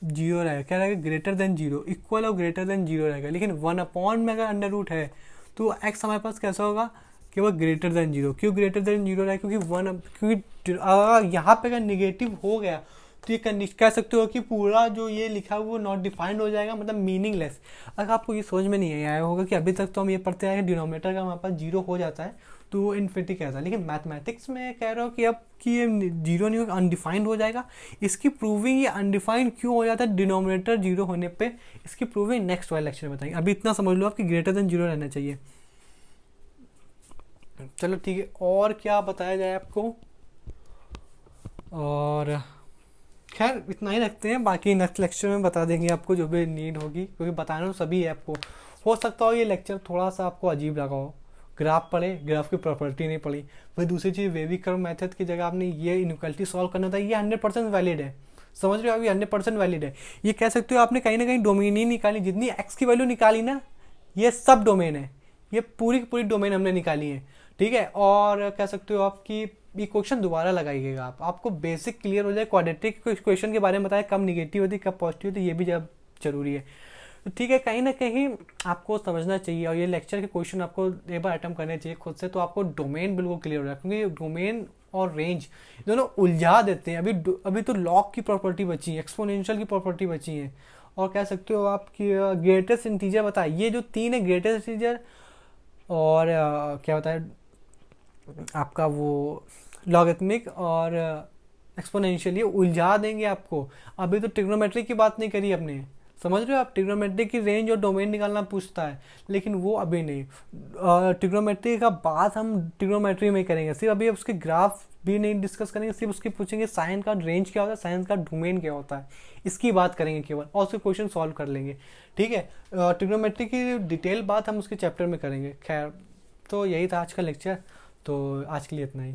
0 रहेगा। क्या रहेगा ग्रेटर देन 0, इक्वल और ग्रेटर देन 0 रहेगा। लेकिन 1 में अगर अंडर रूट है तो एक्स हमारे पास कैसा होगा कि वो ग्रेटर देन 0। क्यों ग्रेटर देन 0 रहेगा? क्योंकि अगर यहाँ पे अगर निगेटिव हो गया तो ये कह सकते हो कि पूरा जो ये लिखा हुआ वो नॉट डिफाइंड हो जाएगा, मतलब मीनिंगलेस। अगर आपको ये समझ में नहीं आया होगा कि अभी तक तो हम ये पढ़ते आए हैं डिनोमिनेटर का हमारे पास 0 हो जाता है तो वो इन्फिनिटी कहता है, लेकिन मैथमेटिक्स में कह रहा हूँ कि अब कि ये 0 नहीं होगा, अनडिफाइंड हो जाएगा। इसकी प्रूविंग ये अनडिफाइंड क्यों हो जाता है डिनोमिनेटर 0 होने पे, इसकी प्रूविंग नेक्स्ट वाले लेक्चर में बताएंगे। अभी इतना समझ लो आप कि ग्रेटर देन 0 रहना चाहिए। चलो ठीक है, और क्या बताया जाए आपको? और खैर इतना ही रखते हैं, बाकी नेक्स्ट लेक्चर में बता देंगे आपको जो भी नीड होगी, क्योंकि बताना तो सभी है आपको। हो सकता हो ये लेक्चर थोड़ा सा आपको अजीब लगा हो, ग्राफ पढ़े, ग्राफ की प्रॉपर्टी नहीं पढ़ी। फिर दूसरी चीज़ वेवी कर्व मेथड की जगह आपने ये इनइक्वालिटी सॉल्व करना था, ये 100% वैलिड है। समझ रहे हो? अभी 100% वैलिड है। ये कह सकते हो आपने कहीं ना कहीं डोमेन ही निकाली, जितनी एक्स की वैल्यू निकाली ना ये सब डोमेन है, ये पूरी की पूरी डोमेन हमने निकाली है। ठीक है, और कह सकते हो आपकी ये क्वेश्चन दोबारा लगाइएगा, आपको बेसिक क्लियर हो जाए। क्वाड्रेटिक क्वेश्चन के बारे में बताया, कब निगेटिव होती कब पॉजिटिव होती, ये भी जब जरूरी है। तो ठीक है, कहीं ना कहीं आपको समझना चाहिए, और ये लेक्चर के क्वेश्चन आपको एक बार अटेम्प्ट करने चाहिए खुद से, तो आपको डोमेन बिल्कुल क्लियर हो जाए। क्योंकि डोमेन और रेंज दोनों उलझा देते हैं। अभी तो लॉग की प्रॉपर्टी बची है, एक्सपोनेंशियल की प्रॉपर्टी बची है, और कह सकते हो आपकी ग्रेटेस्ट इंटीजर बताए। ये जो 3 है ग्रेटेस्ट इंटीजर और क्या बताया आपका वो लॉगरिथमिक और एक्सपोनेंशियल, ये उलझा देंगे आपको। अभी तो ट्रिग्नोमेट्री की बात नहीं करी अपने, समझ रहे हो आप? ट्रिग्नोमेट्री की रेंज और डोमेन निकालना पूछता है, लेकिन वो अभी नहीं। ट्रिग्नोमेट्री का बात हम ट्रिग्नोमेट्री में करेंगे, सिर्फ अभी उसके ग्राफ भी नहीं डिस्कस करेंगे, सिर्फ उसके पूछेंगे साइन का रेंज क्या होता है, साइन का डोमेन क्या होता है, इसकी बात करेंगे केवल, और उसके क्वेश्चन सॉल्व कर लेंगे। ठीक है, ट्रिग्नोमेट्री की डिटेल बात हम उसके चैप्टर में करेंगे। खैर तो यही था आज का लेक्चर, तो आज के लिए इतना ही।